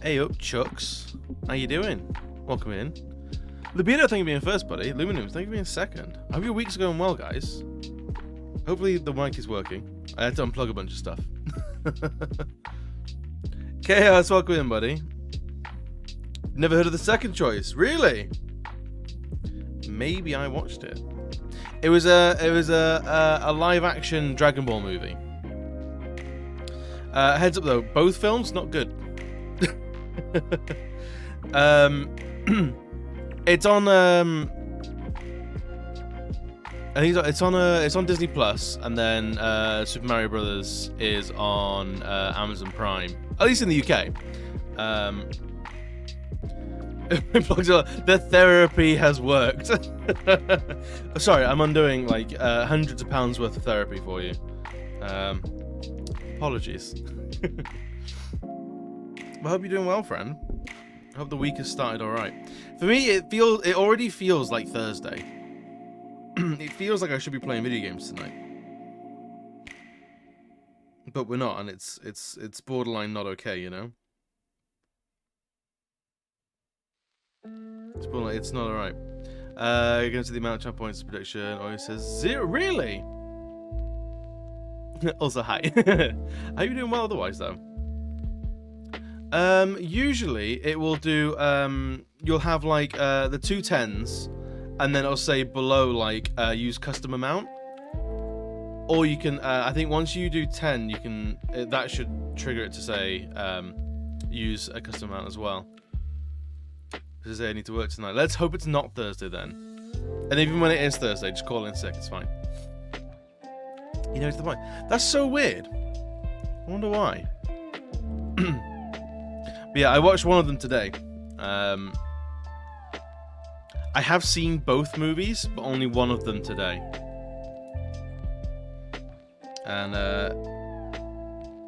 Hey up, Chucks. How you doing? Welcome in. Libido, thank you for being first, buddy. Luminum, thank you for being second. I hope your week's going well, guys. Hopefully the mic is working. I had to unplug a bunch of stuff. Chaos, welcome in, buddy. Never heard of the second choice. Really? Maybe I watched it. It was a live action Dragon Ball movie. Heads up though, both films not good. It's on I think it's on Disney Plus, and then Super Mario Brothers is on Amazon Prime, at least in the UK. The therapy has worked. Sorry, I'm undoing like hundreds of pounds worth of therapy for you. Apologies. I hope you're doing well, friend. I hope the week has started all right. For me, it already feels like Thursday. It feels like I should be playing video games tonight, but we're not, and it's borderline not okay, you know. It's not all right. You're going to the amount of champ points prediction. Oh, it says 0. Really? Also, hi. How you doing well otherwise, though? Usually it will do, you'll have like, the 2 10s, and then it'll say below, like, use custom amount. Or you can, I think once you do 10, you can, that should trigger it to say, use a custom amount as well. Because I need to work tonight. Let's hope it's not Thursday then. And even when it is Thursday, just call in sick, it's fine. You know, to the point. That's so weird. I wonder why. But yeah, I watched one of them today. I have seen both movies, but only one of them today. And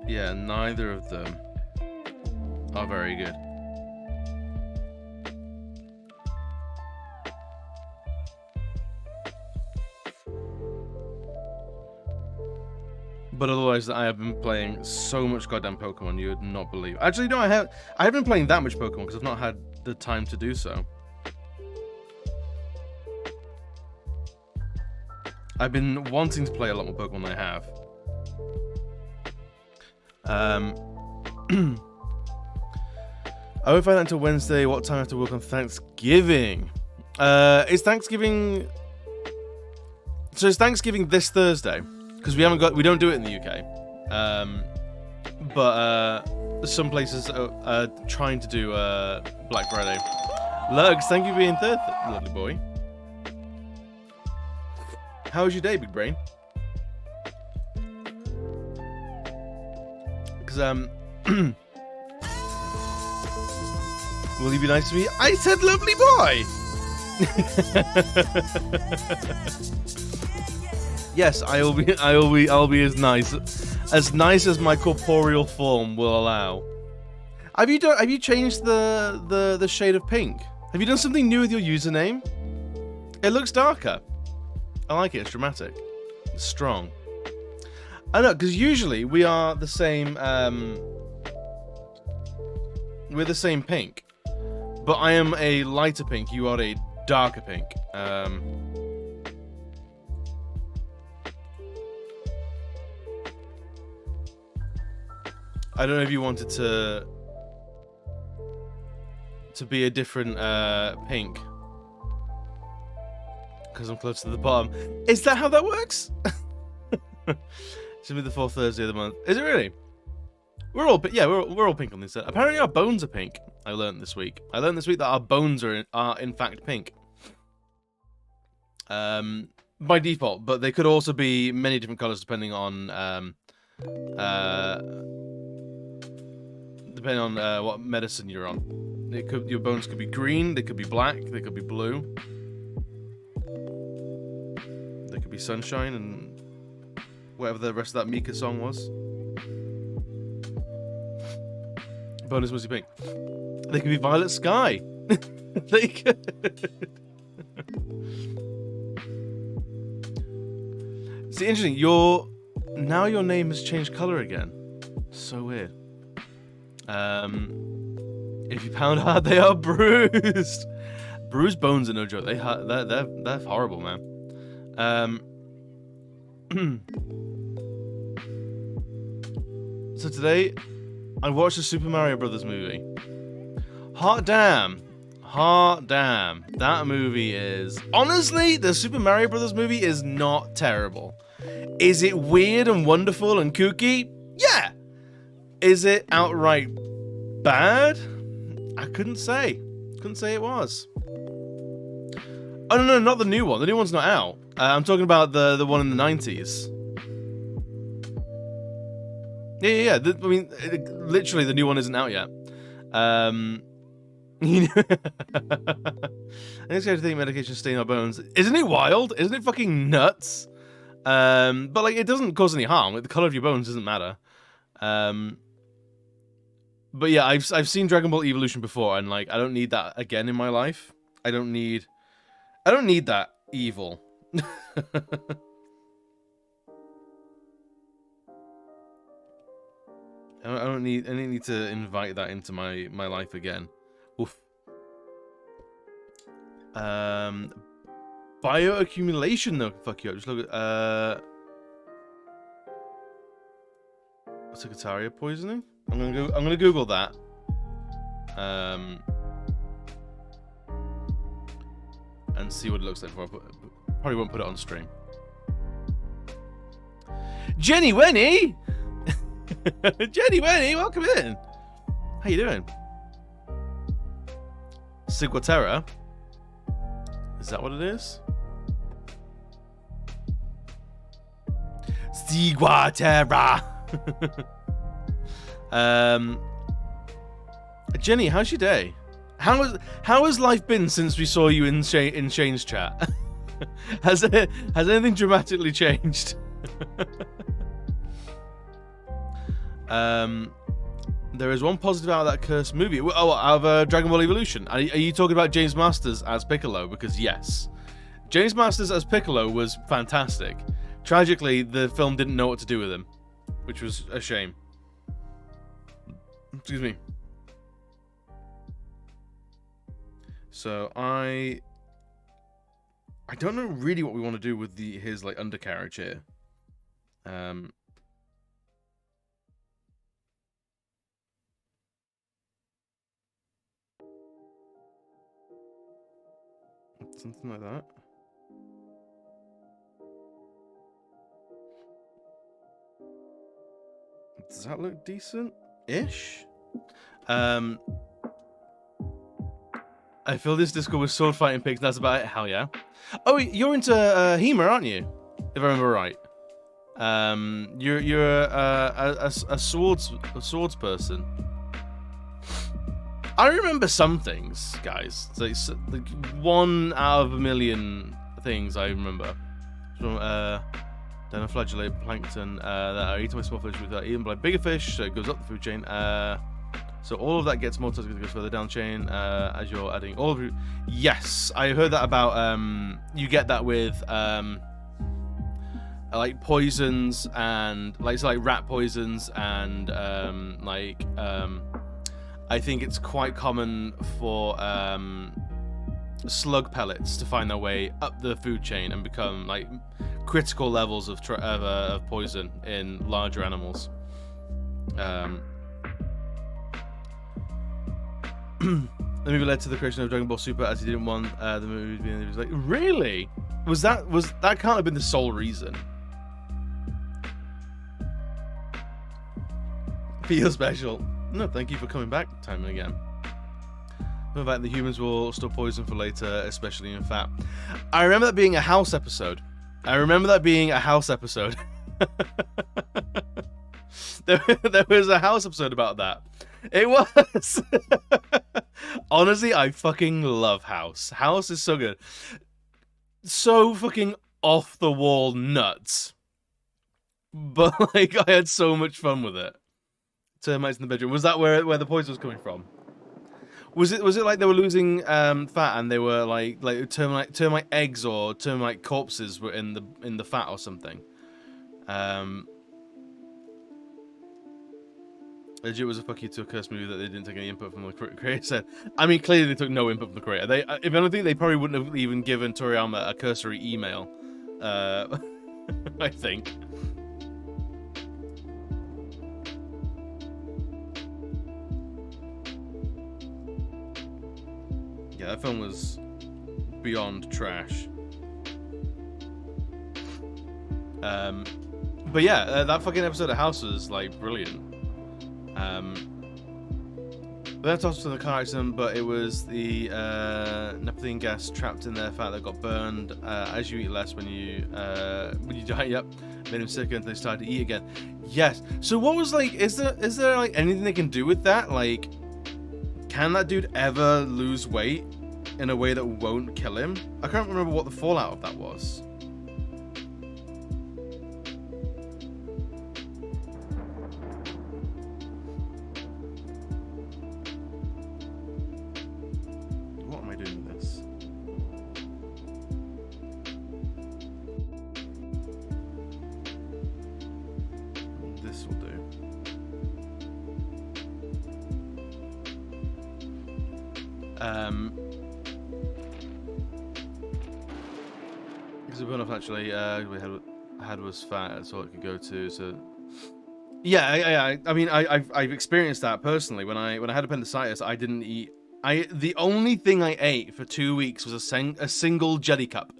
yeah, neither of them are very good. But otherwise, I have been playing so much goddamn Pokemon you would not believe. Actually, no, I haven't been playing that much Pokemon because I've not had the time to do so. I've been wanting to play a lot more Pokemon than I have. I won't find that until Wednesday. What time I have to work on Thanksgiving? It's Thanksgiving. So it's Thanksgiving this Thursday. Because we don't do it in the UK, but some places are trying to do Black Friday. Lugs, thank you for being third, lovely boy. How was your day, big brain? Because will you be nice to me? I said, lovely boy. Yes, I'll be as nice as my corporeal form will allow. Have you changed the shade of pink? Have you done something new with your username? It looks darker. I like it. It's dramatic. It's strong. I know, because usually we are the same. We're the same pink, but I am a lighter pink. You are a darker pink. I don't know if you wanted to be a different pink because I'm close to the bottom. Is that how that works? Should be the 4th Thursday of the month. Is it really? We're all pink on this set. Apparently our bones are pink. I learned this week that our bones are in fact pink. By default, but they could also be many different colors depending on what medicine you're on. Your bones could be green, they could be black, they could be blue. They could be sunshine and whatever the rest of that Mika song was. Bonus must be pink. They could be violet sky. They could. See, interesting. Your name has changed color again. So weird. If you pound hard, they are bruised. Bruised bones are no joke. They're horrible, man. So today, I watched the Super Mario Brothers movie. Hot damn. That movie is... Honestly, the Super Mario Brothers movie is not terrible. Is it weird and wonderful and kooky? Yeah. Is it outright bad? I couldn't say. Couldn't say it was. Oh, no, not the new one. The new one's not out. I'm talking about the one in the 90s. Yeah. I mean, literally, the new one isn't out yet. You know, I think to take medication stain our bones. Isn't it wild? Isn't it fucking nuts? But like, it doesn't cause any harm. Like, the color of your bones doesn't matter. But yeah, I've seen Dragon Ball Evolution before, and like, I don't need that again in my life. I don't need that evil. I don't need to invite that into my life again. Oof. Bioaccumulation though, fuck you up. Just look at Secretaria poisoning? I'm gonna Google that. And see what it looks like before I probably won't put it on stream. Jenny Wenny! Jenny Wenny, welcome in! How you doing? Ciguatera? Is that what it is? Ciguatera! Jenny, how's your day? How has life been since we saw you in Shane's chat? Has anything dramatically changed? There is one positive out of that cursed movie. Oh, out of Dragon Ball Evolution. Are you talking about James Masters as Piccolo? Because yes, James Masters as Piccolo was fantastic. Tragically, the film didn't know what to do with him, which was a shame. Excuse me. So I don't know really what we want to do with his like undercarriage here. Something like that. Does that look decent-ish? I fill this Discord with sword fighting pigs. That's about it. Hell yeah. Oh, you're into HEMA, aren't you? If I remember right. You're a swords person. I remember some things, guys. Like 1 out of a million things I remember. From dinoflagellate plankton that are eaten by small fish without eaten by bigger fish, so it goes up the food chain. So all of that gets more toxic as it goes further down the chain as you're adding all of you. Yes, I heard that about you get that with like poisons and like rat poisons and I think it's quite common for slug pellets to find their way up the food chain and become like critical levels of poison in larger animals. The movie led to the creation of Dragon Ball Super as he didn't want the movie to be. He was like, really? Was that can't have been the sole reason? Feel special. No, thank you for coming back time and again. In fact, the humans will store poison for later, especially in fat. I remember that being a house episode. There was a house episode about that. It was. Honestly, I fucking love House. House is so good. So fucking off the wall nuts. But like, I had so much fun with it. Termites in the bedroom. Was that where the poison was coming from? Was it like they were losing fat and they were like termite eggs or termite corpses were in the fat or something? Legit was a fuck you to a cursed movie that they didn't take any input from the creator. Said, I mean, clearly they took no input from the creator. They, if anything, they probably wouldn't have even given Toriyama a cursory email. I think. Yeah, that film was beyond trash. But yeah, that fucking episode of House was like brilliant. That tossed to the car accident, but it was the naphthalene gas trapped in their fat that got burned. As you eat less when you die, yep, made him sicker until they started to eat again. Yes. So what was like? Is there like anything they can do with that? Like, can that dude ever lose weight in a way that won't kill him? I can't remember what the fallout of that was. Because the burn-off actually we had was fat, that's all it could go to. So yeah, I mean I've experienced that personally. When I had appendicitis, I didn't eat. The only thing I ate for 2 weeks was a single jelly cup,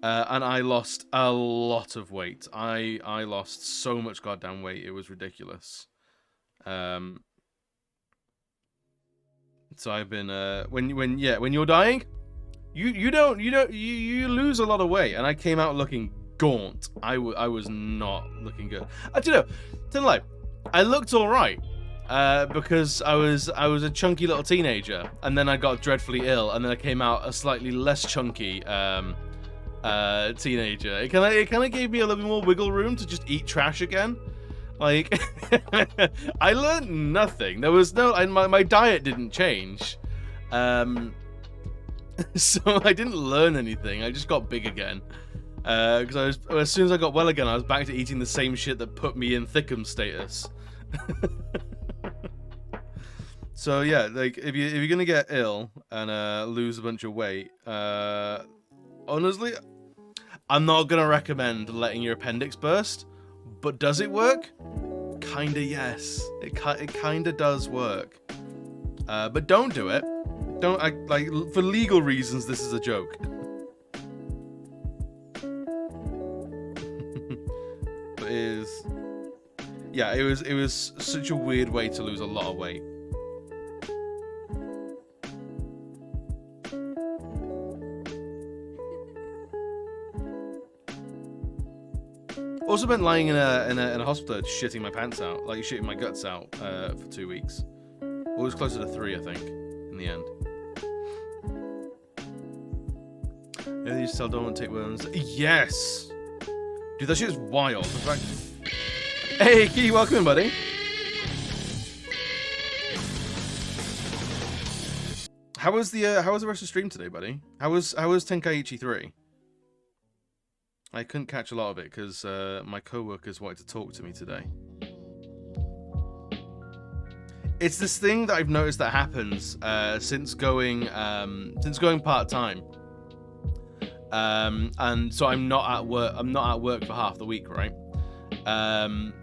and I lost a lot of weight. I lost so much goddamn weight, it was ridiculous. So I've been when you're dying, you lose a lot of weight, and I came out looking gaunt. I was not looking good. Do you know, to lie, I looked all right because I was a chunky little teenager, and then I got dreadfully ill, and then I came out a slightly less chunky teenager. It kind of gave me a little bit more wiggle room to just eat trash again. Like, I learned nothing. There was no, my diet didn't change. So I didn't learn anything. I just got big again. Because as soon as I got well again, I was back to eating the same shit that put me in thickum status. So yeah, like if you're gonna get ill and lose a bunch of weight, honestly, I'm not gonna recommend letting your appendix burst. But does it work? Kinda yes. It kinda does work. But don't do it. Don't like for legal reasons. This is a joke. But it was such a weird way to lose a lot of weight. Also been lying in a hospital shitting my pants out, like shitting my guts out for 2 weeks. Well, it was closer to 3, I think, in the end. Yeah, you still don't want to take worms. Yes! Dude, that shit is wild. In fact... Hey, Key, welcome in, buddy. How was the rest of the stream today, buddy? How was Tenkaichi 3? I couldn't catch a lot of it because my co-workers wanted to talk to me today. It's this thing that I've noticed that happens since going part-time. And so I'm not at work. I'm not at work for half the week, right?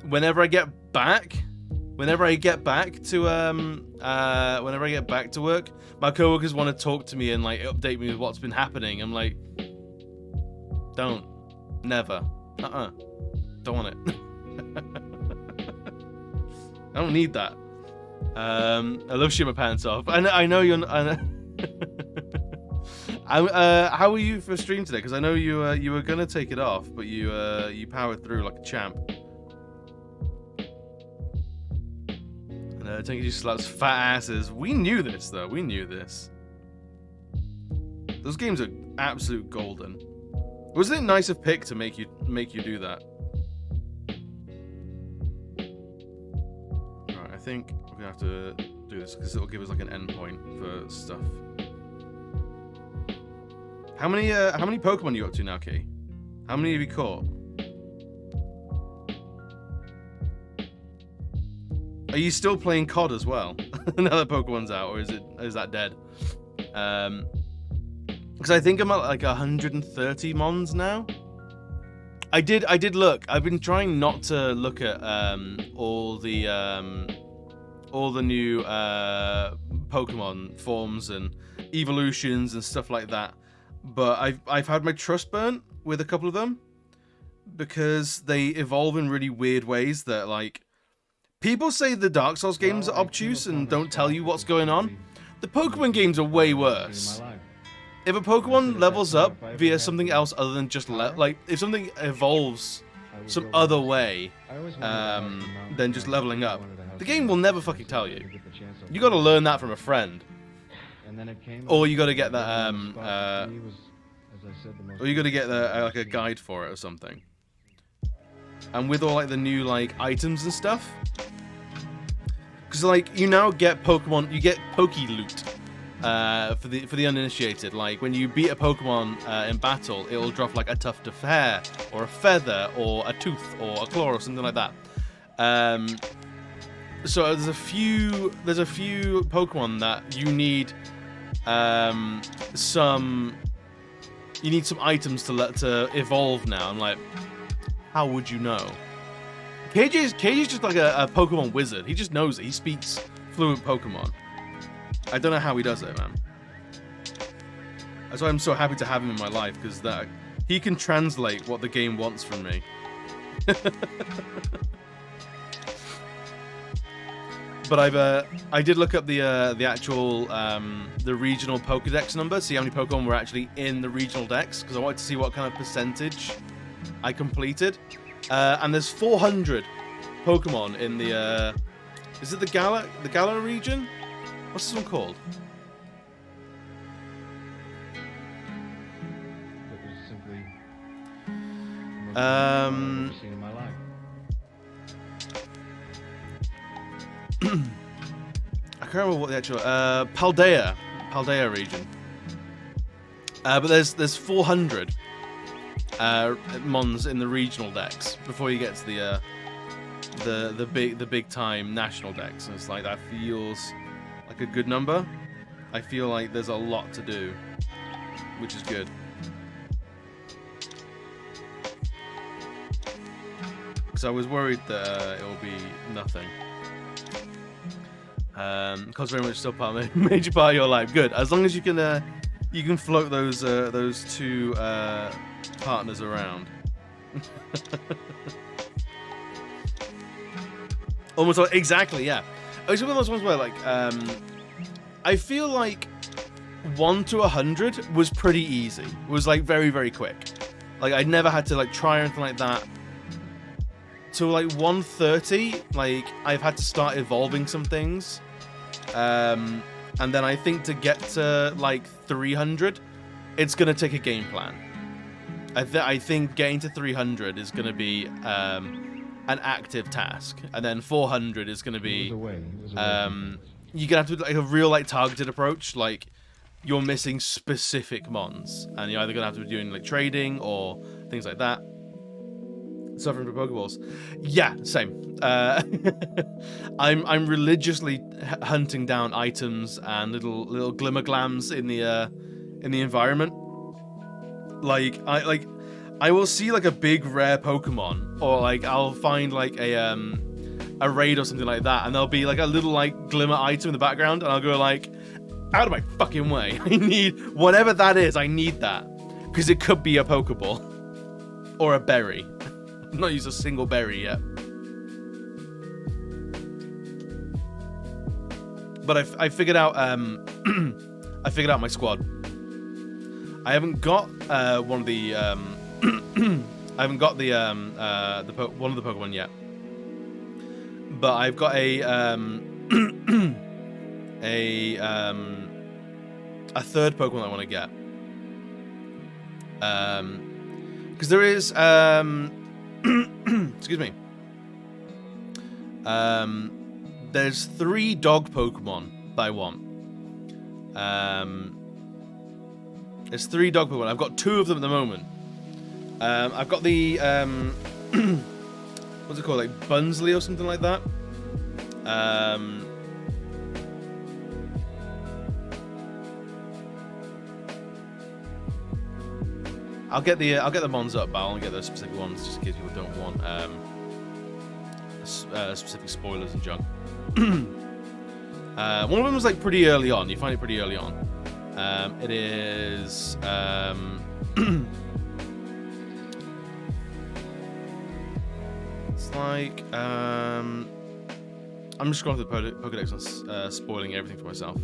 Whenever I get back to work, my co-workers want to talk to me and like update me with what's been happening. I'm like, don't. Never. Don't want it. I don't need that. I love shitting my pants off. I know you're. How were you for stream today? Because I know you were gonna take it off, but you powered through like a champ. And Tenki just slaps fat asses. We knew this though. We knew this. Those games are absolute golden. Wasn't it nice of Pick to make you do that? Right, I think we're gonna have to do this because it'll give us like an endpoint for stuff. How many Pokemon you up to now, Key? How many have you caught? Are you still playing COD as well? Now that Pokemon's out, or is that dead? Because I think I'm at like 130 mons now. I did look. I've been trying not to look at all the new Pokemon forms and evolutions and stuff like that. But I've had my trust burnt with a couple of them because they evolve in really weird ways that, like, people say the Dark Souls games are obtuse and don't tell you what's going on. The Pokemon games are way worse. If a Pokemon levels up via something else other than just like if something evolves some other way than just leveling up, the game will never fucking tell you. You got to learn that from a friend, or you got to get that or you got to get like a guide for it or something. And with all like the new like items and stuff, because like you now get Pokemon, you get Poke Loot. For the uninitiated, like when you beat a Pokemon in battle, it will drop like a tuft of hair, or a feather, or a tooth, or a claw, or something like that. So there's a few Pokemon that you need some items to evolve now. I'm like, how would you know? KJ's just like a Pokemon wizard. He just knows it. He speaks fluent Pokemon. I don't know how he does it, man. That's why I'm so happy to have him in my life, because that he can translate what the game wants from me. But I did look up the actual the regional Pokedex number, see how many Pokemon were actually in the regional Dex, because I wanted to see what kind of percentage I completed. And there's 400 Pokemon in the is it the Galar region? What's this one called? I can't remember what the actual Paldea region. But there's 400 mons in the regional Dex before you get to the big time national Dex, and it's like that feels like a good number. I feel like there's a lot to do, which is good. Because I was worried that it will be nothing. Because very much still major part of your life. Good, as long as you can float those two partners around. Almost like, exactly, yeah. It's one of those ones where, like, I feel like 1 to 100 was pretty easy. It was like very, very quick. Like I never had to like try or anything like that. To like 130, like I've had to start evolving some things. And then I think to get to like 300, it's gonna take a game plan. I think getting to 300 is gonna be an active task, and then 400 is gonna be you're gonna have to do like a real like targeted approach. Like you're missing specific mons, and you're either gonna have to be doing like trading or things like that. Suffering for Pokeballs. Yeah, same. I'm religiously hunting down items and little glimmer glams in the environment. Like I will see like a big rare Pokemon, or like I'll find like a raid or something like that, and there'll be like a little like glimmer item in the background, and I'll go like, out of my fucking way. I need whatever that is. I need that because it could be a Pokeball or a berry. I've not used a single berry yet. But I figured out I figured out my squad. I haven't got one of the I haven't got the one of the Pokemon yet. But I've got a third Pokemon I want to get. Because there is excuse me. There's 3 dog Pokemon that I want. There's 3 dog Pokemon. I've got 2 of them at the moment. I've got the what's it called, like Bunsley or something like that. I'll get the mons up, but I'll only get those specific ones just in case people don't want specific spoilers and junk. One of them was like pretty early on. You find it pretty early on. It is it's like I'm just going through the Pokedex and spoiling everything for myself.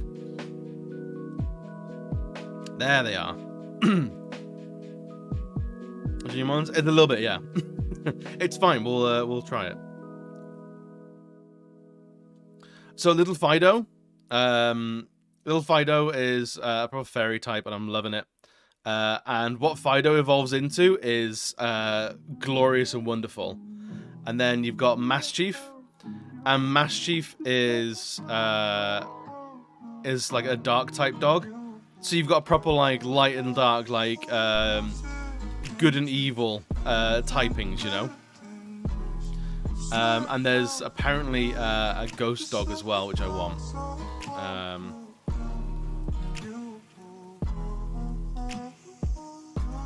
There they are. Digimons? A little bit, yeah. It's fine. We'll try it. So little Fido, little Fido is a proper fairy type, and I'm loving it. And what Fido evolves into is glorious and wonderful. And then you've got Mastiff, and Mastiff is like a dark type dog. So you've got a proper like light and dark, like good and evil typings, you know. And there's apparently a ghost dog as well, which I want.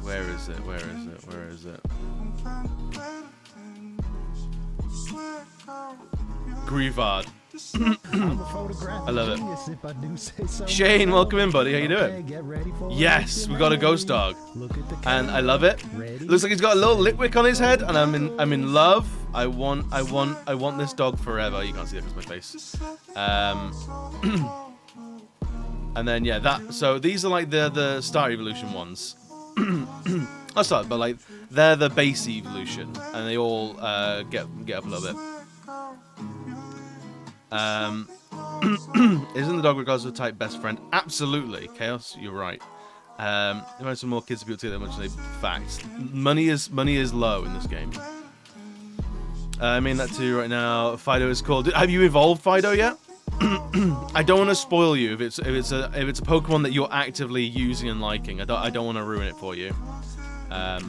Where is it? Where is it? Where is it? Grievard. I love it. Shane, welcome in, buddy. How you doing? Yes, we got a ghost dog, and I love it. Looks like he's got a little Litwick on his head, and I'm in love. I want this dog forever. You can't see that because of my face. And then yeah, so these are like the Star Evolution ones. Not Star, but like they're the base evolution, and they all get up a little bit. Isn't the dog regardless of type best friend? Absolutely, Chaos. You're right. There might some more kids to be able to do that much. Facts. Money is low in this game. I mean that too right now. Fido is called. Have you evolved Fido yet? I don't want to spoil you if it's a Pokemon that you're actively using and liking. I don't want to ruin it for you. But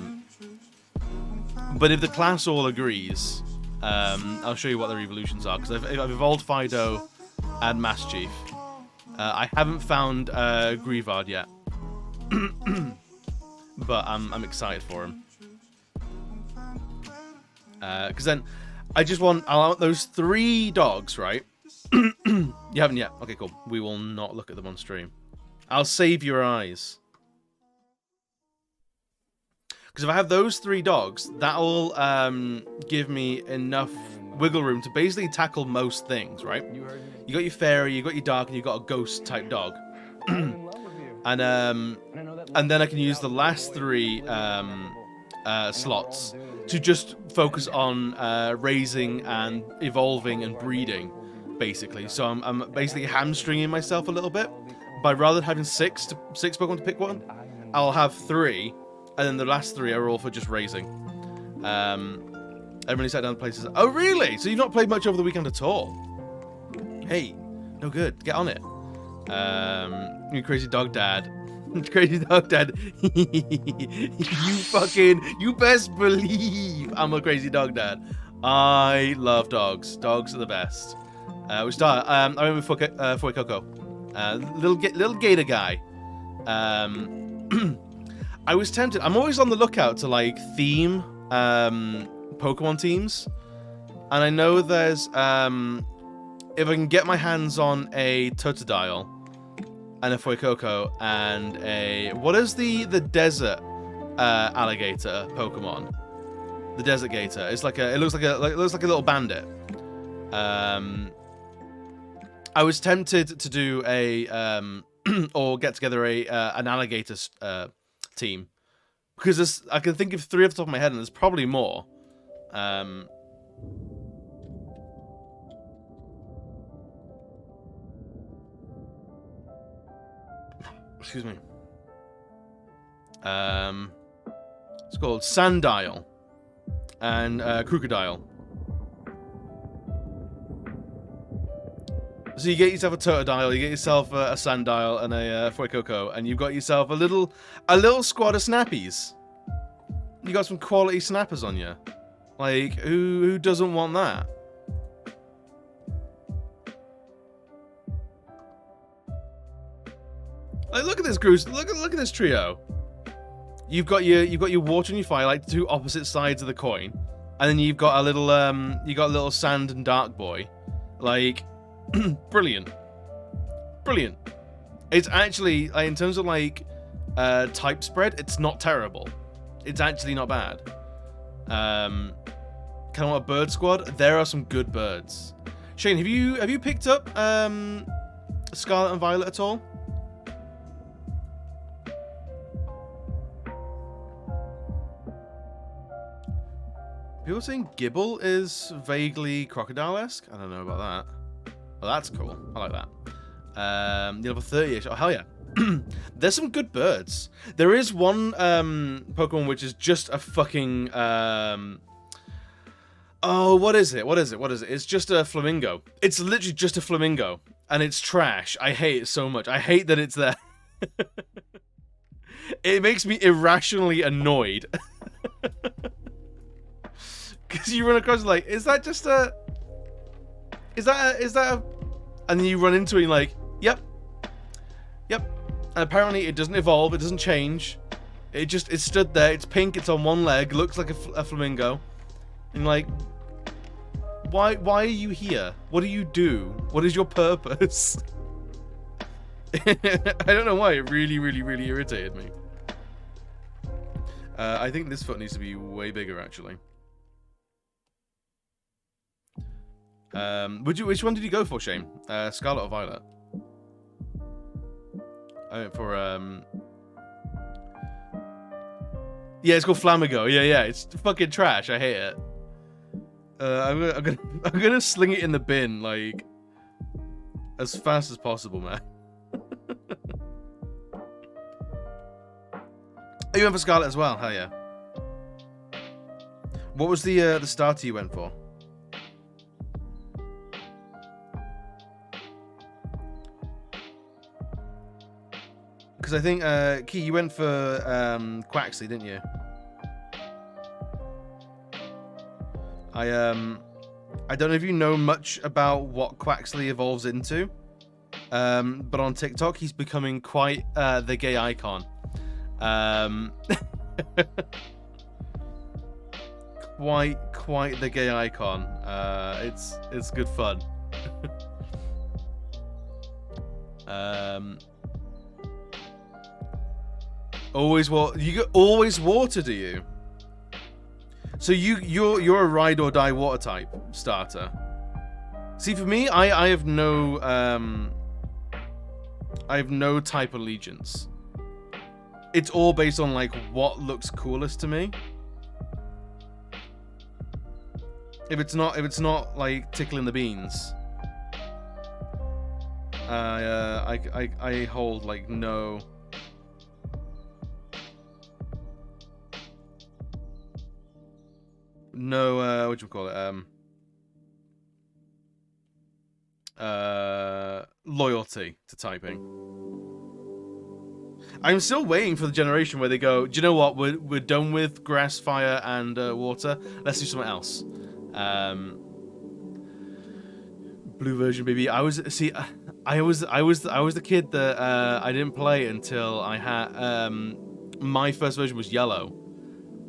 if the class all agrees, I'll show you what their evolutions are, because I've evolved Fido and Mastiff. I haven't found Grievard yet, but I'm excited for him. Because then I want those 3 dogs, right? You haven't yet? Okay, cool. We will not look at them on stream. I'll save your eyes. Because if I have those 3 dogs, that'll give me enough wiggle room to basically tackle most things, right? You got your fairy, you got your dark, and you got a ghost type dog. And then I can use the last 3 slots to just focus on raising and evolving and breeding, basically. So I'm basically hamstringing myself a little bit by rather than having 6 Pokemon to pick one, I'll have 3. And then the last 3 are all for just raising. Everybody sat down to play. Oh, really? So you've not played much over the weekend at all? Hey, no good. Get on it. You crazy dog dad. Crazy dog dad. You best believe I'm a crazy dog dad. I love dogs. Dogs are the best. We start. I went with Fuecoco. Little gator guy. I was tempted. I'm always on the lookout to like theme Pokemon teams, and I know there's if I can get my hands on a Totodile and a Fuecoco and a what is the desert alligator Pokemon? The desert gator. It looks like a little bandit. I was tempted to do a or get together an alligator team, because I can think of 3 off the top of my head, and there's probably more. Excuse me. It's called Sandile and Crocodile. So you get yourself a Totodile, you get yourself a Sandile and a Fuecoco, and you've got yourself a little squad of snappies. You got some quality snappers on you. Like, who doesn't want that? Like, look at this, Groose. Look at this trio. You've got your water and your fire, like the two opposite sides of the coin, and then you've got a little sand and dark boy. Like, brilliant. Brilliant. It's actually, in terms of like type spread, it's not terrible. It's actually not bad. Kind of want a bird squad. There are some good birds. Shane, have you picked up Scarlet and Violet at all? People saying Gibble is vaguely crocodile-esque. I don't know about that. Oh, that's cool. I like that. The level 30-ish. Oh, hell yeah. There's some good birds. There is one Pokemon which is just a fucking... Oh, what is it? It's just a flamingo. It's literally just a flamingo. And it's trash. I hate it so much. I hate that it's there. It makes me irrationally annoyed. Because you run across like, is that a... And then you run into it and you're like, yep. And apparently it doesn't evolve, it doesn't change. It stood there, it's pink, it's on one leg, looks like a flamingo. And you're like, why are you here? What do you do? What is your purpose? I don't know why, it really irritated me. I think this foot needs to be way bigger, actually. Which one did you go for, Shane? Scarlet or Violet? I went for yeah, it's called Flamigo. Yeah, it's fucking trash. I hate it. I'm gonna sling it in the bin like as fast as possible, man. Oh, you went for Scarlet as well? Hell yeah. What was the starter you went for? Because I think, Key, you went for Quaxley, didn't you? I don't know if you know much about what Quaxley evolves into, but on TikTok he's becoming quite the gay icon. Quite the gay icon. It's good fun. Always water. You get always water, do you? So you're a ride or die water type starter. See, for me, I have no type allegiance. It's all based on like what looks coolest to me. If it's not like tickling the beans, I hold like no. No, what do you call it? Loyalty to typing. I'm still waiting for the generation where they go, do you know what? We're done with grass, fire, and water. Let's do something else. Blue version, baby. I was the kid that I didn't play until I had my first version was yellow.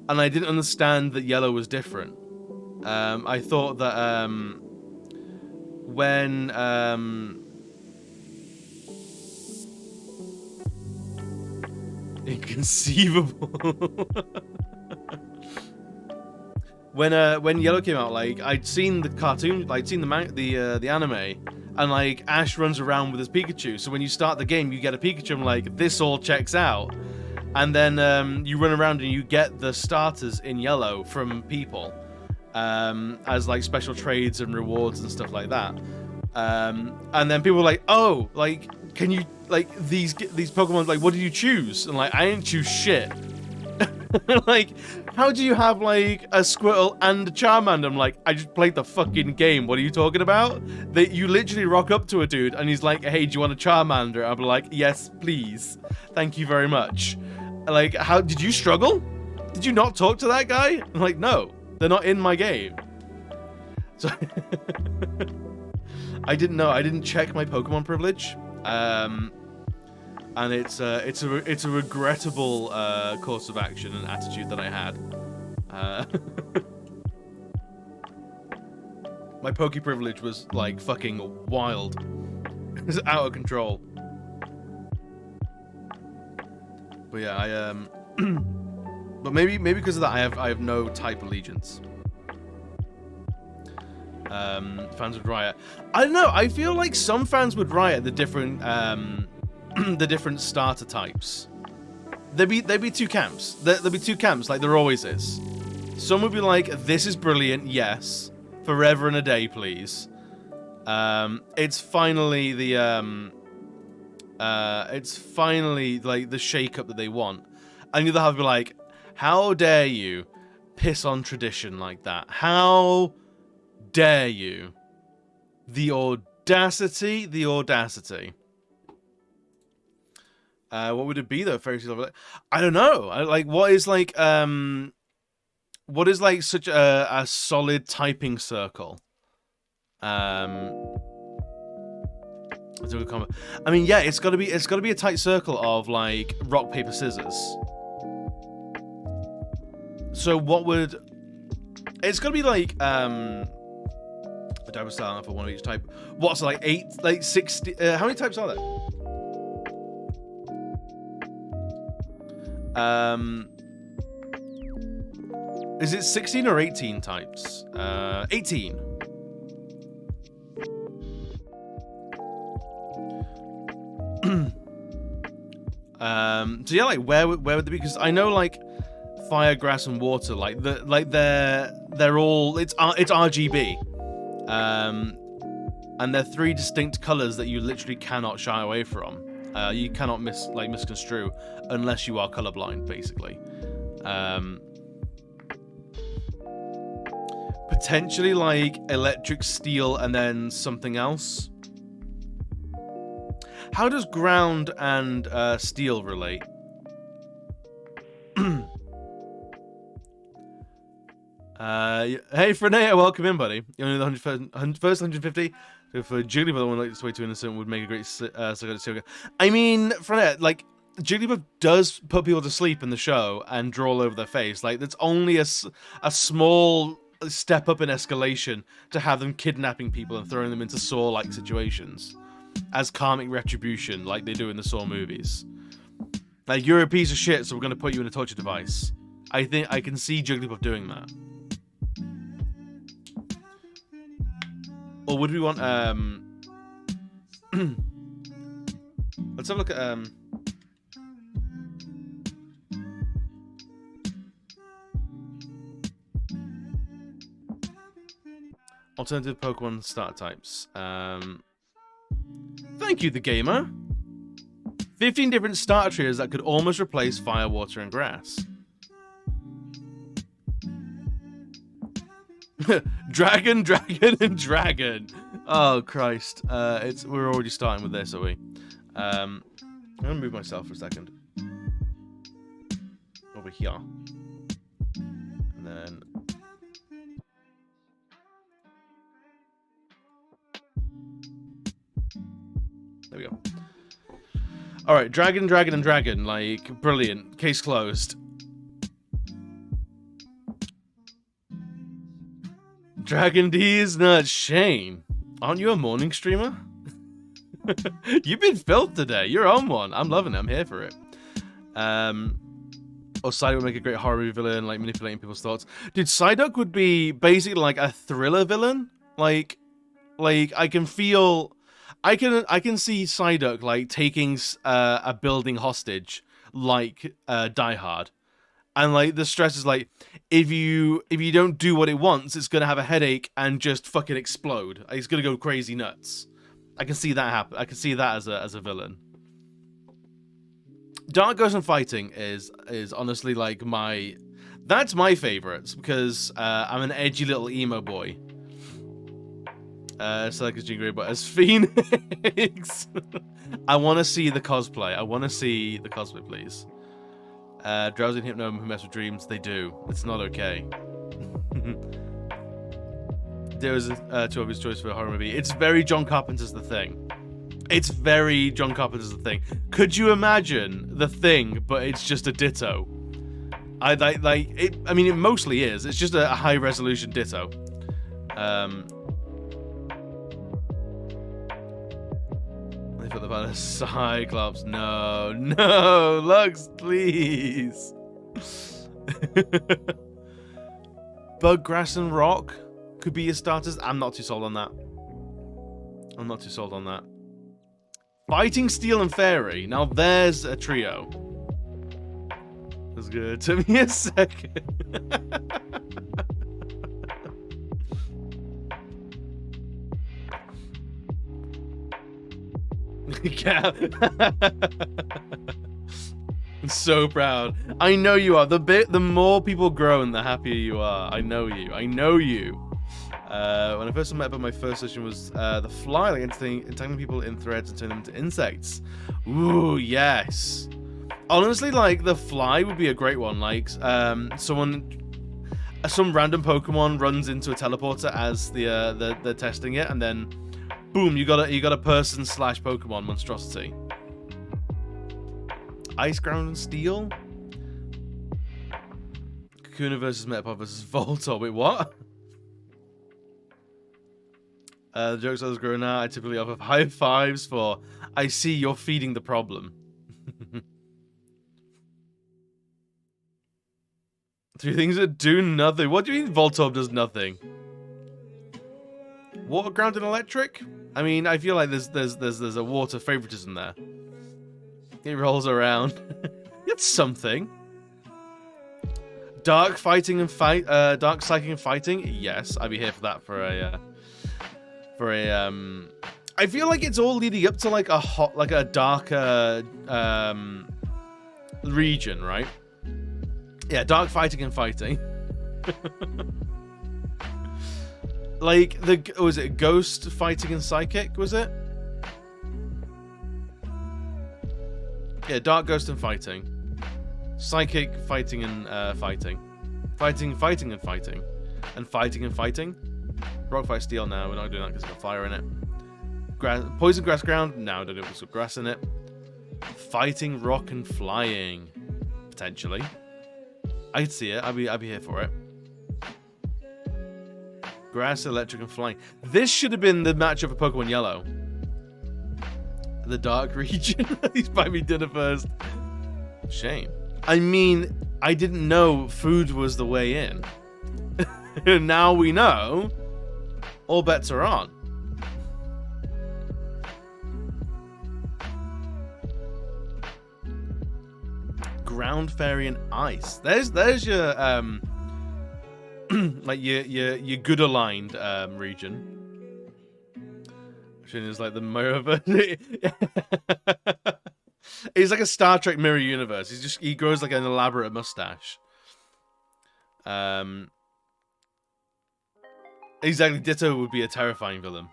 And I didn't understand that yellow was different. I thought that when inconceivable. When yellow came out, like I'd seen the cartoon, I'd seen the anime, and like Ash runs around with his Pikachu. So when you start the game, you get a Pikachu. I'm like, this all checks out. And then you run around and you get the starters in yellow from people as like special trades and rewards and stuff like that. And then people were like, oh, like, can you, like, these Pokemon, like, what did you choose? And like, I didn't choose shit. Like, how do you have like a Squirtle and a Charmander? I'm like, I just played the fucking game. What are you talking about? You literally rock up to a dude and he's like, hey, do you want a Charmander? I'm like, yes, please. Thank you very much. Like, how did you struggle? Did you not talk to that guy? I'm like, no, they're not in my game. So I didn't know. I didn't check my Pokemon privilege. and it's a regrettable course of action and attitude that I had. My pokey privilege was like fucking wild. It was out of control. But yeah, but maybe because of that, I have no type allegiance. Fans would riot. I don't know. I feel like some fans would riot the different the different starter types. There'd be two camps. There'd be two camps, like there always is. Some would be like, "This is brilliant, yes, forever and a day, please." It's finally the it's finally like the shake-up that they want. And the other half would be like, "How dare you piss on tradition like that? How dare you? The audacity, the audacity." What would it be though? Fairy Tail? I don't know. What is like such a solid typing circle? I mean, yeah, it's gotta be a tight circle of like rock, paper, scissors. So what would? It's gotta be like a type of style for one of each type. What's like 60? How many types are there? Is it 16 or 18 types? 18. So yeah, like where would they be? Because I know like fire, grass, and water, they're all it's RGB, and they're three distinct colors that you literally cannot shy away from. You cannot misconstrue unless you are colorblind, basically. Potentially like electric, steel, and then something else. How does ground and steel relate? Hey, Frenea, welcome in, buddy. You're only the first 150. If Jigglypuff, the one like this way too innocent, would make a great Saga. I mean, Frenea, like Jigglypuff does put people to sleep in the show and draw all over their face. Like that's only a small step up in escalation to have them kidnapping people and throwing them into Saw-like situations as karmic retribution, like they do in the Saw movies. Like, you're a piece of shit, so we're gonna put you in a torture device. I think I can see Jigglypuff doing that. Or would we want let's have a look at alternative Pokemon start types. Thank you, the gamer. 15 different starter trios that could almost replace fire, water, and grass. Dragon, dragon, and dragon. Oh Christ! We're already starting with this, are we? I'm gonna move myself for a second over here, and then. There we go. Alright, dragon, dragon, and dragon. Like, brilliant. Case closed. Dragon D's nuts. Shane, aren't you a morning streamer? You've been filth today. You're on one. I'm loving it. I'm here for it. Or Psyduck would make a great horror movie villain, like manipulating people's thoughts. Dude, Psyduck would be basically like a thriller villain. Like I can feel... I can see Psyduck like taking a building hostage, like Die Hard, and like the stress is like if you don't do what it wants, it's gonna have a headache and just fucking explode. It's gonna go crazy nuts. I can see that happen. I can see that as a villain. Dark Ghost and Fighting is honestly like that's my favorites because I'm an edgy little emo boy. So like as Jean Grey, but as Phoenix. I want to see the cosplay. I want to see the cosplay, please. Drowsy and Hypno who mess with dreams, they do. It's not okay. There was a too obvious choice for a horror movie. It's very John Carpenter's The Thing. It's very John Carpenter's The Thing. Could you imagine The Thing, but it's just a ditto? I mean, it mostly is. It's just a high resolution ditto. They put the banner Cyclops. No, Lux, please. Bug, grass, and rock could be your starters. I'm not too sold on that. Fighting, steel, and fairy. Now there's a trio. That's good. Took me a second. Yeah. I'm so proud. I know you are. The more people grow and the happier you are. I know you. When I first met up, my first session was the fly, like entangling people in threads and turning them into insects. Ooh, yes. Honestly, like the fly would be a great one. Like some random Pokemon runs into a teleporter as they're testing it, and then boom, you got a person / Pokemon monstrosity. Ice, ground, and steel. Kakuna versus Metapod versus Voltorb. Wait, what? The jokes I was growing out, I typically offer high fives for, I see you're feeding the problem. 3 things that do nothing. What do you mean Voltorb does nothing? Water, ground, and electric? I mean, I feel like there's a water favoritism there. It rolls around. It's something. Dark fighting and dark psychic and fighting? Yes, I'd be here for that I feel like it's all leading up to like a darker region, right? Yeah, dark fighting and fighting. Like was it ghost fighting and psychic, was it? Yeah, dark ghost and fighting. Psychic fighting and fighting. Fighting and fighting. And fighting and fighting. Rock, fight, steel. Now we're not doing that because it's got fire in it. Poison, grass, ground. No, I don't know if it's got grass in it. Fighting, rock, and flying. Potentially. I'd see it. I'd be here for it. Grass, electric, and flying. This should have been the matchup for Pokemon Yellow. The dark region. He's buying me dinner first. Shame. I mean, I didn't know food was the way in. Now we know. All bets are on. Ground, fairy, and ice. There's your like your good aligned region. Which is like the mirror. It's like a Star Trek mirror universe. He grows like an elaborate mustache. Exactly, Ditto would be a terrifying villain.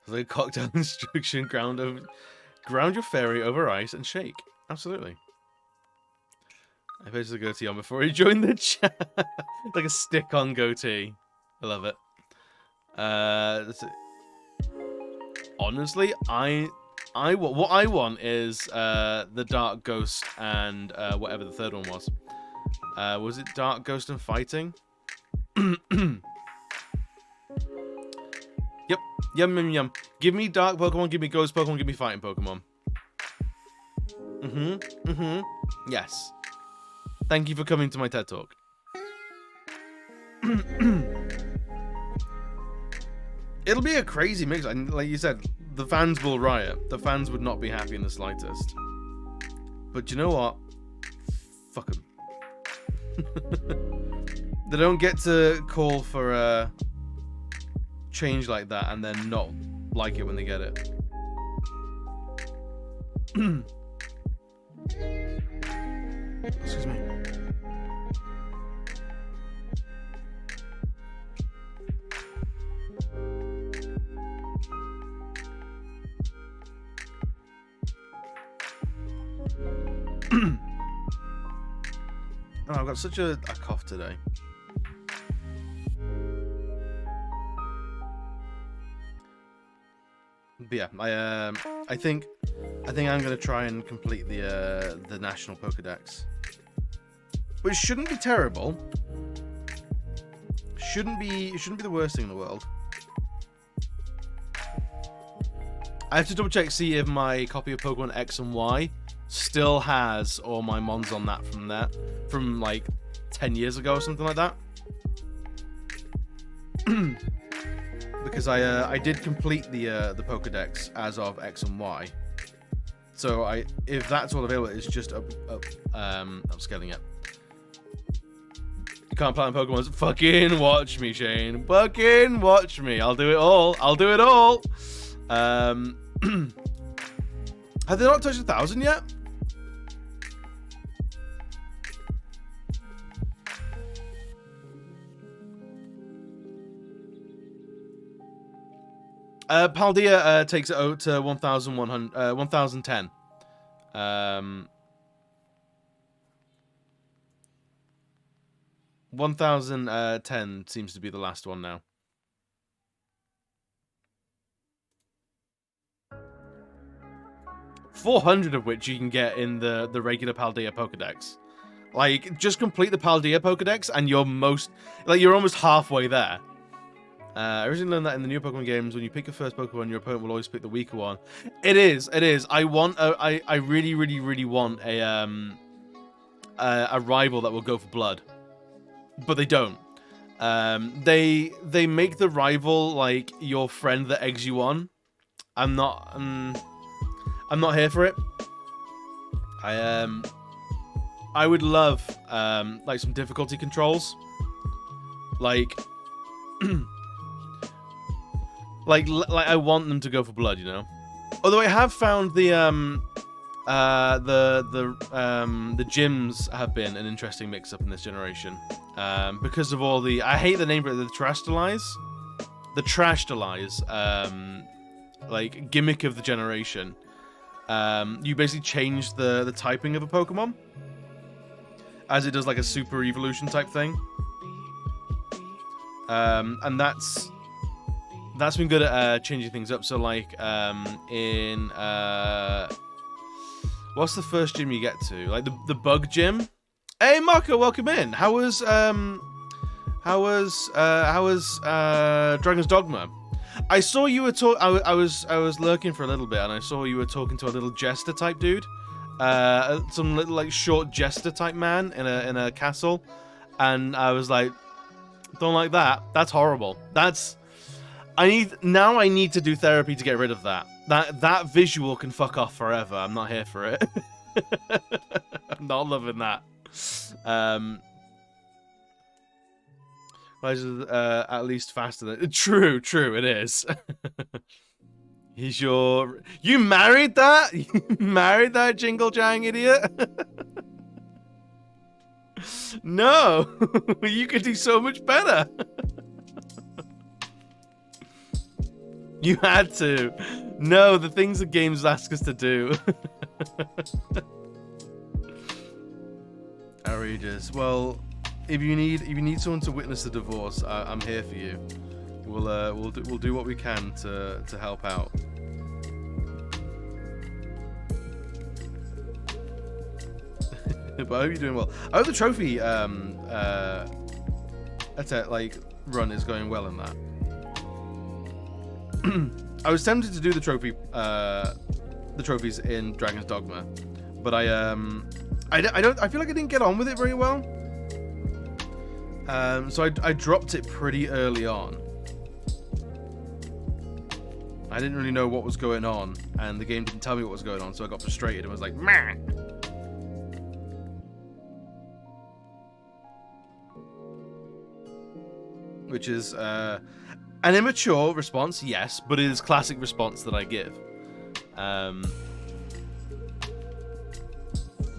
It's like a cocktail instruction, ground your fairy over ice and shake. Absolutely. I posted the goatee on before he joined the chat. Like a stick-on goatee. I love it. That's it. Honestly, what I want is the Dark Ghost and whatever the third one was. Was it Dark Ghost and Fighting? Yep. Yum. Give me Dark Pokemon, give me Ghost Pokemon, give me Fighting Pokemon. Yes. Thank you for coming to my TED Talk. It'll be a crazy mix. And like you said, the fans will riot. The fans would not be happy in the slightest. But you know what? Fuck them. They don't get to call for a change like that and then not like it when they get it. Excuse me. Oh, I've got such a cough today. But yeah, I think I'm gonna try and complete the national Pokedex, which shouldn't be terrible. It shouldn't be the worst thing in the world. I have to double check, see if my copy of Pokemon X and Y still has all my mons on that from like 10 years ago or something like that. Because I did complete the Pokedex as of X and Y. So if that's all available, it's just upscaling it. You can't plant Pokemon. Fucking watch me, Shane. Fucking watch me. I'll do it all. I'll do it all. Have they not touched 1,000 yet? Paldea takes it out to 1,100, 1,010. 1,010 seems to be the last one now. $400 of which you can get in the regular Paldea Pokedex. Like, just complete the Paldea Pokedex and you're almost halfway there. I originally learned that in the new Pokemon games, when you pick your first Pokemon, your opponent will always pick the weaker one. It is. I really want a rival that will go for blood, but they don't. They make the rival like your friend that eggs you on. I'm not here for it. I would love like some difficulty controls, like. Like I want them to go for blood, you know. Although I have found the gyms have been an interesting mix-up in this generation, because of all the, I hate the name for it, the Trashtalise, like gimmick of the generation. You basically change the typing of a Pokemon, as it does like a super evolution type thing, and that's been good at changing things up. So like in what's the first gym you get to? Like the bug gym. Hey Marco, welcome in. How was Dragon's Dogma? I saw you were I was lurking for a little bit and I saw you were talking to a little jester type dude. Some little like short jester type man in a castle, and I was like, don't like that. That's horrible. I need to do therapy to get rid of that. That visual can fuck off forever. I'm not here for it. I'm not loving that. At least faster than true. It is. You married that? You married that jingle jang idiot? No, you could do so much better. You had to. No, the things that games ask us to do. Outrageous. Well, if you need someone to witness the divorce, I'm here for you. We'll do what we can to help out. But I hope you're doing well. I hope the trophy run is going well in that. I was tempted to do the trophies in Dragon's Dogma, but I feel like I didn't get on with it very well. So I dropped it pretty early on. I didn't really know what was going on, and the game didn't tell me what was going on, so I got frustrated and was like, meh. Which is an immature response, yes, but it is classic response that I give.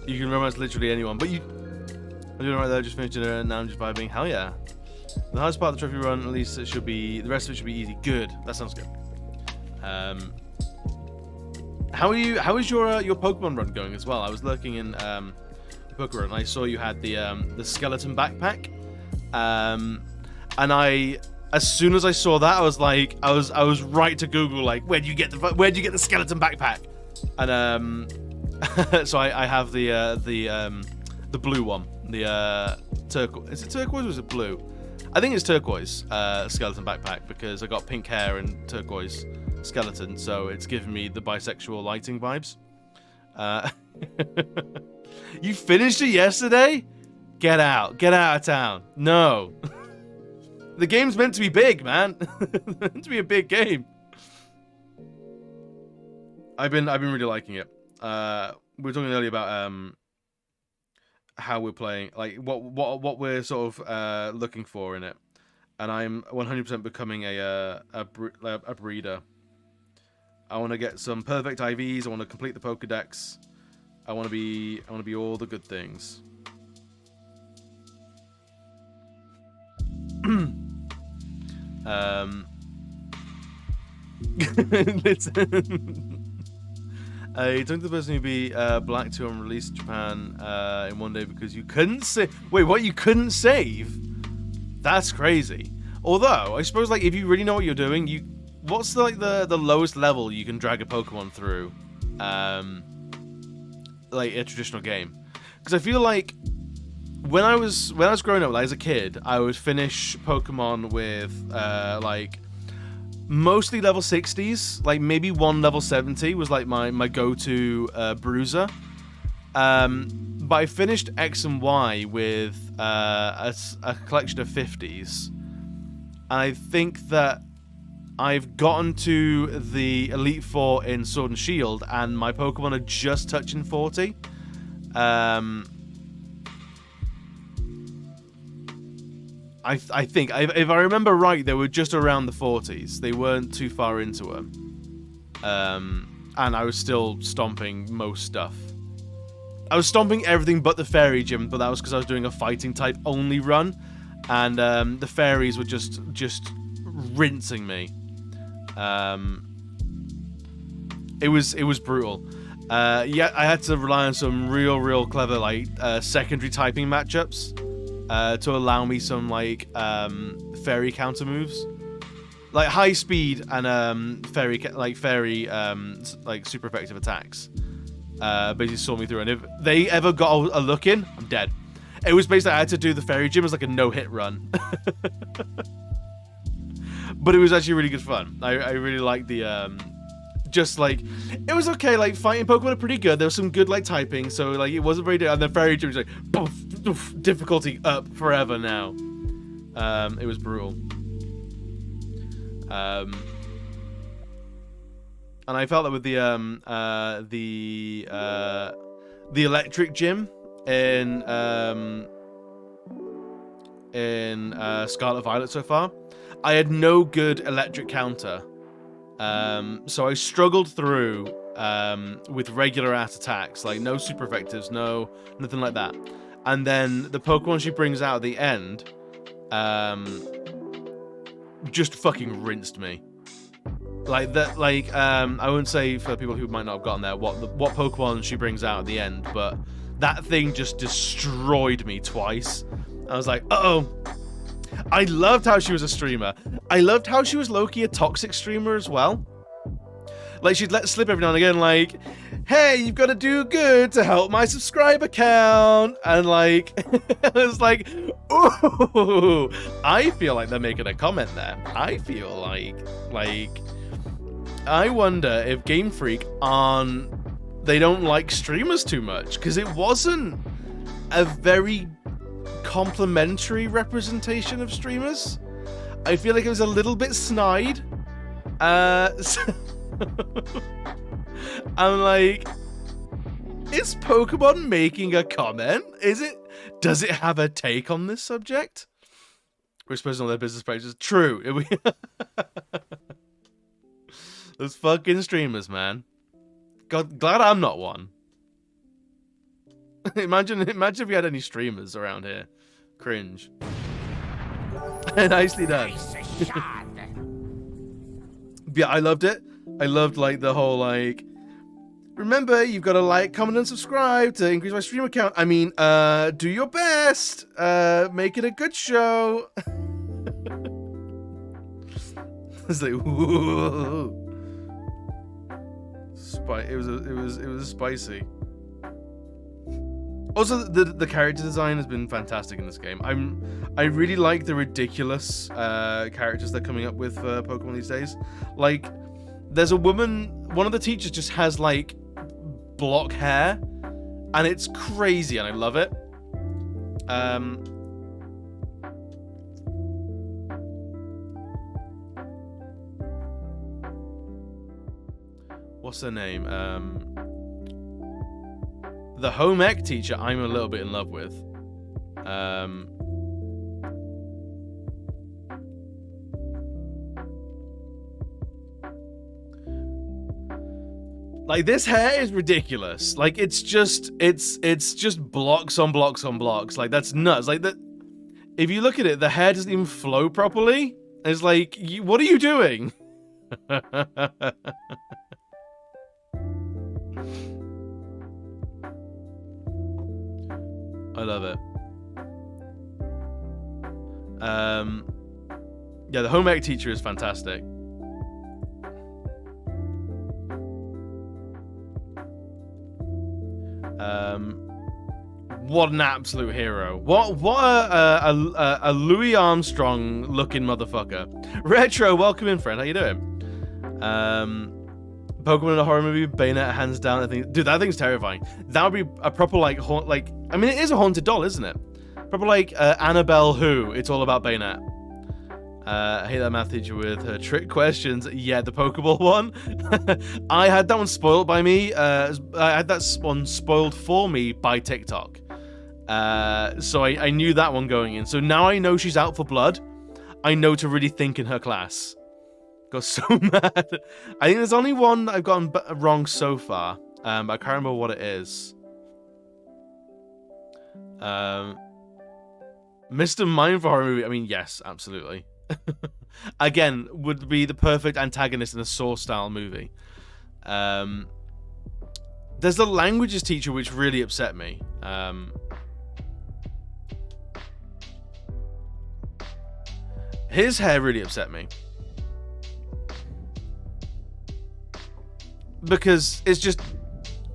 You can romance literally anyone, but I'm doing right there, just finished it, and now I'm just vibing. Hell yeah. The hardest part of the trophy run, at least it should be, the rest of it should be easy. Good. That sounds good. How is your Pokemon run going as well? I was lurking in Pokemon and I saw you had the skeleton backpack. And I As soon as I saw that, I was like, I was right to Google like, where do you get the skeleton backpack? And so I have the blue one, the turquoise. Is it turquoise or is it blue? I think it's turquoise skeleton backpack because I got pink hair and turquoise skeleton, so it's giving me the bisexual lighting vibes. You finished it yesterday? Get out of town. No. The game's meant to be big, man. It's meant to be a big game. I've been really liking it. We were talking earlier about how we're playing, like what we're sort of looking for in it, and I'm 100% becoming a breeder. I want to get some perfect IVs. I want to complete the Pokédex. I want to be all the good things. I took the person who'd be black to and released Japan in one day because you couldn't save. Wait, what? You couldn't save? That's crazy. Although I suppose, like, if you really know what you're doing, what's like the lowest level you can drag a Pokemon through, like a traditional game? Because I feel like when I was growing up, like as a kid, I would finish Pokemon with like mostly level 60s, like maybe one level 70 was like my go-to bruiser. But I finished X and Y with a collection of 50s. And I think that I've gotten to the Elite Four in Sword and Shield, and my Pokemon are just touching 40. I think, if I remember right, they were just around the 40s. They weren't too far into them. And I was still stomping most stuff. I was stomping everything but the Fairy Gym, but that was because I was doing a fighting type only run. And the fairies were just rinsing me. It was brutal. Yeah, I had to rely on some real clever like secondary typing matchups to allow me some like fairy counter moves, like high speed and fairy like super effective attacks. Basically saw me through, and if they ever got a look in, I'm dead. It was basically I had to do the Fairy Gym as like a no-hit run. But it was actually really good fun. I really liked the just like it was okay. Like fighting Pokemon are pretty good. There was some good like typing, so like it wasn't very. And the Fairy Gym was like poof, poof, difficulty up forever now. It was brutal. And I felt that with the electric gym in Scarlet Violet so far, I had no good electric counter, so I struggled through with regular ass attacks, like no super effectives, nothing like that. And then the Pokemon she brings out at the end, just fucking rinsed me. Like that, like I wouldn't say for people who might not have gotten there what Pokemon she brings out at the end, but that thing just destroyed me twice. I was like, uh-oh. I loved how she was a streamer. I loved how she was low-key a toxic streamer as well. Like, she'd let slip every now and again, like, hey, you've got to do good to help my subscriber count. And, like, I was like, ooh, I feel like they're making a comment there. I feel like, I wonder if Game Freak they don't like streamers too much, because it wasn't a very complimentary representation of streamers. I feel like it was a little bit snide. I'm like, is Pokemon making a comment? Does it have a take on this subject? We're supposed to know their business practices. True. Those fucking streamers, man. God, glad I'm not one. Imagine if we had any streamers around here. Cringe. Nicely done. Yeah, I loved it. I loved like the whole like, remember you've got to like, comment and subscribe to increase my streamer count. I mean, do your best. Make it a good show. It's like, whoa. It was spicy. Also, the character design has been fantastic in this game. I really like the ridiculous characters they're coming up with for Pokemon these days. Like, there's a woman. One of the teachers just has like block hair, and it's crazy, and I love it. What's her name? The home ec teacher I'm a little bit in love with. Like, this hair is ridiculous. Like, it's just blocks on blocks on blocks. Like, that's nuts. Like, that. If you look at it, the hair doesn't even flow properly. It's like, what are you doing? I love it. Yeah, the home ec teacher is fantastic. What an absolute hero. What a Louis Armstrong looking motherfucker. Retro, welcome in, friend. How you doing? Pokemon in a horror movie, Bayonetta hands down. I think, dude, that thing's terrifying. That would be a proper like I mean, it is a haunted doll, isn't it? Proper like Annabelle Who. It's all about Bayonetta. I hate that math teacher with her trick questions. Yeah, the Pokeball one. I had that one spoiled by me. I had that one spoiled for me by TikTok. So I knew that one going in. So now I know she's out for blood. I know to really think in her class. Got so mad. I think there's only one that I've gotten wrong so far. But I can't remember what it is. Mr. Mime for horror movie. I mean, yes, absolutely. Again, would be the perfect antagonist in a Saw style movie. There's the languages teacher which really upset me. His hair really upset me. Because it's just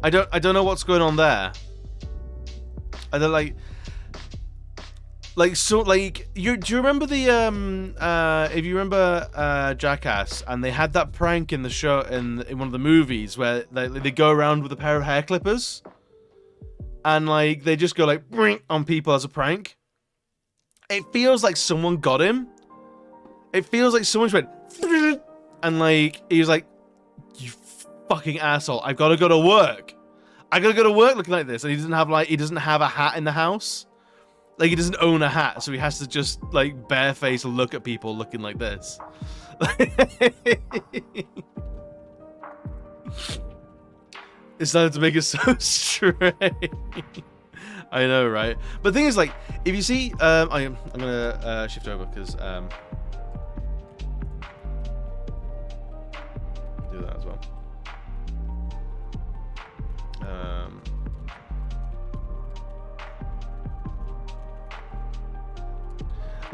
I don't know what's going on there. I don't like so like do you remember the if you remember Jackass, and they had that prank in the show in one of the movies where they go around with a pair of hair clippers and like they just go like on people as a prank. It feels like someone got him. It feels like someone went and like he was like, you fucking asshole, I've got to go to work. I gotta go to work looking like this, and he doesn't have a hat in the house. Like, he doesn't own a hat, so he has to just like bareface look at people looking like this. It started to make it so strange. I know, right? But the thing is, like, if you see, I'm gonna shift over because do that as well.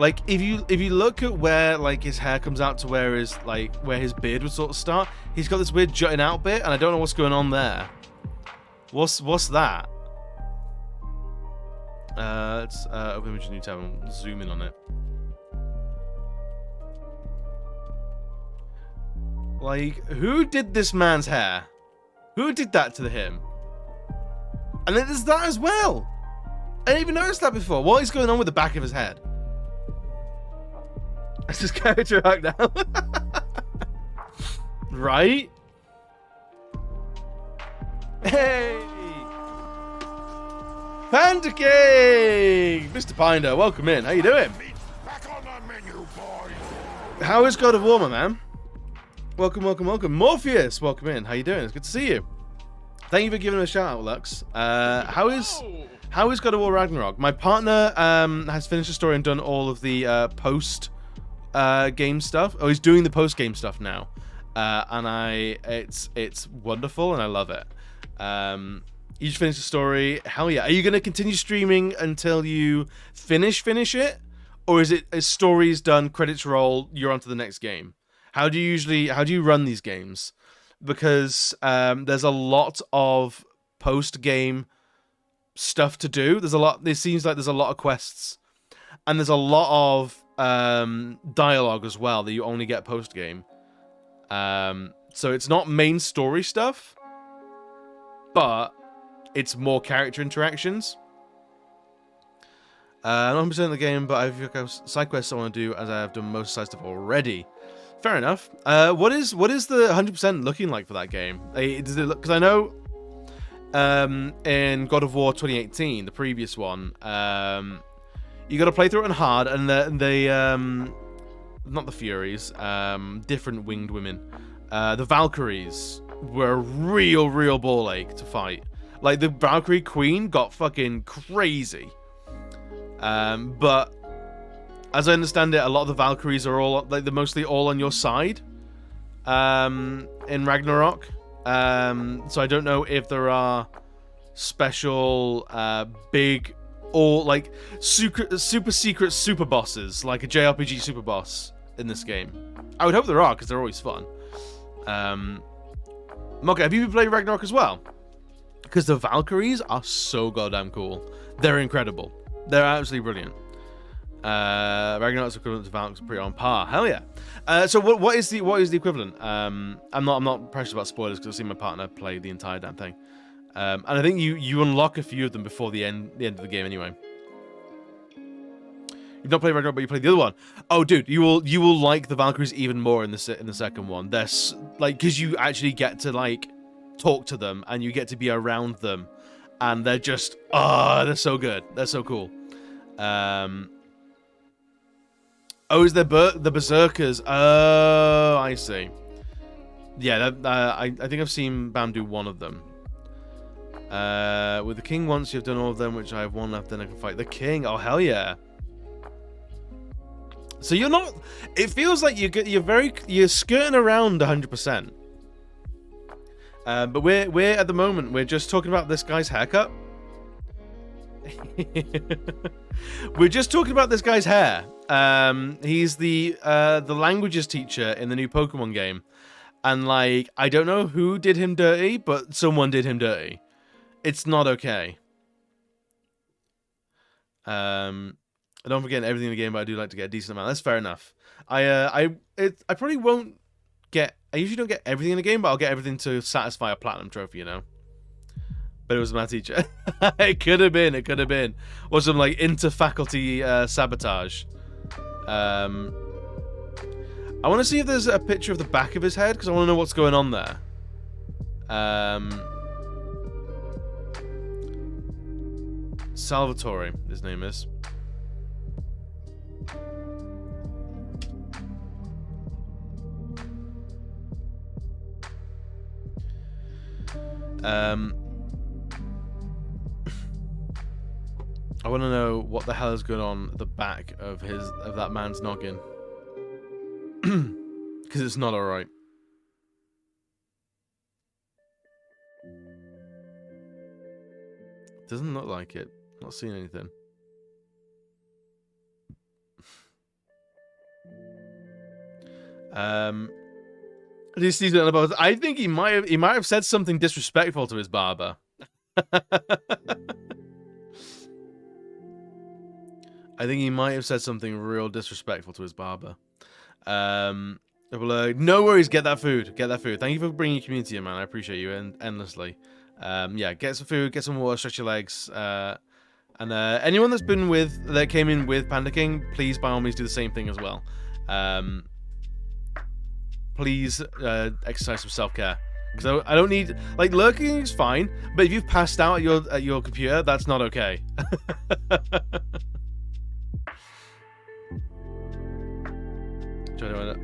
Like, if you look at where like his hair comes out to where his beard would sort of start, he's got this weird jutting out bit, and I don't know what's going on there. What's that? Let's open image new tab and zoom in on it. Like, who did this man's hair? Who did that to him? And then there's that as well. I didn't even notice that before. What is going on with the back of his head? That's his character arc now. Right? Hey! Panda King! Mr. Pinder, welcome in. How you doing? How is God of War, my man? Welcome, welcome, welcome. Morpheus, welcome in. How you doing? It's good to see you. Thank you for giving him a shout out, Lux. How is God of War Ragnarok? My partner has finished the story and done all of the post game stuff. Oh, he's doing the post game stuff now, and it's wonderful and I love it. You just finished the story. Hell yeah! Are you gonna continue streaming until you finish it, or is it as story's done, credits roll, you're on to the next game? how do you run these games? Because there's a lot of post-game stuff to do. It seems like there's a lot of quests, and there's a lot of dialogue as well that you only get post-game. So it's not main story stuff, but it's more character interactions. Not 100% of the game, but I've got side quests I want to do, as I have done most side stuff already. Fair enough. What is the 100% looking like for that game? Does it look? Because I know in God of War 2018, the previous one, you got to play through it on hard, and they not the Furies, different winged women, the Valkyries were a real ball ache to fight. Like, the Valkyrie Queen got fucking crazy. But as I understand it, a lot of the Valkyries are all like they're mostly all on your side in Ragnarok. So I don't know if there are special big or like super secret super bosses, like a JRPG super boss in this game. I would hope there are, because they're always fun. Mocha, have you played Ragnarok as well? Because the Valkyries are so goddamn cool. They're incredible. They're absolutely brilliant. Ragnarok's equivalent to Valk's pretty on par. Hell yeah. So what is the equivalent? I'm not precious about spoilers, because I've seen my partner play the entire damn thing. And I think you unlock a few of them before the end of the game anyway. You've not played Ragnarok, but you played the other one. Oh, dude, you will like the Valkyries even more in the second one. They're like, because you actually get to like talk to them, and you get to be around them, and they're just they're so good. They're so cool. Oh, is there the Berserkers? Oh, I see. Yeah, I think I've seen Bam do one of them. With the king once you've done all of them, which I have one left, then I can fight the king. Oh, hell yeah. So you're not... It feels like you're skirting around 100%. But we're at the moment, we're just talking about this guy's haircut. We're just talking about this guy's hair. He's the languages teacher in the new Pokemon game. And, like, I don't know who did him dirty, but someone did him dirty. It's not okay. I don't forget everything in the game, but I do like to get a decent amount. That's fair enough. I probably won't get... I usually don't get everything in the game, but I'll get everything to satisfy a platinum trophy, you know? But it was my teacher. It could have been. It could have been. Or some, like, inter-faculty sabotage. I want to see if there's a picture of the back of his head, because I want to know what's going on there. Salvatore, his name is. I want to know what the hell is going on at the back of that man's noggin. Because it's not alright. Doesn't look like it. Not seeing anything. I think he might have said something disrespectful to his barber. I think he might have said something real disrespectful to his barber. No worries, get that food. Get that food. Thank you for bringing your community in, man. I appreciate you endlessly. Yeah, get some food, get some water, stretch your legs. And anyone that came in with Panda King, please by all means do the same thing as well. Please exercise some self-care. Because I don't need... Like, lurking is fine, but if you've passed out at your computer, that's not okay.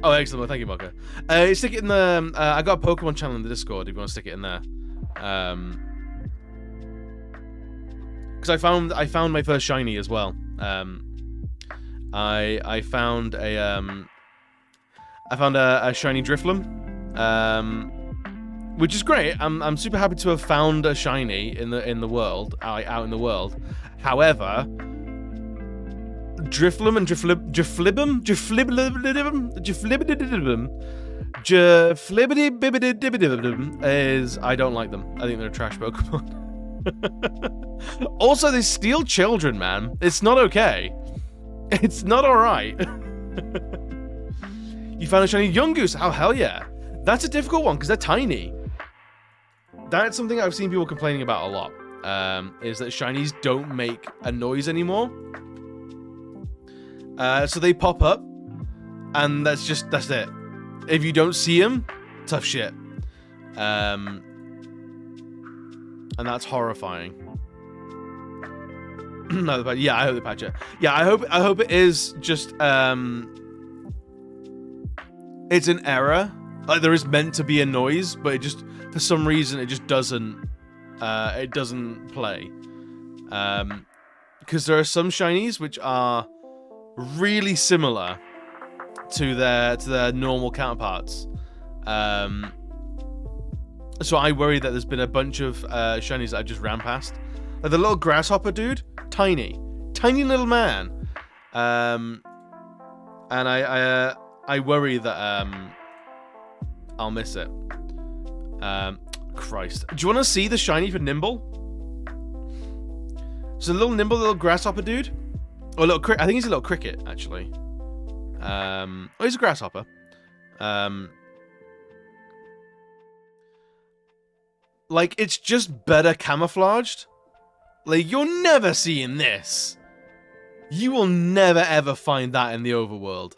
Oh, excellent. Well, thank you, Mocha. Stick it in the... I got a Pokemon channel in the Discord if you want to stick it in there. Because I found my first shiny as well. I found a shiny Drifloon, which is great. I'm super happy to have found a shiny in the world, out in the world. However, Drifloon and Driflibum 𝘽𝙍𝙐𝙎 is I don't like them. I think they're a trash Pokemon. Also, they steal children, man. It's not okay. It's not alright. You found a shiny Yungoos. Oh, hell yeah. That's a difficult one because they're tiny. That's something I've seen people complaining about a lot. Is that shinies don't make a noise anymore. So they pop up. And that's it. If you don't see them, tough shit. And that's horrifying. No, yeah, I hope they patch it. Yeah, I hope it is just it's an error. Like there is meant to be a noise, but it just for some reason it just doesn't play. Because there are some shinies which are really similar to their normal counterparts. So I worry that there's been a bunch of shinies that I just ran past. Like the little grasshopper dude, tiny little man. And I worry that I'll miss it. Christ. Do you want to see the shiny for Nimble? So the little grasshopper dude, or I think he's a little cricket actually. Oh, he's a grasshopper. Like, it's just better camouflaged. Like, you're never seeing this. You will never ever find that in the overworld.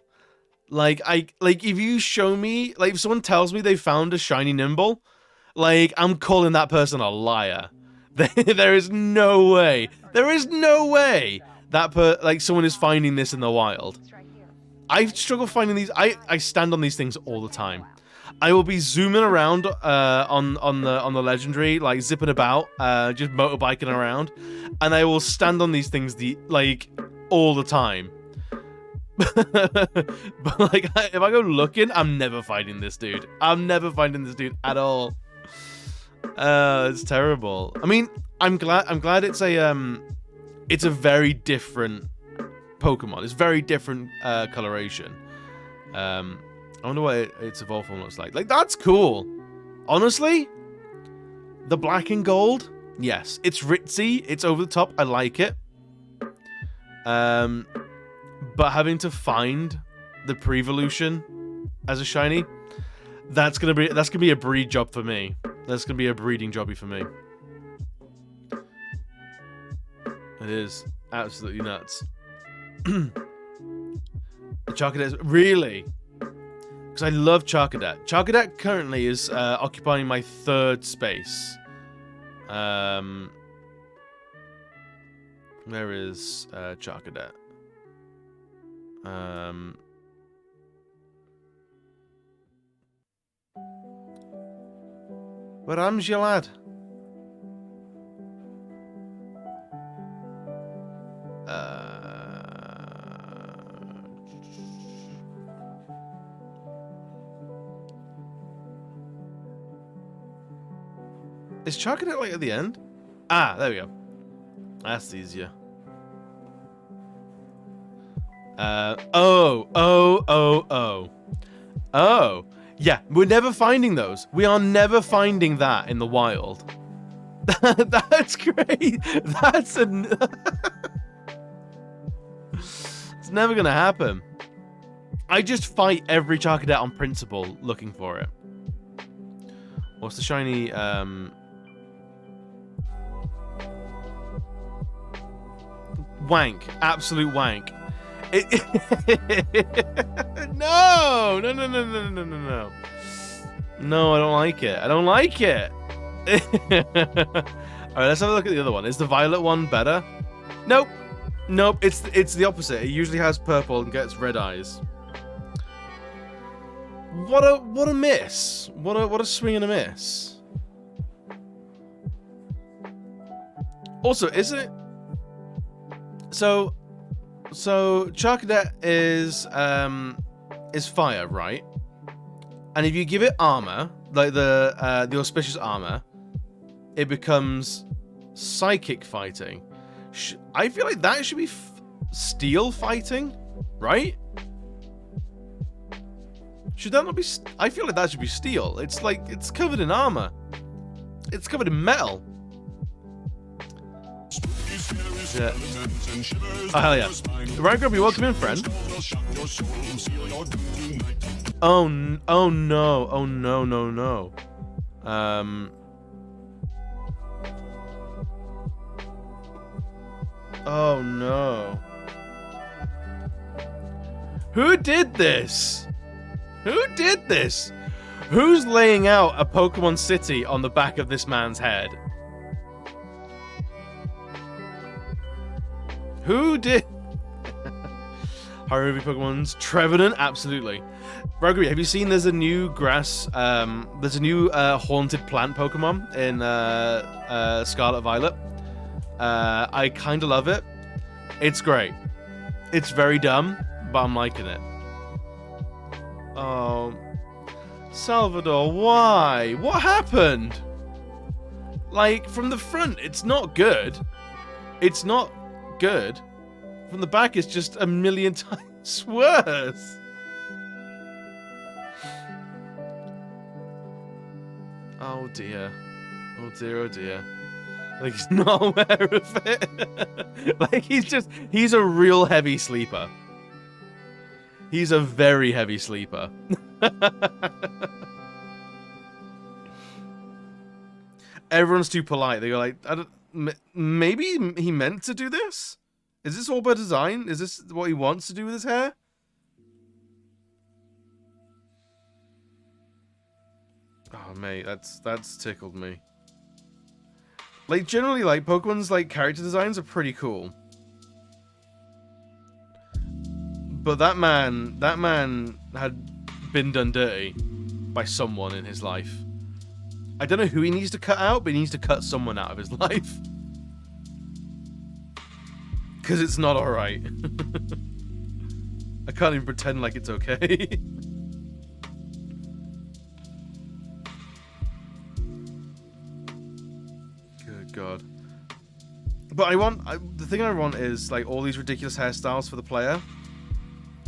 Like, if you show me, like, if someone tells me they found a shiny Nimble, like, I'm calling that person a liar. There is no way. There is no way that someone is finding this in the wild. I struggle finding these. I stand on these things all the time. I will be zooming around on the legendary, like zipping about, just motorbiking around, and I will stand on these things all the time. But like, if I go looking, I'm never finding this dude. I'm never finding this dude at all. It's terrible. I mean, I'm glad it's a very different Pokemon. It's very different coloration. I wonder what its evolved form looks like. Like, that's cool. Honestly, the black and gold, yes. It's ritzy. It's over the top. I like it. But having to find the pre-evolution as a shiny, that's gonna be a breed job for me. That's gonna be a breeding jobby for me. It is absolutely nuts. The Charcadet, really? Because I love Charcadet. Charcadet currently is occupying my 3rd space. Where is Charcadet? Where am's your lad? Is Charcadet like at the end? Ah, there we go. That's easier. Oh. Yeah, we're never finding those. We are never finding that in the wild. That's great. It's never gonna happen. I just fight every Charcadet on principle looking for it. What's the shiny, wank. Absolute wank. No! No, I don't like it. I don't like it. Alright, let's have a look at the other one. Is the violet one better? Nope. Nope, it's the opposite. It usually has purple and gets red eyes. What a miss. What a swing and a miss. Also, isn't it? So Charcadet is fire, right? And if you give it armor, like the auspicious armor, it becomes psychic fighting. I feel like that should be steel fighting, right? Should that not be... I feel like that should be steel. It's like, it's covered in armor. It's covered in metal. Yeah. Oh, hell yeah. Right, Grubby, welcome in, friend. Oh no. Oh, no, no, no. Oh, no. Who did this? Who did this? Who's laying out a Pokemon City on the back of this man's head? Who did? Horror movie Pokemon's Trevenant? Absolutely. Rugby, have you seen there's a new grass, there's a new haunted plant Pokemon in Scarlet Violet? I kind of love it. It's great. It's very dumb, but I'm liking it. Oh, Salvador, why? What happened? Like, from the front, it's not good. It's not good. From the back, it's just a million times worse. Oh dear. Oh dear, oh dear. Like, he's not aware of it. Like, he's a real heavy sleeper. He's a very heavy sleeper. Everyone's too polite. They go like, maybe he meant to do this? Is this all by design? Is this what he wants to do with his hair? Oh, mate, that's tickled me. Like, generally, like, Pokemon's, like, character designs are pretty cool. But that man had been done dirty by someone in his life. I don't know who he needs to cut out, but he needs to cut someone out of his life. Because it's not alright. I can't even pretend like it's okay. Good God. But the thing I want is, like, all these ridiculous hairstyles for the player.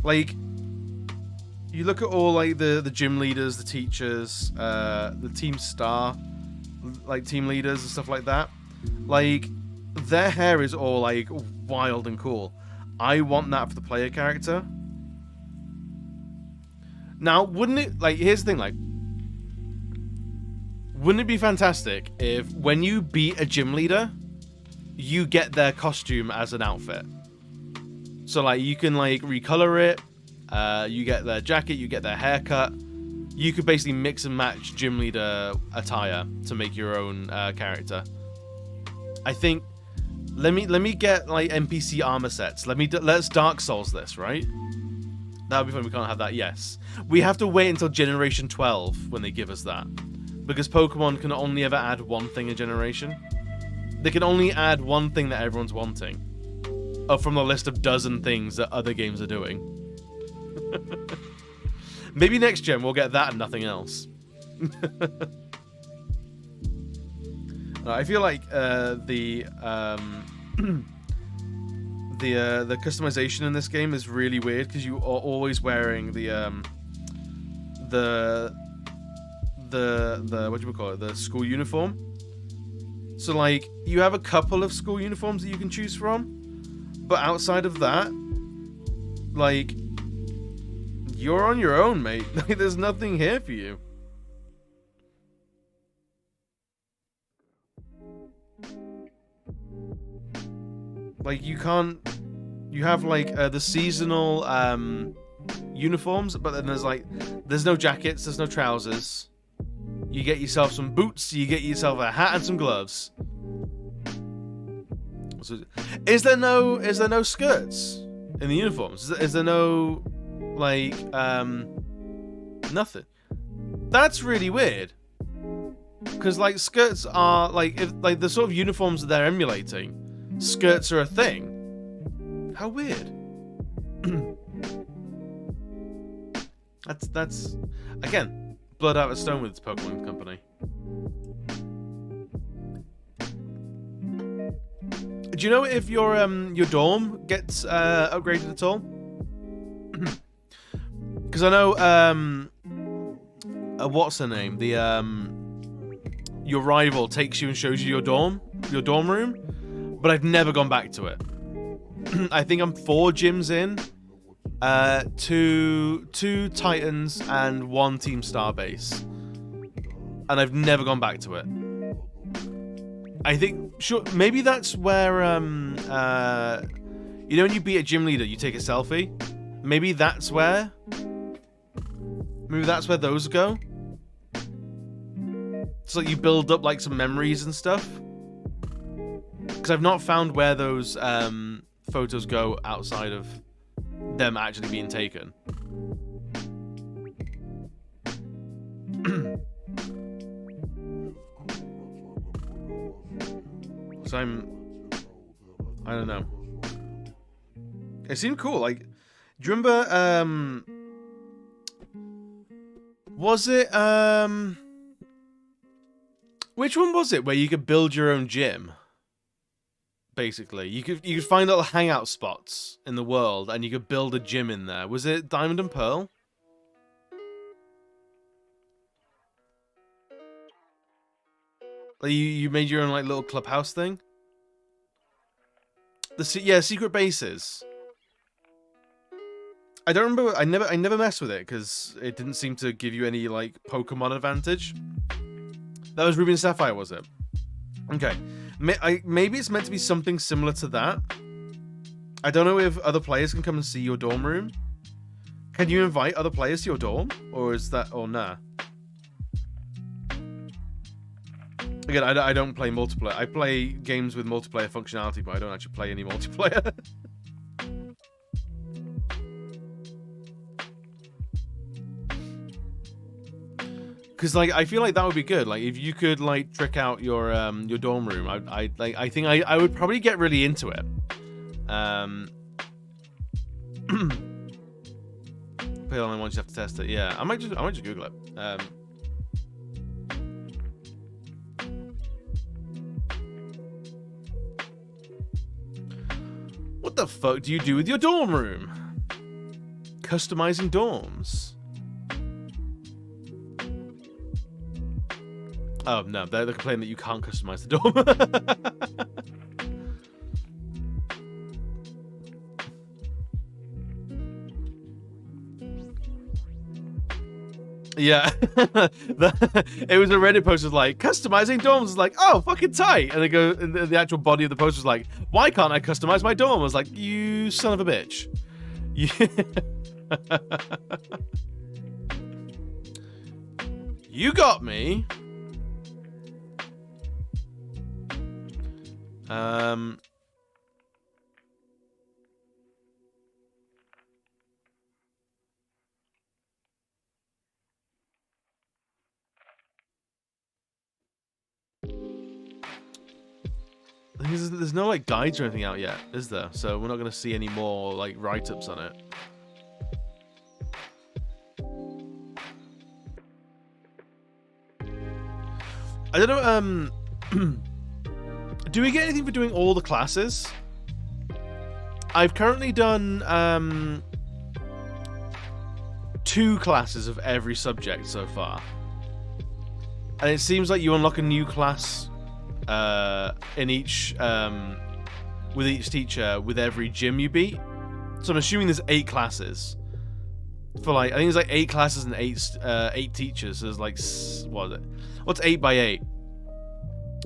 Like, you look at all, like, the gym leaders, the teachers, the team star, like, team leaders and stuff like that. Like, their hair is all, like, wild and cool. I want that for the player character. Now, wouldn't it, like, here's the thing, like, wouldn't it be fantastic if when you beat a gym leader, you get their costume as an outfit? So, like, you can, like, recolor it, you get their jacket, you get their haircut. You could basically mix and match gym leader attire to make your own character. I think, let me get, like, NPC armor sets. Let's Dark Souls this, right? That would be fun. We can't have that, yes. We have to wait until Generation 12 when they give us that. Because Pokemon can only ever add one thing a generation. They can only add one thing that everyone's wanting. From the list of dozen things that other games are doing. Maybe next gen we'll get that and nothing else. I feel like the customization in this game is really weird because you are always wearing the what do you call it? The school uniform. So, like, you have a couple of school uniforms that you can choose from. But outside of that, like, you're on your own, mate. Like, there's nothing here for you. Like, you can't... You have, like, the seasonal uniforms, but then there's no jackets, there's no trousers. You get yourself some boots, you get yourself a hat and some gloves. So, is there no skirts in the uniforms? Is there no, like, nothing? That's really weird. Because, like, skirts are, like, if, like, the sort of uniforms that they're emulating, skirts are a thing. How weird. That's again, blood out of stone with this Pokemon Company. Do you know if your dorm gets upgraded at all? Because I know what's her name? The your rival takes you and shows you your dorm room, but I've never gone back to it. I think I'm 4 gyms in, 2 Titans and 1 Team Starbase, and I've never gone back to it. I think maybe that's where you know when you beat a gym leader, you take a selfie. Maybe that's where those go. So you build up like some memories and stuff. Because I've not found where those photos go outside of them actually being taken. So I don't know. It seemed cool. Like, do you remember? Was it which one was it where you could build your own gym? Basically, you could find little hangout spots in the world, and you could build a gym in there. Was it Diamond and Pearl? Like you made your own like little clubhouse thing. Yeah, secret bases. I don't remember. I never messed with it because it didn't seem to give you any like Pokemon advantage. That was Ruby and Sapphire, was it? Okay. Maybe it's meant to be something similar to that. I don't know if other players can come and see your dorm room. Can you invite other players to your dorm? Or is that... or nah? Again, I don't play multiplayer. I play games with multiplayer functionality, but I don't actually play any multiplayer. Because like I feel like that would be good. Like if you could like trick out your dorm room, I think I would probably get really into it. Play online once you have to test it. Yeah, I might just Google it. What the fuck do you do with your dorm room? Customizing dorms. Oh, no, they're complaining that you can't customize the dorm. Yeah. It was a Reddit post was like, customizing dorms is like, oh, fucking tight. And they go, and the actual body of the post was like, why can't I customize my dorm? I was like, you son of a bitch. You got me. There's no like guides or anything out yet, is there? So we're not going to see any more like write-ups on it. I don't know. Do we get anything for doing all the classes? I've currently done 2 classes of every subject so far, and it seems like you unlock a new class in each with each teacher with every gym you beat. So I'm assuming there's 8 classes for like I think there's like 8 classes and 8 teachers. So there's like what is it? What's 8 by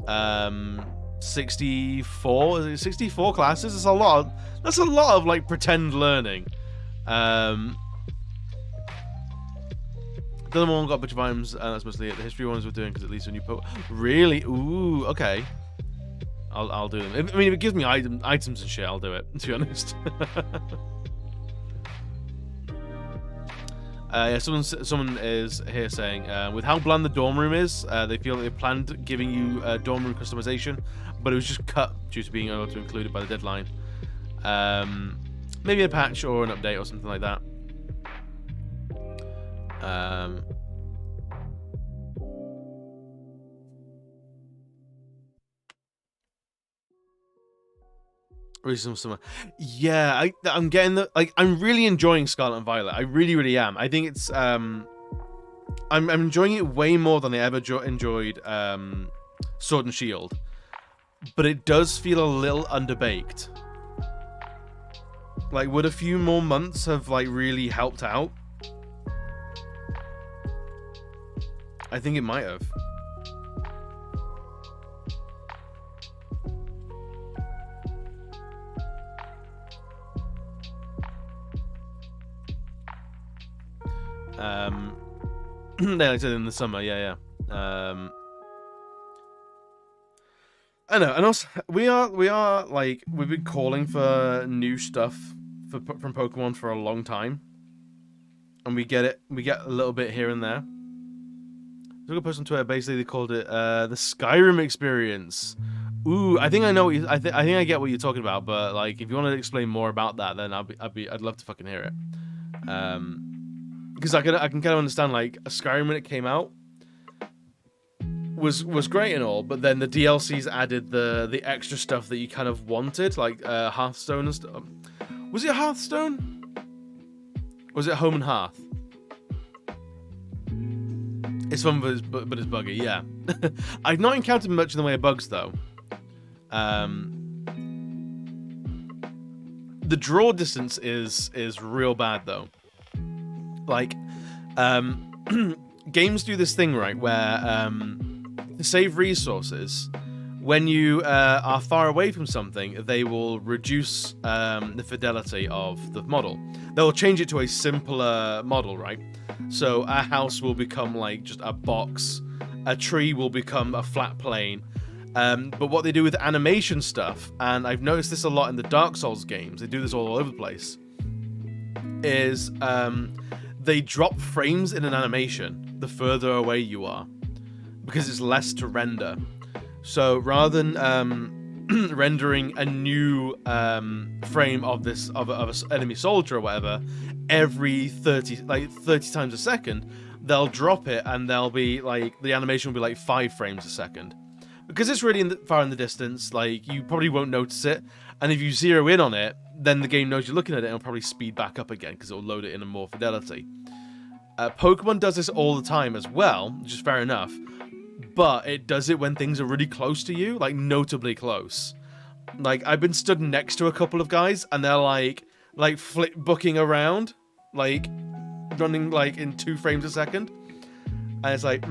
8? 64? Is it 64 classes? That's a lot. That's a lot of like pretend learning. The other one got a bunch of items, and that's mostly it. The history ones we're doing because at least when you put really, ooh, okay, I'll do them. I mean, if it gives me items and shit, I'll do it. To be honest. Yeah, someone is here saying, with how bland the dorm room is, they feel that they planned giving you dorm room customization, but it was just cut due to being able to include it by the deadline. Maybe a patch or an update or something like that. Yeah, I'm getting the like. I'm really enjoying Scarlet and Violet. I really am. I think it's I'm enjoying it way more than I ever enjoyed Sword and Shield, but it does feel a little underbaked. Like, would a few more months have like really helped out? I think it might have. Like I said, in the summer, yeah. I know, and also we are like, we've been calling for new stuff from Pokemon for a long time, and we get a little bit here and there. There's a post on Twitter, basically they called it the Skyrim experience. Ooh, I think I know what you, I think I get what you're talking about, but like if you want to explain more about that, then I'd love to fucking hear it. Because I can kind of understand, like, a Skyrim when it came out was great and all, but then the DLCs added the extra stuff that you kind of wanted, like Hearthstone and stuff. Was it Hearthstone? Was it Home and Hearth? It's fun, but it's buggy, yeah. I've not encountered much in the way of bugs, though. The draw distance is real bad, though. Like, games do this thing, right, where to save resources, when you are far away from something, they will reduce the fidelity of the model. They'll change it to a simpler model, right? So a house will become like just a box, a tree will become a flat plane. But what they do with animation stuff, and I've noticed this a lot in the Dark Souls games, they do this all over the place, is they drop frames in an animation the further away you are, because it's less to render. So rather than rendering a new frame of an enemy soldier or whatever every 30 times a second, they'll drop it and they'll be like, the animation will be like 5 frames a second. Because it's really far in the distance, like, you probably won't notice it, and if you zero in on it, then the game knows you're looking at it and it'll probably speed back up again because it'll load it in a more fidelity. Pokemon does this all the time as well, which is fair enough, but it does it when things are really close to you, like notably close. Like, I've been stood next to a couple of guys and they're like flip booking around, like running like in 2 frames a second, and it's like,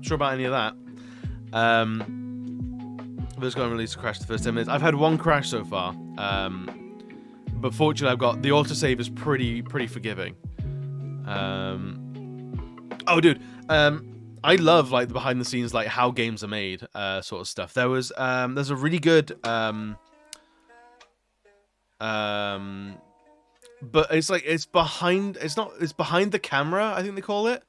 sure about any of that. There's going to release a crash the first 10 minutes. I've had 1 crash so far, but fortunately I've got the autosave is pretty forgiving. Oh, dude, I love like the behind the scenes, like how games are made, sort of stuff. There's a really good but it's like it's behind the camera, I think they call it.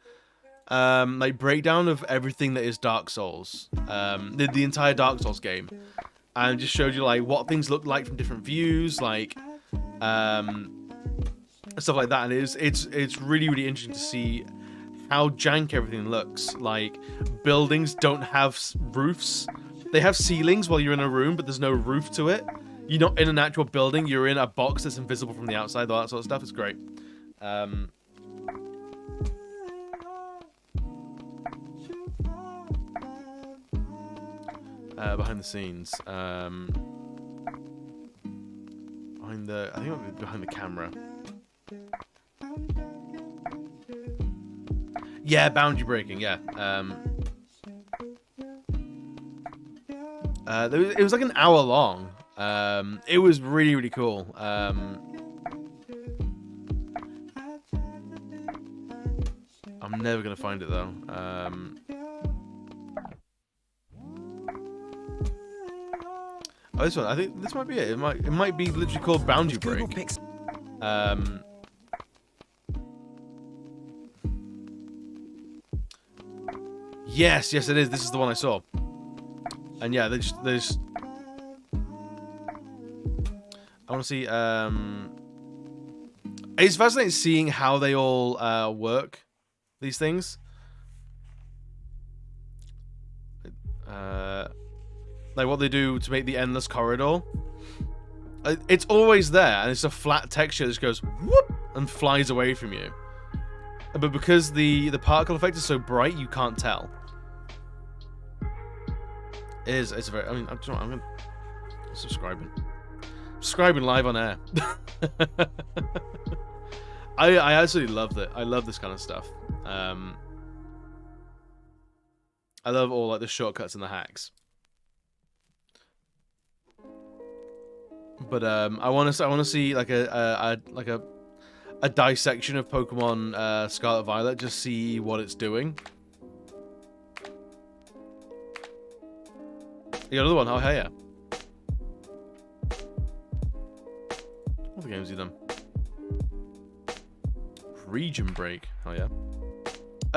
Like breakdown of everything that is Dark Souls, the entire Dark Souls game, and just showed you like what things look like from different views, like stuff like that. And it's really interesting to see how jank everything looks. Like, buildings don't have roofs; they have ceilings while you're in a room, but there's no roof to it. You're not in an actual building; you're in a box that's invisible from the outside. All that sort of stuff. It's great. Behind the scenes, I think it might be behind the camera. Yeah, boundary breaking. Yeah. It was like an hour long. It was really cool. I'm never gonna find it though. Oh, this one. I think this might be it. It might be literally called Boundary Break. Yes, it is. This is the one I saw. And yeah, there's. I want to see. It's fascinating seeing how they all work. These things. Like what they do to make the endless corridor. It's always there, and it's a flat texture that just goes whoop, and flies away from you. But because the particle effect is so bright, you can't tell. It's very. I mean, I'm gonna subscribing live on air. I absolutely love it. I love this kind of stuff. I love all like the shortcuts and the hacks. But I want to see like a dissection of Pokemon Scarlet Violet, just see what it's doing. You got another one? Oh hell yeah! What other games have you done? Region Break. Oh yeah.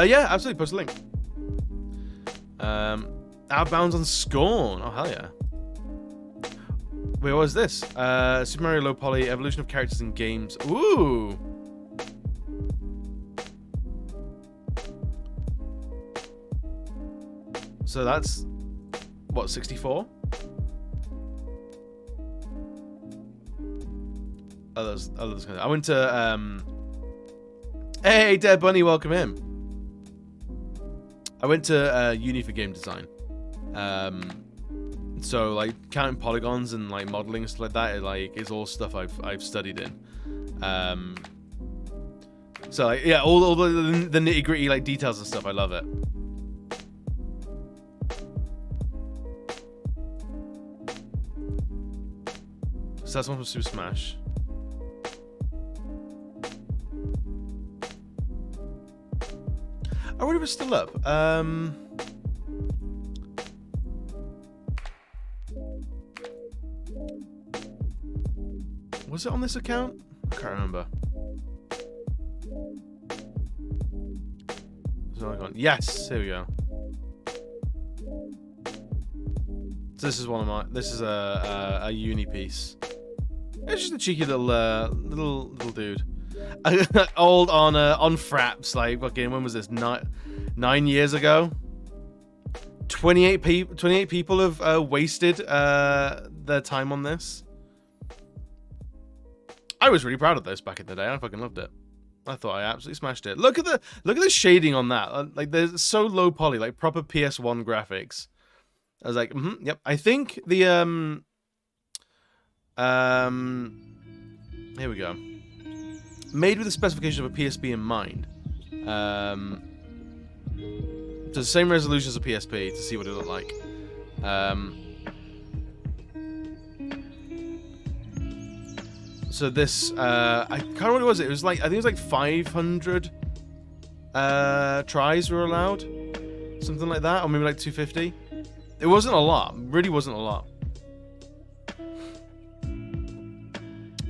Yeah, absolutely. Post a link. Outbounds on Scorn. Oh hell yeah. Wait, what was this? Super Mario Low Poly, evolution of characters in games. Ooh! So that's, what, 64? I went to, Hey, Dead Bunny, welcome in. I went to uni for game design. So like counting polygons and like modeling and stuff like that, it's all stuff I've studied in. So like yeah, all the nitty gritty like details and stuff, I love it. So that's one from Super Smash. I wonder if it's still up. Was it on this account? I can't remember. Yes, here we go. So this is one of my. This is a uni piece. It's just a cheeky little dude. Old on fraps, like fucking. When was this? 9 years ago. 28 people have wasted their time on this. I was really proud of this back in the day. I fucking loved it. I thought I absolutely smashed it. Look at the shading on that. Like, there's so low poly, like proper PS1 graphics. I was like, yep. I think the here we go. Made with the specification of a PSP in mind. So the same resolution as a PSP to see what it looked like. So this, I can't remember what it was. It was like, I think it was like 500 tries were allowed, something like that, or maybe like 250. It wasn't a lot. Really wasn't a lot.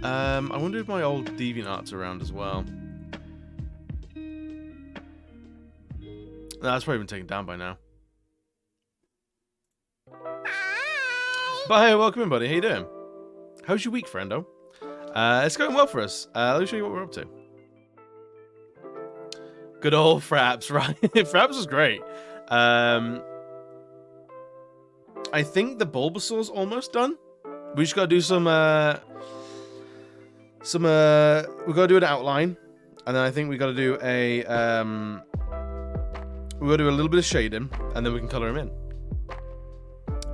I wonder if my old DeviantArt's around as well. No, that's probably been taken down by now. But hey, welcome in, buddy. How you doing? How's your week, friendo? It's going well for us. Let me show you what we're up to. Good old Fraps, right? Fraps was great. I think the Bulbasaur's almost done. We just gotta do some we gotta do an outline, and then I think we gotta do a we gotta do a little bit of shading, and then we can color him in.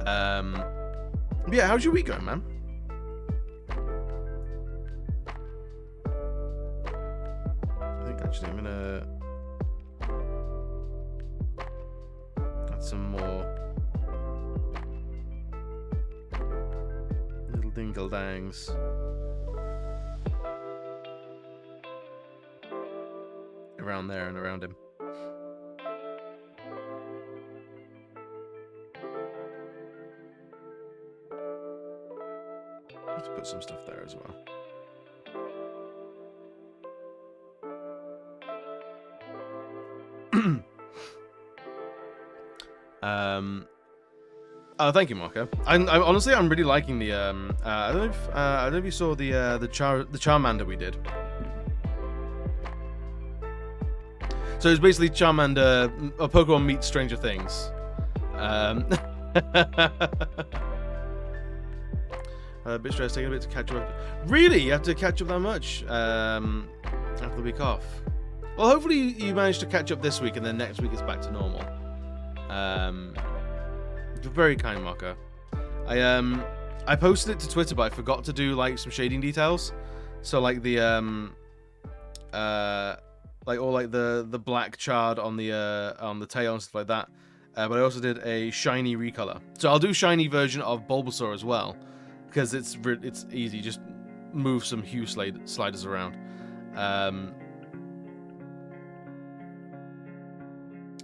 But yeah, how's your week going, man? I think actually I'm gonna add some more little dingle dangs. Around there and around him. Let's put some stuff there as well. Oh, thank you, Marco. I'm honestly, I'm really liking the I don't know if you saw the Charmander we did. So it's basically Charmander, a Pokemon meets Stranger Things. A bit stressed, taking a bit to catch up. Really? You have to catch up that much? After the week off. Well, hopefully you managed to catch up this week, and then next week it's back to normal. You're very kind, Marco. I posted it to Twitter, but I forgot to do like some shading details. So like the like all like the black chard on the tail and stuff like that. But I also did a shiny recolor. So I'll do shiny version of Bulbasaur as well, because it's easy. Just move some hue sliders around.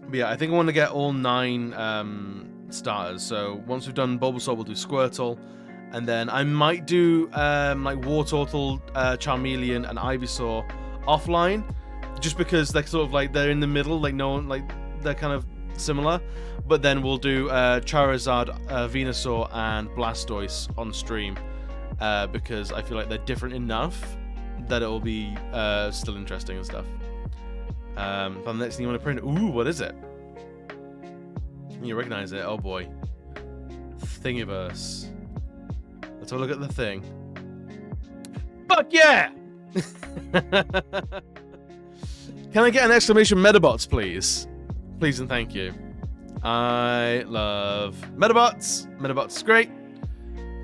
But yeah, I think I want to get all 9 starters. So once we've done Bulbasaur, we'll do Squirtle, and then I might do like Wartortle, Charmeleon, and Ivysaur offline, just because they're sort of like they're in the middle, like no one like they're kind of similar. But then we'll do Charizard, Venusaur, and Blastoise on stream, because I feel like they're different enough that it will be still interesting and stuff. The next thing you want to print, ooh, what is it? You recognize it? Oh boy, Thingiverse. Let's have a look at the thing. Fuck yeah! Can I get an exclamation Metabots, please? Please and thank you. I love Metabots. Metabots is great.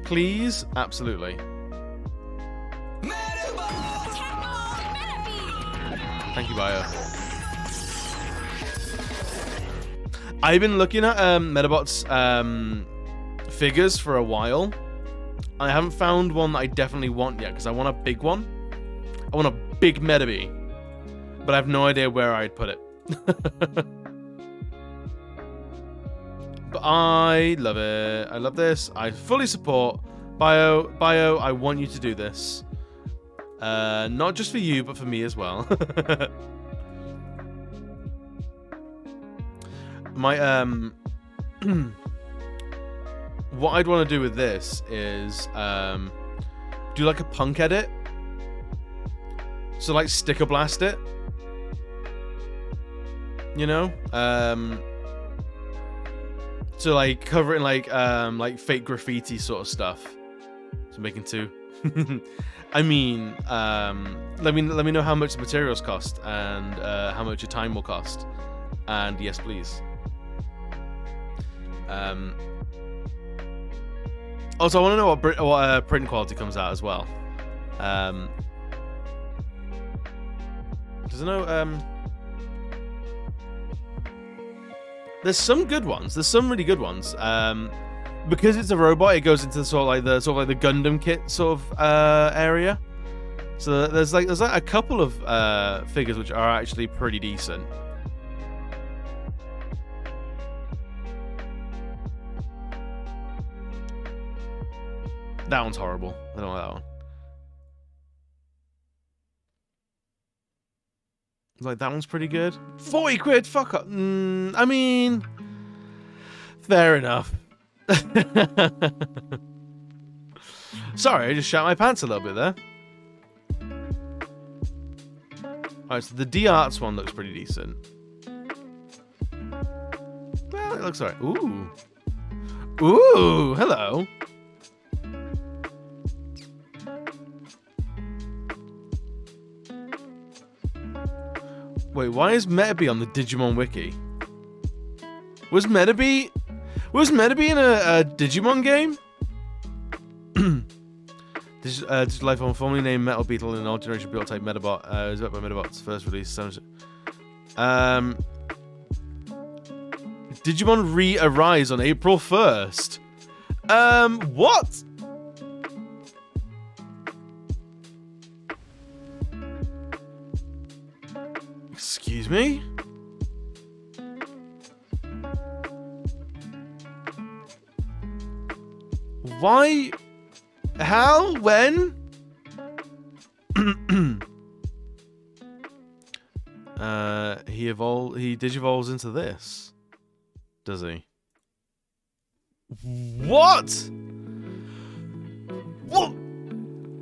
Please, absolutely. Thank you, Bio. I've been looking at Metabots figures for a while. I haven't found one that I definitely want yet, because I want a big one. I want a big Metabee, but I have no idea where I'd put it. But I love it. I love this. I fully support Bio. I want you to do this. Not just for you, but for me as well. My what I'd want to do with this is do like a punk edit. So like sticker blast it. You know? So like cover it in like fake graffiti sort of stuff. So making 2. I mean, let me know how much the materials cost and how much your time will cost. And yes, please. Also, I want to know what print quality comes out as well. Because I know there's some good ones. There's some really good ones. Because it's a robot, it goes into sort of like the Gundam kit sort of area. So there's like a couple of figures which are actually pretty decent. That one's horrible. I don't like that one. Like, that one's pretty good. 40 quid? Fuck up. I mean, fair enough. Sorry, I just shat my pants a little bit there. Alright, so the D-Arts one looks pretty decent. Well, it looks alright. Ooh. Ooh, hello. Wait, why is Metabee on the Digimon wiki? Was Metabee in a Digimon game? Digital Life Form, formerly named Metal Beetle, an old generation Beetle type Metabot. It was about by Metabot's first release. Digimon Re-Arise on April 1st. What? Excuse me? Why? How? When? He digivolves into this. Does he? What? What?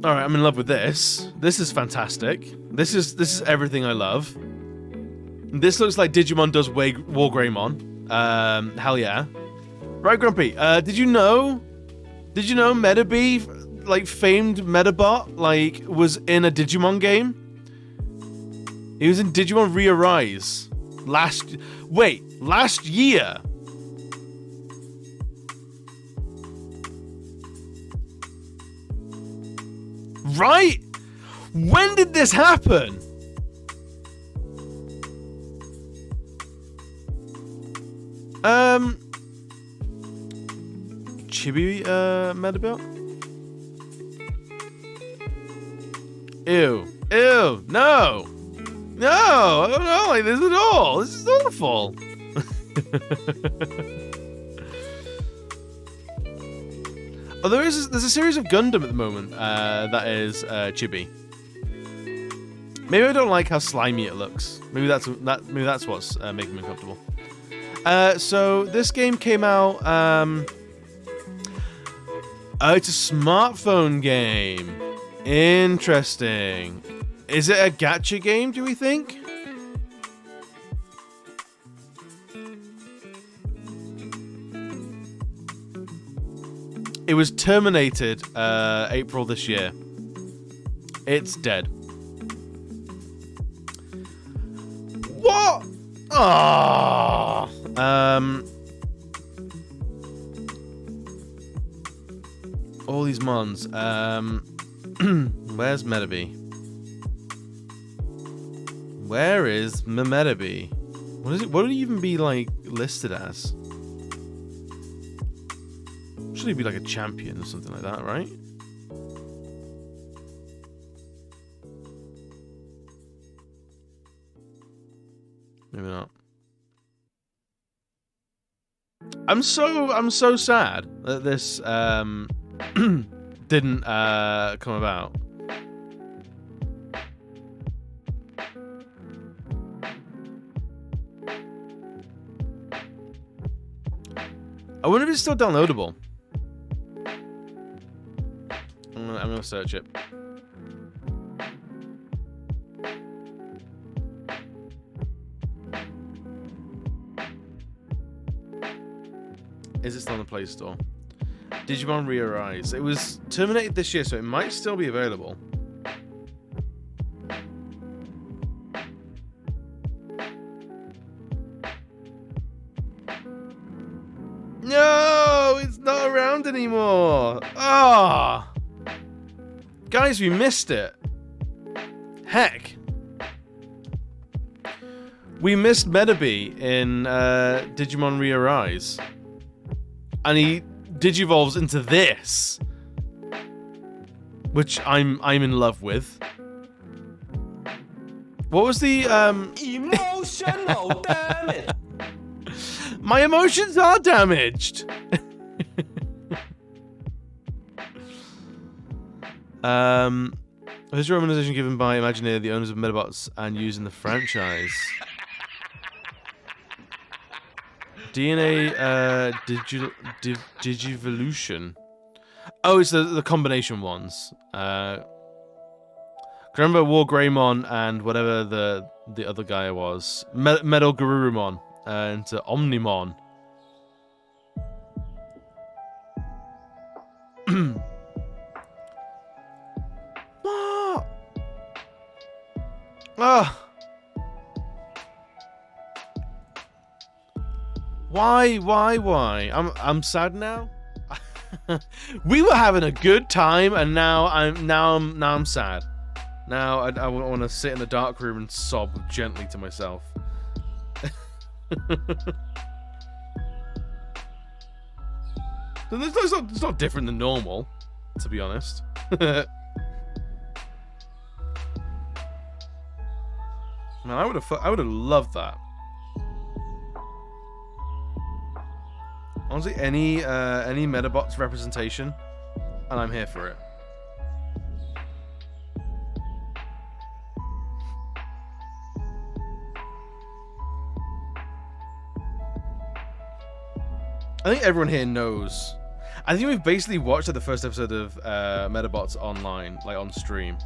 Alright, I'm in love with this. This is fantastic. This is everything I love. This looks like Digimon does War Greymon. Hell yeah. Right, Grumpy. Did you know Metabee, like famed Metabot, like was in a Digimon game? He was in Digimon Re-Arise. Last year? Right? When did this happen? Chibi Medabelt? Ew. Ew. No. No, I don't know like this at all. This is awful. Oh, there's a series of Gundam at the moment that is chibi. Maybe I don't like how slimy it looks. Maybe that's what's making me uncomfortable. So this game came out. It's a smartphone game. Interesting. Is it a gacha game, do we think? It was terminated April this year. It's dead. What? Oh. All these mons. Where's Metabee? Where is Metabee? What is it? What would it even be like listed as? Should he be like a champion or something like that, right? Maybe not. I'm so sad that this didn't come about. I wonder if it's still downloadable. I'm gonna search it. Is it still on the Play Store? Digimon Re-Arise. It was terminated this year, so it might still be available. No, it's not around anymore. Ah, oh. Guys, we missed it. Heck, we missed Metabee in Digimon Re-Arise, and he digivolves into this, which I'm in love with. What was the emotional damage? My emotions are damaged. This organization given by Imagineer, the owners of Metabots, and using the franchise. DNA Digivolution. Oh, it's the combination ones. I remember War Greymon and whatever the other guy was. Metal Garurumon into Omnimon. What? Ah. Why? I'm sad now. We were having a good time, and now I'm sad. Now I want to sit in the dark room and sob gently to myself. It's not different than normal, to be honest. Man, I would have loved that. Honestly, any Metabots representation, and I'm here for it. I think everyone here knows. I think we've basically watched the first episode of Metabots online, like on stream.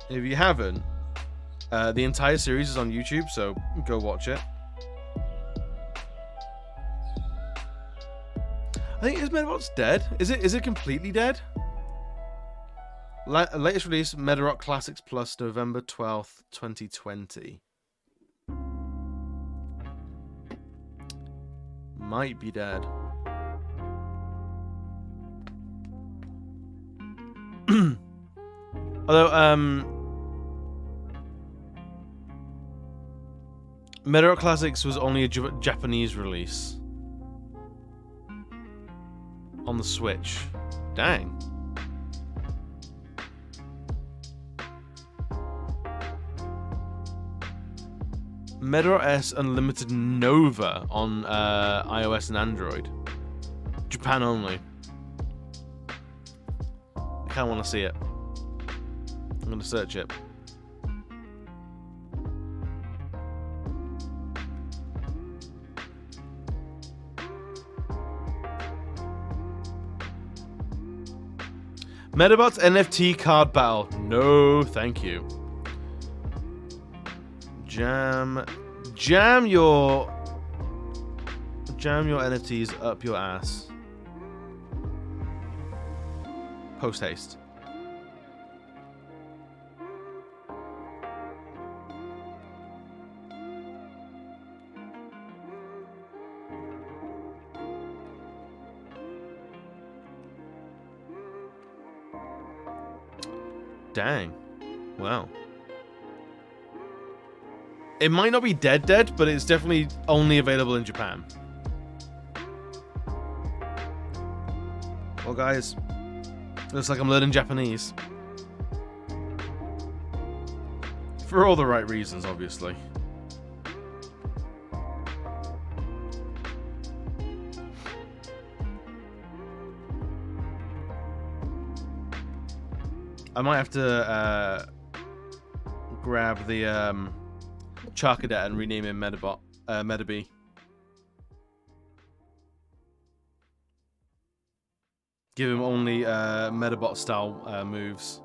If you haven't, the entire series is on YouTube, so go watch it. I think is Medabot's dead? Is it completely dead? Latest release, Medarot Classics Plus, November 12th, 2020. Might be dead. Although, Medarot Classics was only a Japanese release on the Switch. Dang. Medarot S Unlimited Nova on iOS and Android. Japan only. I kinda wanna see it. I'm gonna search it. Medabot's NFT card battle. No, thank you. Jam your NFTs up your ass. Post haste. Dang. Wow. It might not be dead, but it's definitely only available in Japan. Well, guys, looks like I'm learning Japanese. For all the right reasons, obviously. I might have to grab the 𝘽𝙍𝙏 and rename him Medabot, Medaby. Give him only Medabot style moves.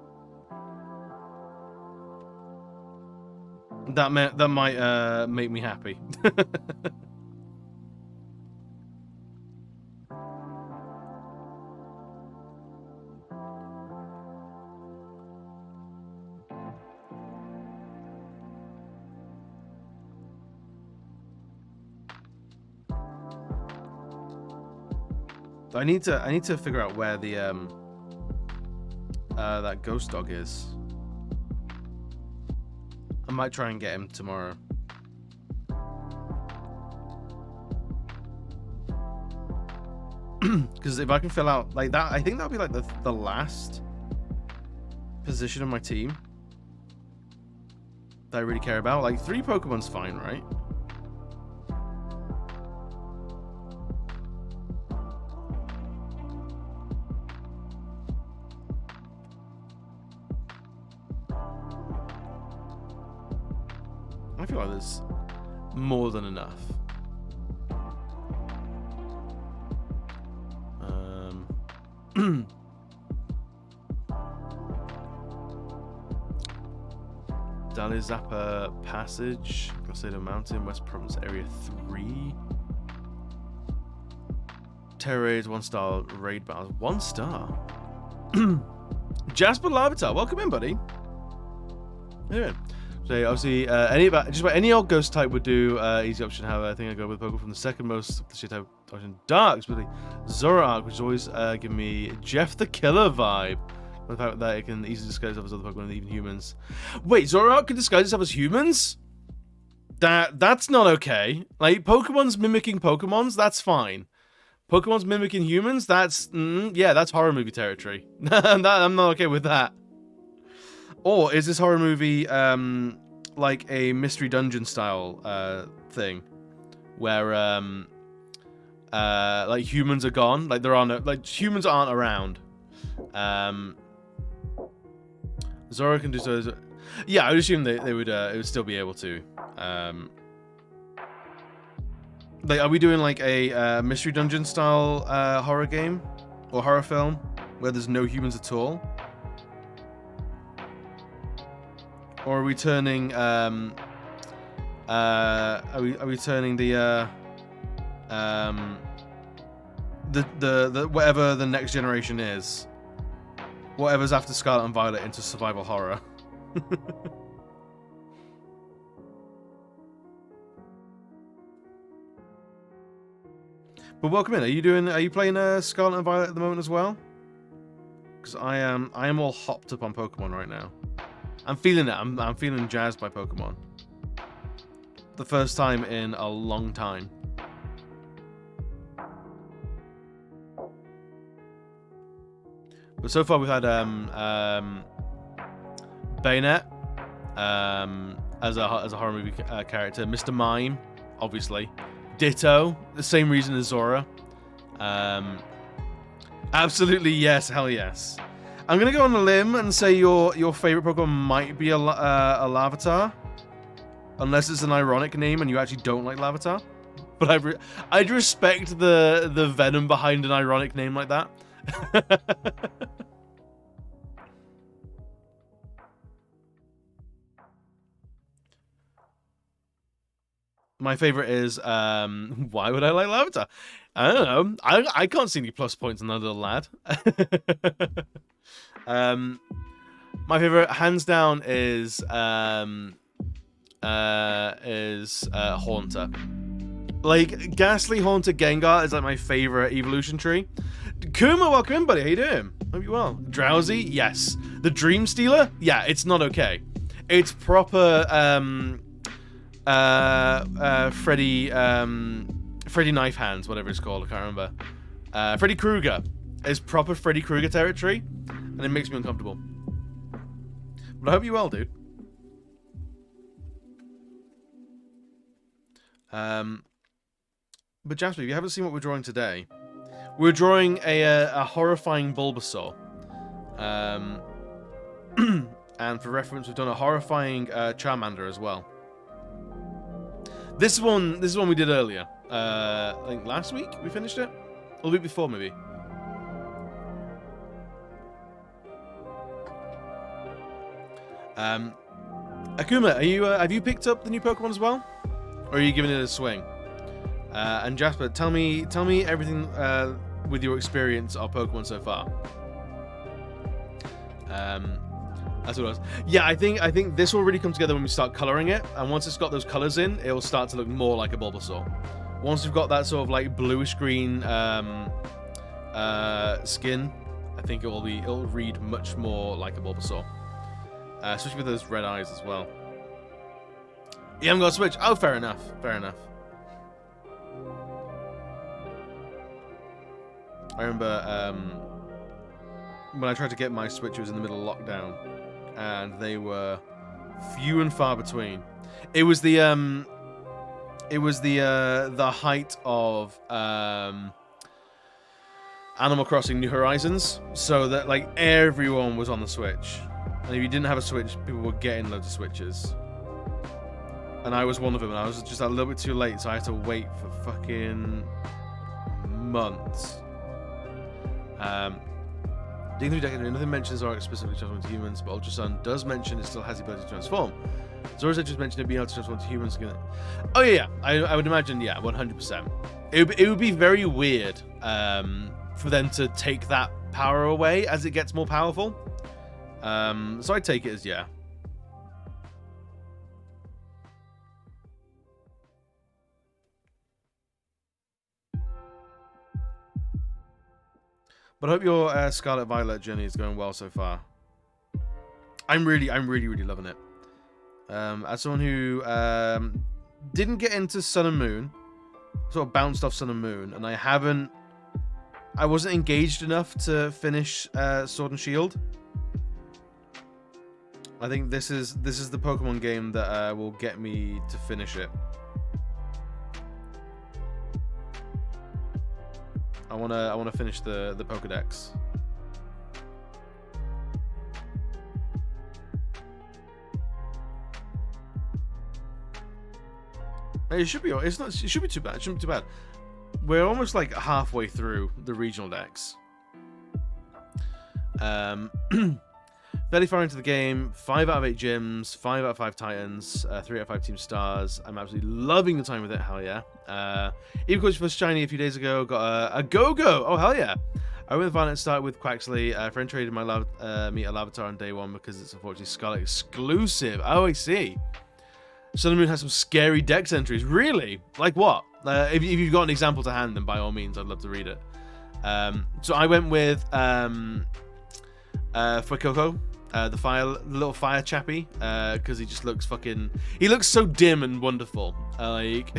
That might make me happy. I need to figure out where the that ghost dog is. I might try and get him tomorrow. Because if I can fill out like that, I think that'll be like the last position of my team that I really care about. Like 3 Pokemon's fine, right? I feel like there's more than enough. Dalizapa Passage, Crusader Mountain, West Province Area 3. Terror Raids, 1-star raid battles, 1 star. Jasper Larvitar, welcome in, buddy. How you doing? So obviously, just about any old ghost type would do. Easy option. However, I think I go with Pokemon from the second most shit type option, Dark, especially Zoroark, which has always given me Jeff the Killer vibe. The fact that it can easily disguise itself as other Pokemon and even humans. Wait, Zoroark can disguise itself as humans? That's not okay. Like Pokemon's mimicking Pokemons, that's fine. Pokemon's mimicking humans, that's yeah, that's horror movie territory. I'm not okay with that. Or is this horror movie like a mystery dungeon style thing, where like humans are gone, like there are no, like humans aren't around. Zoro can do so. Yeah, I would assume they would it would still be able to. Like, are we doing like a mystery dungeon style horror game or horror film where there's no humans at all? Or are we turning are we turning the the whatever the next generation is, whatever's after Scarlet and Violet, into survival horror. But welcome in. Are you playing Scarlet and Violet at the moment as well? Because I am all hopped up on Pokemon right now. I'm feeling it. I'm feeling jazzed by Pokemon. The first time in a long time. But so far we've had Bayonet as a horror movie character, Mr. Mime, obviously, Ditto, the same reason as Zora. Absolutely yes, hell yes. I'm gonna go on a limb and say your favorite Pokemon might be a Larvitar, unless it's an ironic name and you actually don't like Larvitar. But I'd respect the venom behind an ironic name like that. My favorite is why would I like Larvitar? I don't know. I can't see any plus points in that little lad. My favorite, hands down, is Haunter. Like, Ghastly, Haunter, Gengar is like my favorite evolution tree. Kuma, welcome in, buddy. How you doing? Hope you well. Drowsy, yes. The Dream Stealer, yeah, it's not okay. It's proper Freddy Knife Hands, whatever it's called, I can't remember. Freddy Krueger is proper Freddy Krueger territory, and it makes me uncomfortable. But I hope you're well, dude. But Jasper, if you haven't seen what we're drawing today, we're drawing a horrifying Bulbasaur. And for reference, we've done a horrifying Charmander as well. This one we did earlier. I think last week we finished it, or the week before maybe. Akuma, are you have you picked up the new Pokemon as well, or are you giving it a swing? And Jasper, tell me everything with your experience of Pokemon so far. That's what it was. Yeah, I think this will really come together when we start coloring it, and once it's got those colors in, it will start to look more like a Bulbasaur. Once we've got that sort of like bluish green skin, I think it'll read much more like a Bulbasaur, especially with those red eyes as well. You haven't got a Switch? Oh, fair enough. Fair enough. I remember when I tried to get my Switch, it was in the middle of lockdown, and they were few and far between. It was the height of Animal Crossing New Horizons, so that like everyone was on the Switch, and if you didn't have a Switch, people were getting loads of Switches, and I was one of them, and I was just a little bit too late, so I had to wait for fucking months. Digging through Decade, nothing mentions Zora specifically transforming to humans, but Ultra Sun does mention it still has the ability to transform. Zora's just mentioned it being able to transform to humans. Oh yeah, I would imagine, yeah, 100%. It would be very weird for them to take that power away as it gets more powerful. So I take it as yeah. But I hope your Scarlet Violet journey is going well so far. I'm really loving it. As someone who didn't get into Sun and Moon, sort of bounced off Sun and Moon, and I wasn't engaged enough to finish Sword and Shield. I think this is the Pokemon game that will get me to finish it. I wanna finish the Pokédex. It should be. It's not. It should be too bad. It shouldn't be too bad. We're almost like halfway through the regional decks. Fairly far into the game, 5 out of 8 gyms, 5 out of 5 titans, 3 out of 5 team stars. I'm absolutely loving the time with it. Hell yeah. Even caught your first shiny a few days ago. Got a go-go. Oh, hell yeah. I went with Violent start with 𝘽𝙍𝙎. Friend traded my meet a Lavatar on day 1 because it's unfortunately Scarlet exclusive. Oh, I see. Sun and Moon has some scary dex entries. Really? Like what? If you've got an example to hand, then by all means, I'd love to read it. So I went with Fuecoco. The little fire chappy, because he just looks he looks so dim and wonderful. Like,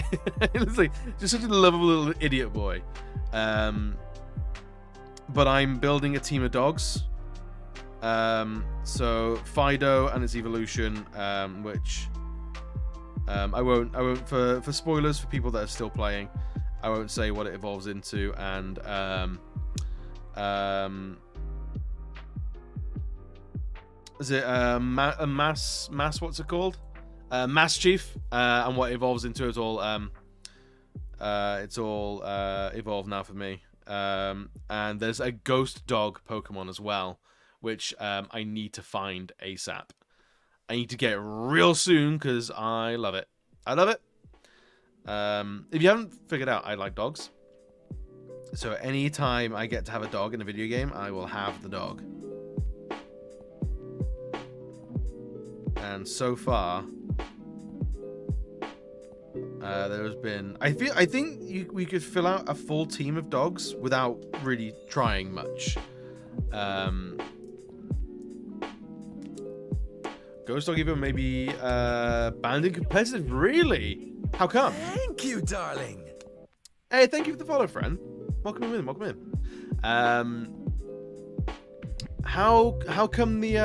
he looks like just such a lovable little idiot boy. But I'm building a team of dogs. So Fido and its evolution, which I won't for spoilers for people that are still playing. I won't say what it evolves into, and is it a mass? What's it called? Mass Chief, and what it evolves into is all. It's all evolved now for me. And there's a ghost dog Pokemon as well, which I need to find ASAP. I need to get it real soon because I love it. I love it. If you haven't figured out, I like dogs. So anytime I get to have a dog in a video game, I will have the dog. And so far, there's been. I think we could fill out a full team of dogs without really trying much. Ghost dog even maybe banned in competitive. Really? How come? Thank you, darling. Hey, thank you for the follow, friend. Welcome in. Welcome in. How come the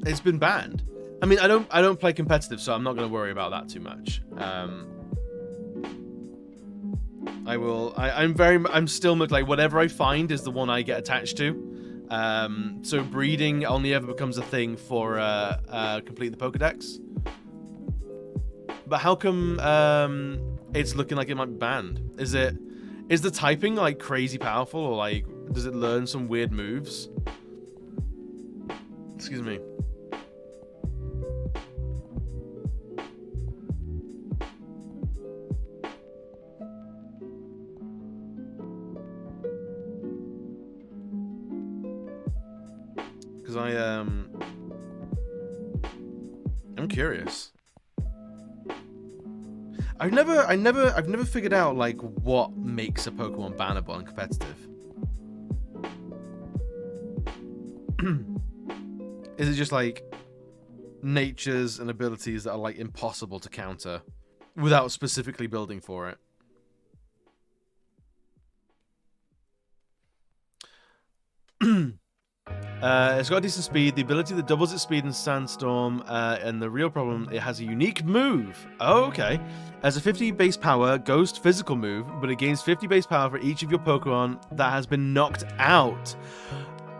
it's been banned? I mean, I don't play competitive, so I'm not going to worry about that too much. I'm still like whatever I find is the one I get attached to. So breeding only ever becomes a thing for complete the Pokedex. But how come it's looking like it might be banned? Is the typing like crazy powerful, or like does it learn some weird moves? Excuse me. Because I'm curious. I've never figured out like what makes a Pokemon bannable and competitive. Is it just like natures and abilities that are like impossible to counter without specifically building for it? It's got a decent speed, the ability that doubles its speed in Sandstorm, and the real problem, it has a unique move. Oh, okay. It has a 50 base power ghost physical move, but it gains 50 base power for each of your Pokemon that has been knocked out.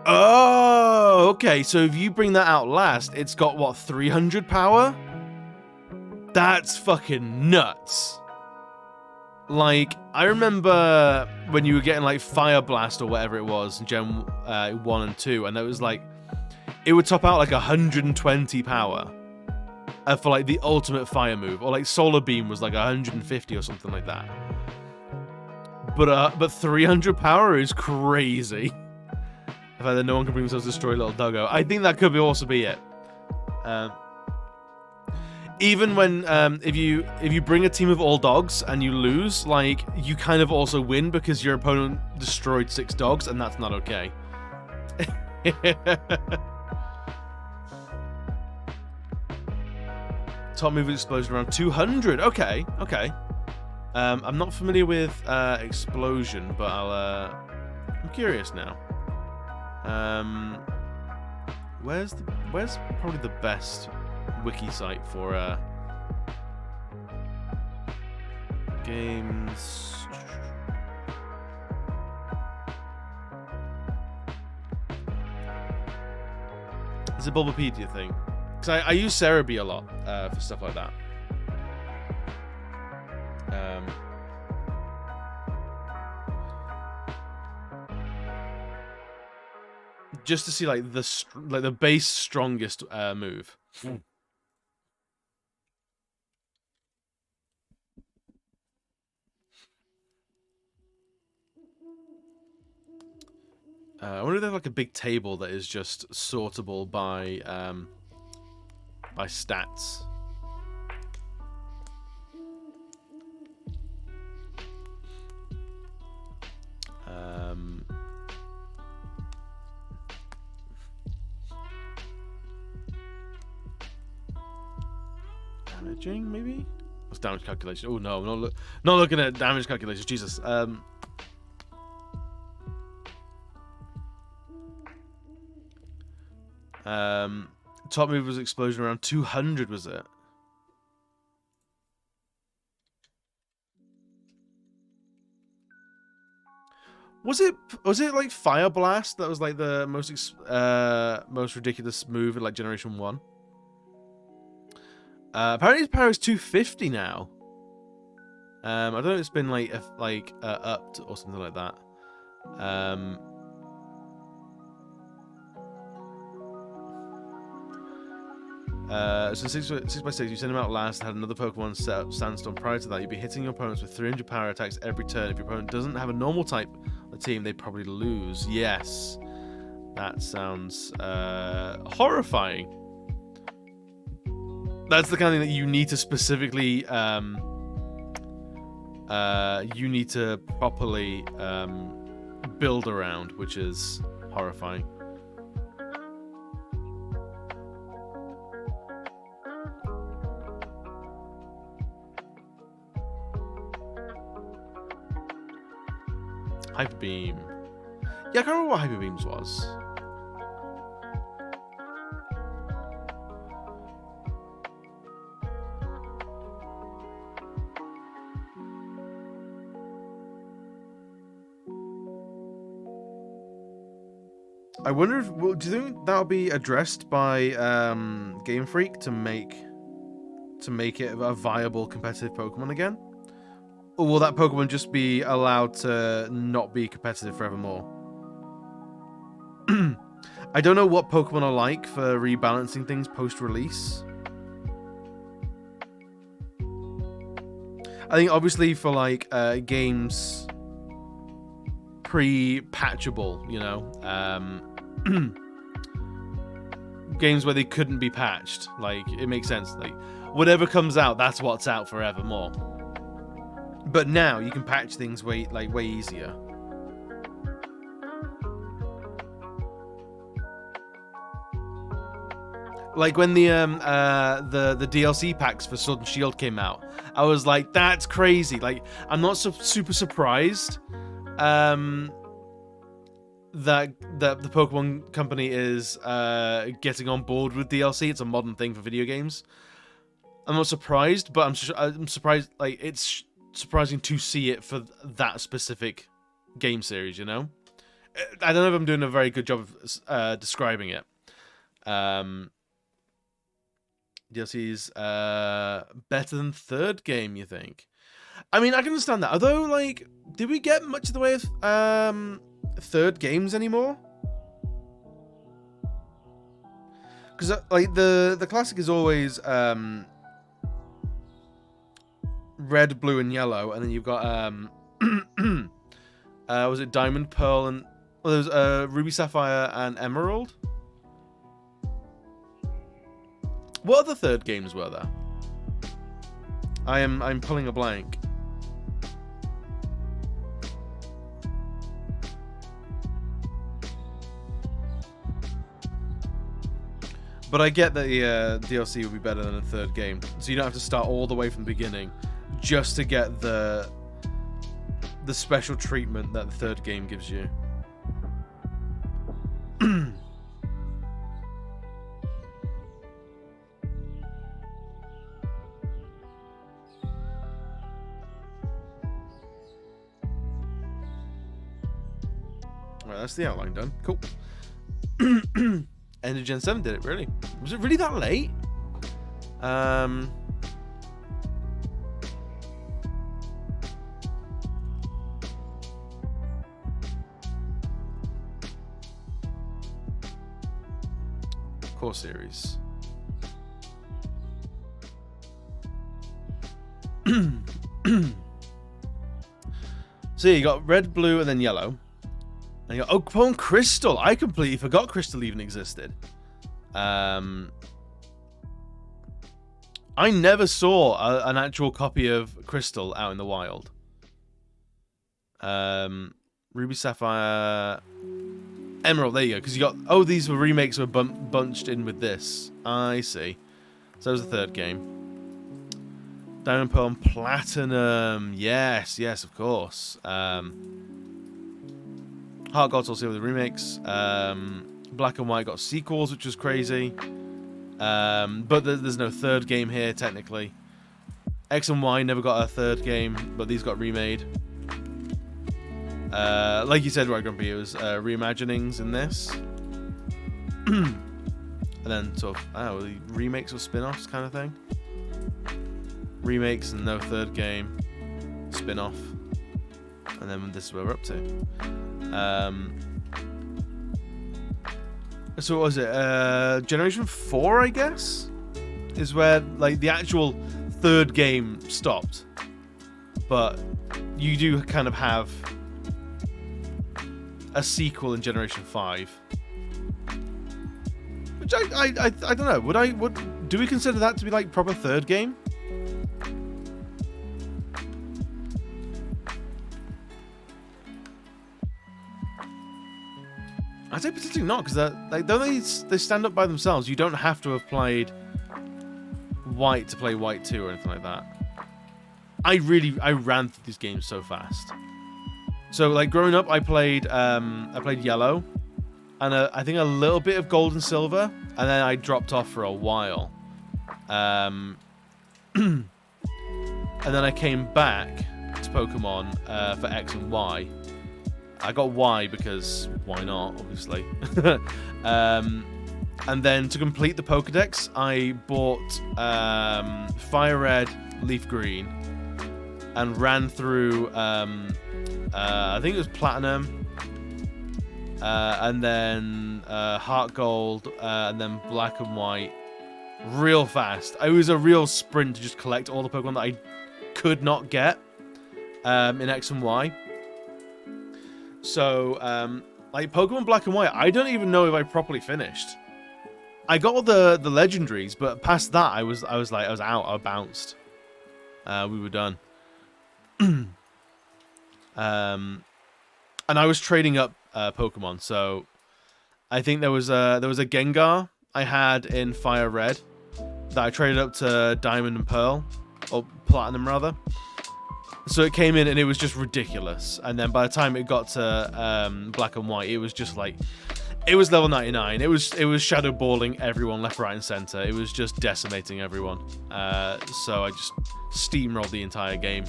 Oh, okay. So if you bring that out last, it's got what, 300 power? That's fucking nuts. Like, I remember when you were getting like Fire Blast or whatever it was in Gen 1 and 2, and that was like, it would top out like 120 power for like the ultimate fire move, or like Solar Beam was like 150 or something like that. But 300 power is crazy. The fact that no one can bring themselves to destroy Little Doggo, I think that could also be it. Even when if you bring a team of all dogs and you lose, like you kind of also win because your opponent destroyed 6 dogs, and that's not okay. Top move explosion around 200. Okay, okay. I'm not familiar with explosion, but I'm curious now. Where's probably the best wiki site for games? Is it Bulbapedia thing? Because I use Cerebi a lot for stuff like that. just to see like the base strongest move. I wonder if they have like a big table that is just sortable by stats. Damaging, maybe? What's damage calculation? Oh no, I'm not looking at damage calculations. Jesus. Top move was explosion around 200, was it? Was it like Fire Blast that was like the most ridiculous move in like Generation 1? Apparently his power is 250 now. I don't know if it's been like upped or something like that. So 6x6, you send him out last, had another Pokemon set up Sandstorm. Prior to that, you'd be hitting your opponents with 300 power attacks every turn. If your opponent doesn't have a normal type on the team, they probably lose. Yes. That sounds horrifying. That's the kind of thing that you need to specifically properly build around, which is horrifying. Hyper Beam. Yeah, I can't remember what Hyper Beams was. I wonder if do you think that'll be addressed by Game Freak to make it a viable competitive Pokemon again? Or will that Pokemon just be allowed to not be competitive forevermore? I don't know what Pokemon are like for rebalancing things post-release. I think obviously for like games pre-patchable, you know, games where they couldn't be patched, like it makes sense. Like whatever comes out, that's what's out forevermore. But now you can patch things way easier. Like when the DLC packs for Sword and Shield came out, I was like, that's crazy. Like I'm not super surprised that the Pokemon company is getting on board with DLC. It's a modern thing for video games. I'm not surprised, but I'm surprised. Like it's surprising to see it for that specific game series, you know? I don't know if I'm doing a very good job of describing it. DLC's better than third game, you think? I mean, I can understand that. Although, like, did we get much of the way of third games anymore? Because, like, the classic is always red, blue, and yellow, and then you've got was it Diamond, Pearl, and well, there was Ruby, Sapphire, and Emerald. What other third games were there? I'm pulling a blank. But I get that the DLC would be better than a third game, so you don't have to start all the way from the beginning just to get the special treatment that the third game gives you. Right, that's the outline done. Cool. End of Gen 7 did it, really. Was it really that late? Core series. So you got red, blue, and then yellow. And you got, oh, Pokemon Crystal. I completely forgot Crystal even existed. I never saw an actual copy of Crystal out in the wild. Ruby, Sapphire, Emerald. There you go. Because you got... Oh, these were remakes were bunched in with this. I see. So that was the third game. Diamond, Pearl, and Platinum. Yes, yes, of course. Heart Gold's also with the remakes. Black and White got sequels, which was crazy. But there's no third game here, technically. X and Y never got a third game, but these got remade. Like you said, right, Grumpy, it was reimaginings in this. And then sort of, the remakes or spin-offs kind of thing. Remakes and no third game. Spin-off. And then this is where we're up to. So what was it? Generation 4, I guess? Is where, like, the actual third game stopped. But you do kind of have a sequel in Generation 5. Which I don't know. Do we consider that to be, like, proper third game? I'd say particularly not, because like, don't they stand up by themselves? You don't have to have played White to play White 2 or anything like that. I ran through these games so fast. So like growing up, I played Yellow, and I think a little bit of Gold and Silver, and then I dropped off for a while. And then I came back to Pokemon for X and Y. I got Y because why not, obviously. And then to complete the Pokedex, I bought Fire Red, Leaf Green, and ran through, I think it was Platinum, and then Heart Gold, and then Black and White, real fast. It was a real sprint to just collect all the Pokemon that I could not get in X and Y. So, like Pokemon Black and White, I don't even know if I properly finished. I got all the legendaries, but past that, I was out. I bounced. We were done. And I was trading up Pokemon. So, I think there was a Gengar I had in Fire Red that I traded up to Diamond and Pearl, or Platinum rather. So it came in and it was just ridiculous. And then by the time it got to Black and White, it was just like, it was level 99. It was shadow balling everyone left, right, and center. It was just decimating everyone. So I just steamrolled the entire game.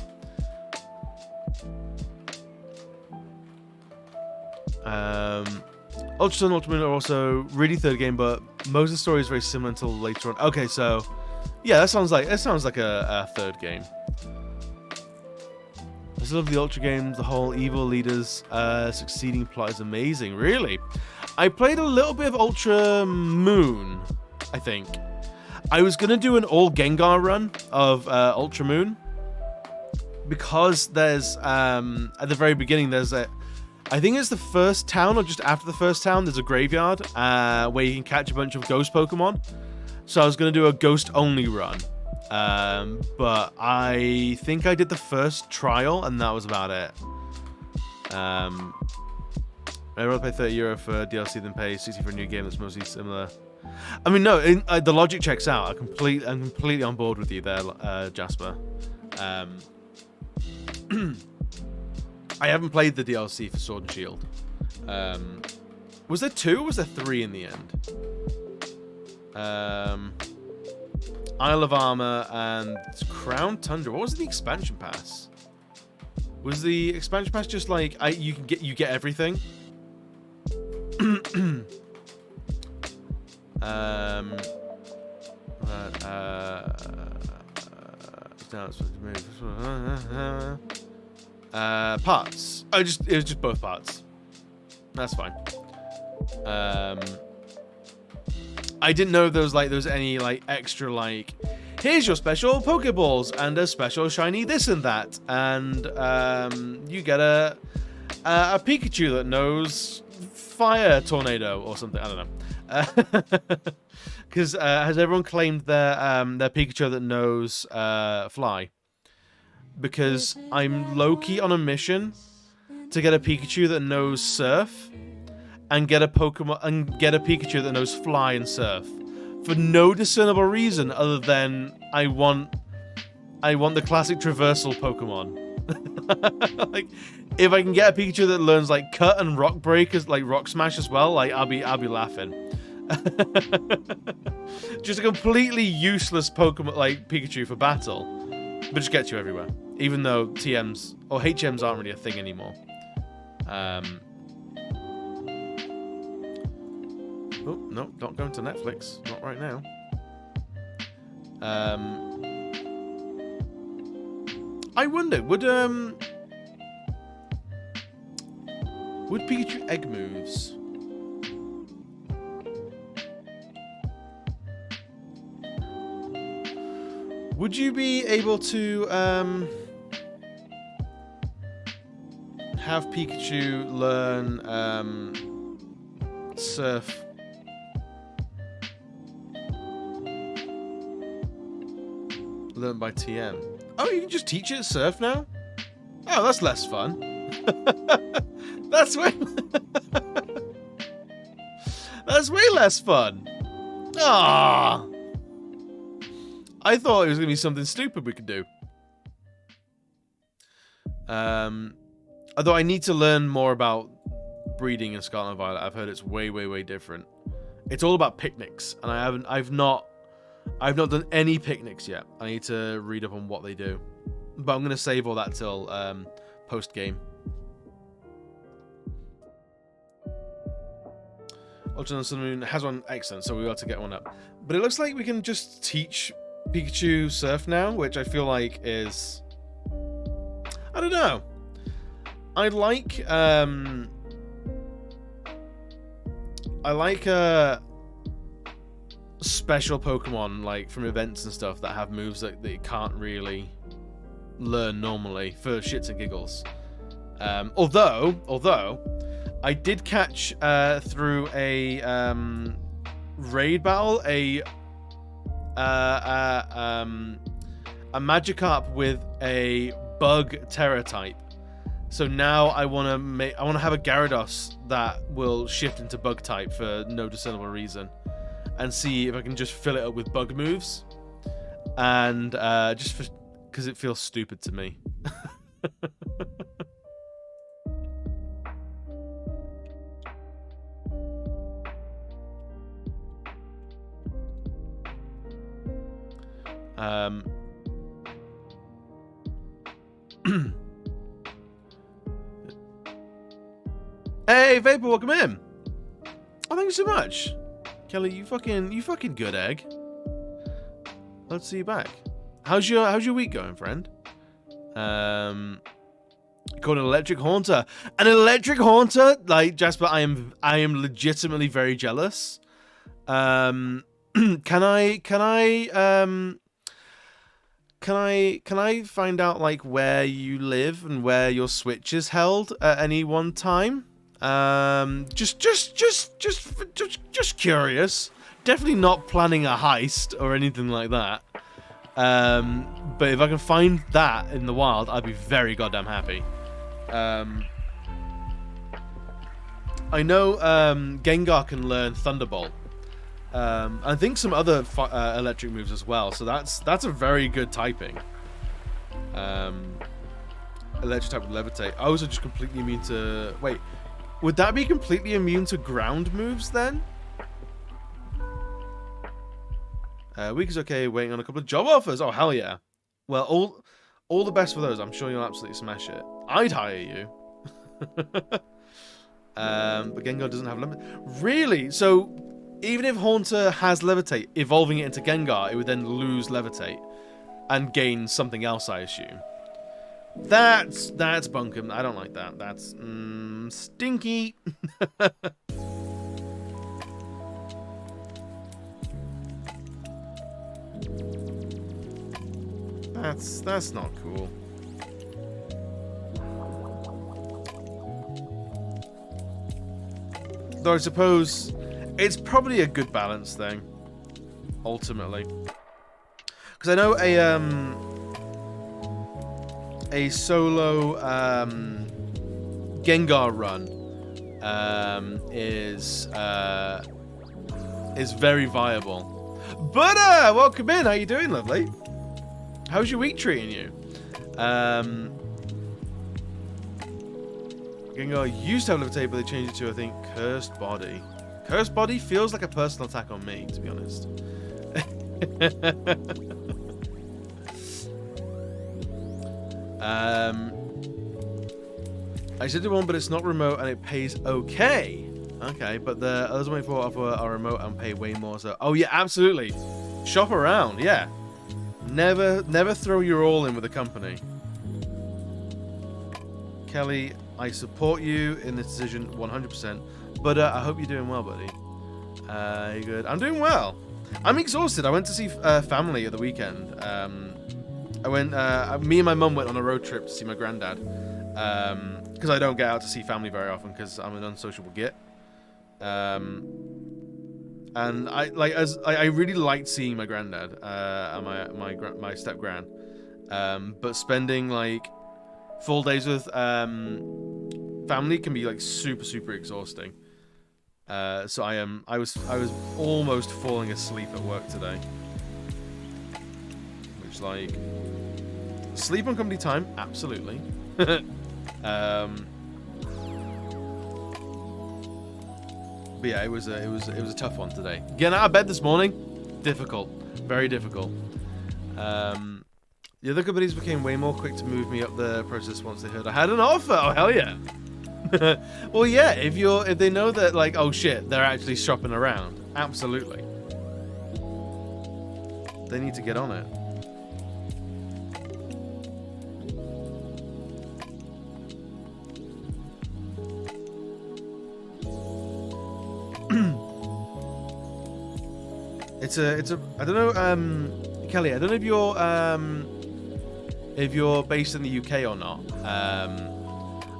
Ultra Sun, Ultra Moon are also really third game, but most of the story is very similar until later on. Okay, so yeah, that sounds like a third game. I still love the Ultra games. The whole evil leaders succeeding plot is amazing. Really, I played a little bit of Ultra Moon. I think I was gonna do an all Gengar run of Ultra Moon because there's at the very beginning there's a, I think it's the first town or just after the first town, there's a graveyard where you can catch a bunch of ghost Pokemon. So I was gonna do a ghost only run. But I think I did the first trial, and that was about it. I'd rather pay €30 for DLC than pay 60 for a new game that's mostly similar. I mean, no, the logic checks out. I'm completely on board with you there, Jasper. I haven't played the DLC for Sword and Shield. Was there 2 or was there 3 in the end? Isle of Armor and Crown Tundra. What was the expansion pass? Was the expansion pass just like you get everything? Parts. It was just both parts. That's fine. I didn't know there was any like extra like, here's your special Pokeballs and a special shiny this and that, and you get a Pikachu that knows fire tornado or something. I don't know. Because has everyone claimed their Pikachu that knows fly? Because I'm low-key on a mission to get a Pikachu that knows surf, and get a Pikachu that knows fly and surf, for no discernible reason other than I want the classic traversal Pokemon. Like, if I can get a Pikachu that learns like cut and rock break, like rock smash as well, like I'll be laughing. Just a completely useless Pokemon like Pikachu for battle, but just gets you everywhere. Even though TMs or HMs aren't really a thing anymore. Oh no, not going to Netflix. Not right now. I wonder, would Pikachu egg moves? Would you be able to have Pikachu learn surf? Learn by TM. Oh, you can just teach it surf now? Oh, that's less fun. That's way that's way less fun. Ah, I thought it was gonna be something stupid we could do. Although I need to learn more about breeding in Scarlet and Violet. I've heard it's way different. It's all about picnics, and I've not done any picnics yet. I need to read up on what they do. But I'm going to save all that till post-game. Ultra Sun Moon has one. Excellent, so we got to get one up. But it looks like we can just teach Pikachu surf now, which I feel like is... I don't know. I like special Pokemon, like from events and stuff, that have moves that you can't really learn normally for shits and giggles. Although I did catch through a raid battle a Magikarp with a bug Terra type. So now I want to have a Gyarados that will shift into bug type for no discernible reason, and see if I can just fill it up with bug moves, and just because it feels stupid to me. Hey, Vapor, welcome in. Oh, thank you so much. Kelly, you fucking good egg. Let's see you back. How's your week going, friend? Called an electric haunter. An electric haunter? Like, Jasper, I am legitimately very jealous. Can I find out like where you live and where your Switch is held at any one time? Just curious. Definitely not planning a heist or anything like that. But if I can find that in the wild, I'd be very goddamn happy. I know Gengar can learn Thunderbolt. I think some other electric moves as well. So that's a very good typing. Electric type with Levitate. I was just completely immune to... Wait. Would that be completely immune to ground moves then? Week is okay, waiting on a couple of job offers. Oh, hell yeah. Well, all the best for those. I'm sure you'll absolutely smash it. I'd hire you. But Gengar doesn't have limit. Really? So, even if Haunter has Levitate, evolving it into Gengar, it would then lose Levitate and gain something else, I assume. That's bunkum. I don't like that. That's stinky. That's not cool. Though I suppose it's probably a good balance thing, ultimately. Because I know a solo Gengar run is very viable. Butter, welcome in. How you doing, lovely? How's your week treating you? Gengar used to have Levitate, but they changed it to, I think, Cursed Body. Cursed Body feels like a personal attack on me, to be honest. I said to one, but it's not remote and it pays okay. Okay, but the others I'm waiting for are remote and pay way more. So, oh yeah, absolutely. Shop around, yeah. Never throw your all in with a company. Kelly, I support you in this decision 100%. But I hope you're doing well, buddy. You good? I'm doing well. I'm exhausted. I went to see family at the weekend. Me and my mum went on a road trip to see my granddad. Because I don't get out to see family very often because I'm an unsociable git. And I really liked seeing my granddad and my step gran. But spending like full days with family can be like super exhausting. So I was almost falling asleep at work today. Which, like, sleep on company time, absolutely. But yeah, it was a tough one today. Getting out of bed this morning, difficult, very difficult. The other companies became way more quick to move me up the process once they heard I had an offer. Oh hell yeah! Well, yeah, if they know that, like, oh shit, they're actually shopping around, absolutely. They need to get on it. It's a I don't know, Kelly, I don't know if you're based in the UK or not.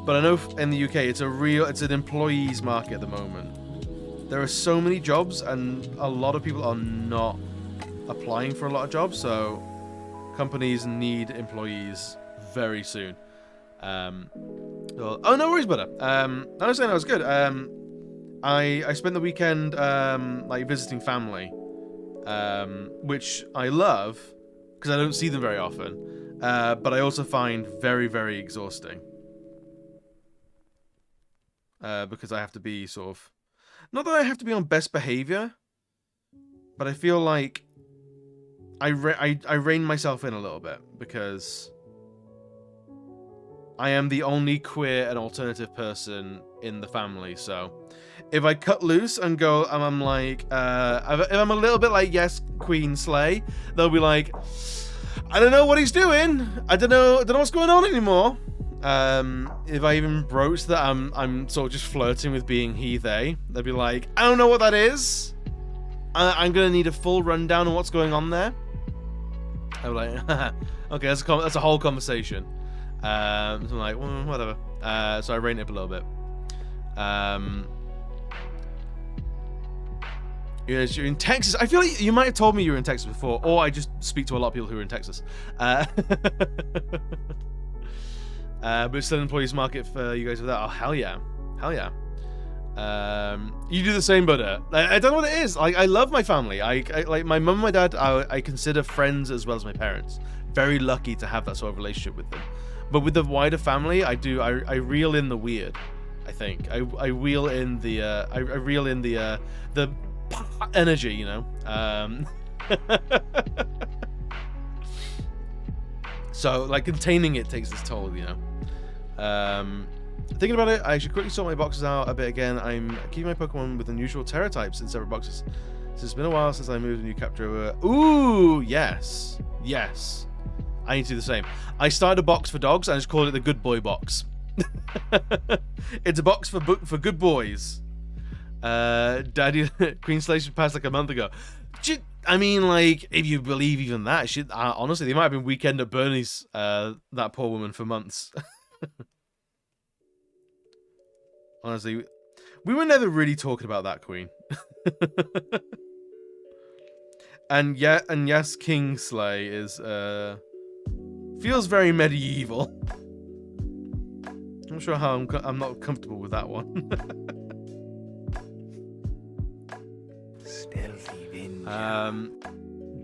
But I know in the UK it's an employees market at the moment. There are so many jobs and a lot of people are not applying for a lot of jobs, so companies need employees very soon. Oh, no worries, brother. I was saying that was good. I spent the weekend like visiting family, which I love because I don't see them very often, but I also find very exhausting. Because I have to be sort of... Not that I have to be on best behavior, but I feel like I rein myself in a little bit because I am the only queer and alternative person in the family. So if I cut loose and go, and I'm like, if I'm a little bit like, yes, Queen Slay, they'll be like, I don't know what he's doing. I don't know what's going on anymore. If I even broach that I'm sort of just flirting with being he, they, they'll be like, I don't know what that is. I'm gonna need a full rundown on what's going on there. I'm like, okay, that's a whole conversation. So I'm like, well, whatever. So I rein it up a little bit. Yes, you're in Texas. I feel like you might have told me you were in Texas before, or I just speak to a lot of people who are in Texas. But it's still an employees market for you guys with that. Oh, hell yeah. Hell yeah. You do the same, but I don't know what it is. Like, I love my family. I like my mum and my dad. I consider friends as well as my parents. Very lucky to have that sort of relationship with them. But with the wider family, I reel in the weird. I think I reel in the energy, you know. So like containing it takes its toll, you know. Thinking about it, I should quickly sort my boxes out a bit again. I'm keeping my Pokemon with unusual Terra types in separate boxes. It's been a while since I moved a new capture over. Ooh, yes. Yes. I need to do the same. I started a box for dogs, and I just called it the Good Boy box. It's a box for good boys. Daddy Queen Slay should pass like a month ago. I mean, like, if you believe even that, honestly, they might have been Weekend at Bernie's, that poor woman, for months. Honestly, we were never really talking about that queen. and yes, King Slay is, feels very medieval. I'm not sure how I'm not comfortable with that one.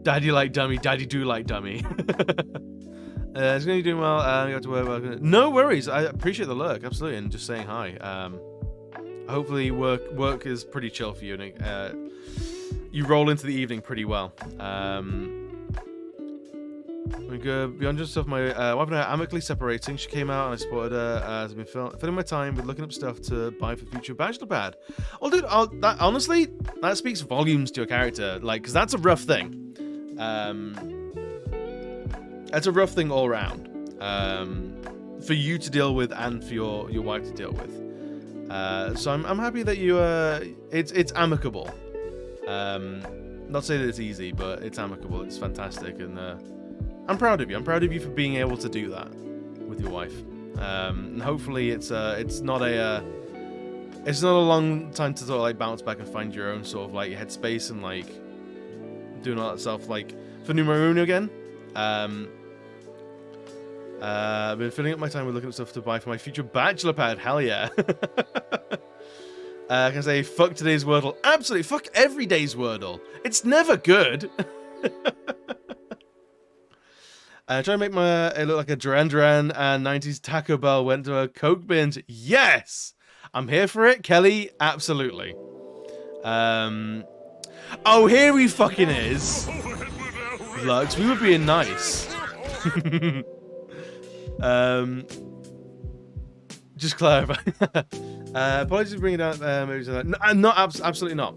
Daddy like dummy, daddy do like dummy. It's gonna be doing well. You have to work. No worries. I appreciate the lurk, absolutely, and just saying hi. Hopefully work is pretty chill for you, and you roll into the evening pretty well. We go beyond just stuff. My wife and I are amicably separating. She came out and I supported her. I've been filling my time with looking up stuff to buy for future bachelor pad. Oh, dude, honestly, that speaks volumes to your character. Like, because that's a rough thing. That's a rough thing all around. For you to deal with and for your wife to deal with. So I'm happy that you it's amicable. Not saying that it's easy, but it's amicable. It's fantastic, and I'm proud of you. I'm proud of you for being able to do that with your wife. And hopefully it's not a long time to sort of like bounce back and find your own sort of like headspace and like doing all that stuff like for numero uno again. I've been filling up my time with looking at stuff to buy for my future bachelor pad. Hell yeah. I can say fuck today's Wordle. Absolutely, fuck every day's Wordle. It's never good. Try to make it look like a Duran Duran and 90s Taco Bell went to a Coke binge. Yes! I'm here for it, Kelly. Absolutely. Oh, here he fucking is. Lux, we were being nice. Just clarify. Apologies for bringing down absolutely not.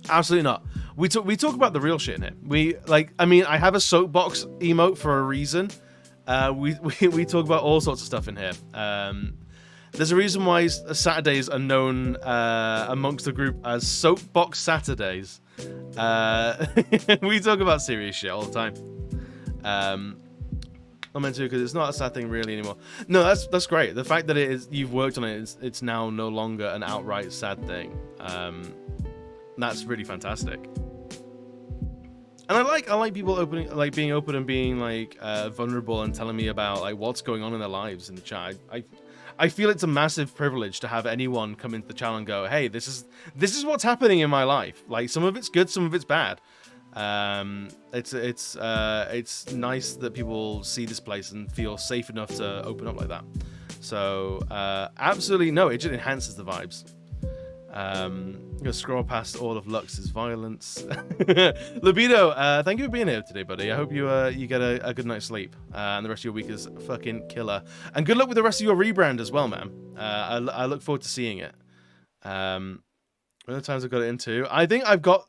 Absolutely not. We talk about the real shit in here. I have a soapbox emote for a reason. We talk about all sorts of stuff in here. There's a reason why Saturdays are known amongst the group as Soapbox Saturdays. We talk about serious shit all the time. I'm meant to because it's not a sad thing really anymore. No, that's great. The fact that you've worked on it, it's now no longer an outright sad thing. That's really fantastic. And I like people being open and being like vulnerable and telling me about like what's going on in their lives in the chat. I feel it's a massive privilege to have anyone come into the channel and go, hey, this is what's happening in my life. Like some of it's good, some of it's bad. It's nice that people see this place and feel safe enough to open up like that. So absolutely no, it just enhances the vibes. I'm gonna scroll past all of Lux's violence. Libido, thank you for being here today, buddy. I hope you get a good night's sleep, and the rest of your week is fucking killer. And good luck with the rest of your rebrand as well, man. I look forward to seeing it. One of the times I've got it into, I think I've got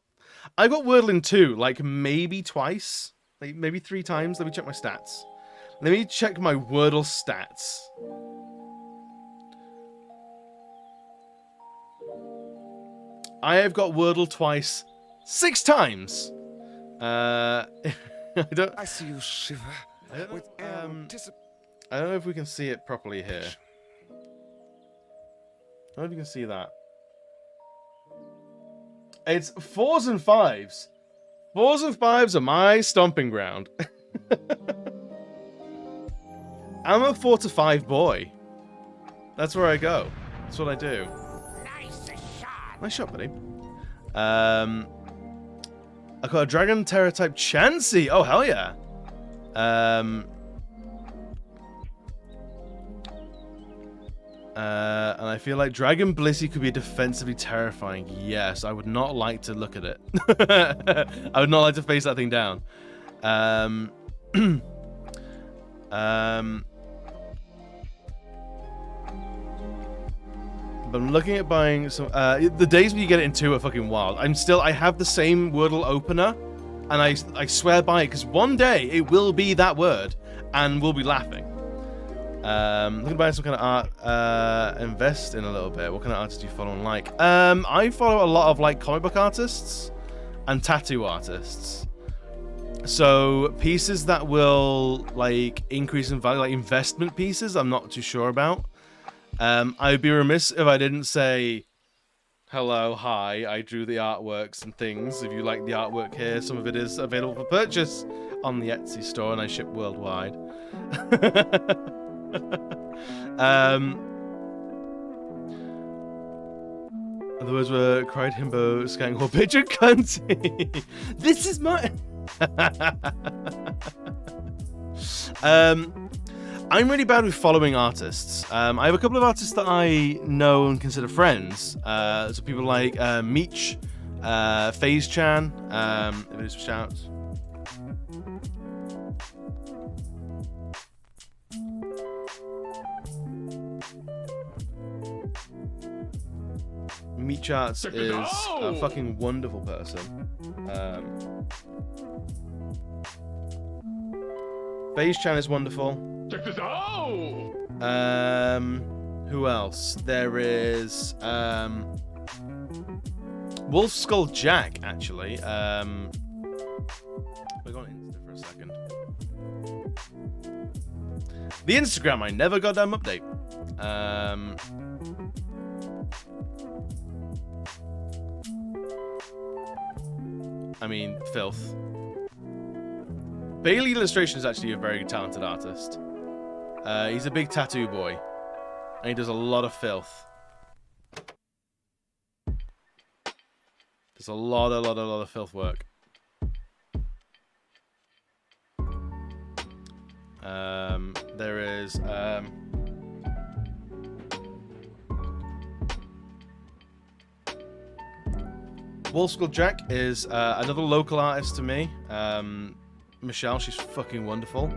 Wordle in 2, like maybe twice, like maybe 3 times. Let me check my stats. Let me check my Wordle stats. I have got Wordle twice, 6 times. I see you shiver. I don't know if we can see it properly here. I don't know if you can see that. It's 4s and 5s. 4s and 5s are my stomping ground. I'm a 4 to 5 boy. That's where I go. That's what I do. Nice shot, buddy. I got a Dragon Terror type Chansey. Oh, hell yeah. And I feel like Dragon Blissey could be defensively terrifying. Yes, I would not like to look at it. I would not like to face that thing down. But I'm looking at buying some. The days when you get it in 2 are fucking wild. I have the same Wordle opener, and I swear by it because one day it will be that word, and we'll be laughing. Looking to buy some kind of art, invest in a little bit. What kind of artists do you follow and like? I follow a lot of like comic book artists and tattoo artists. So pieces that will like increase in value, like investment pieces, I'm not too sure about. I'd be remiss if I didn't say hello, hi, I drew the artworks and things. If you like the artwork here, some of it is available for purchase on the Etsy store, and I ship worldwide. The words were cried himbo, skank or pigeon cunty. This is my... I'm really bad with following artists. I have a couple of artists that I know and consider friends. So people like 𝘽𝙍𝙐𝙎, 𝘽𝙍𝙐𝙎, if it is shouts. 𝘽𝙍𝙐𝙎 is a fucking wonderful person. 𝘽𝙍𝙐𝙎 is wonderful. Check this out! Who else? There is 𝘽𝙍𝙐𝙎, actually. We're going Insta for a second. The Instagram, I never got them update. I mean, filth. Bailey Illustration is actually a very talented artist. He's a big tattoo boy, and he does a lot of filth. There's a lot of filth work. There is 𝘽𝙍𝙐𝙎 is another local artist to me. Michelle, she's fucking wonderful.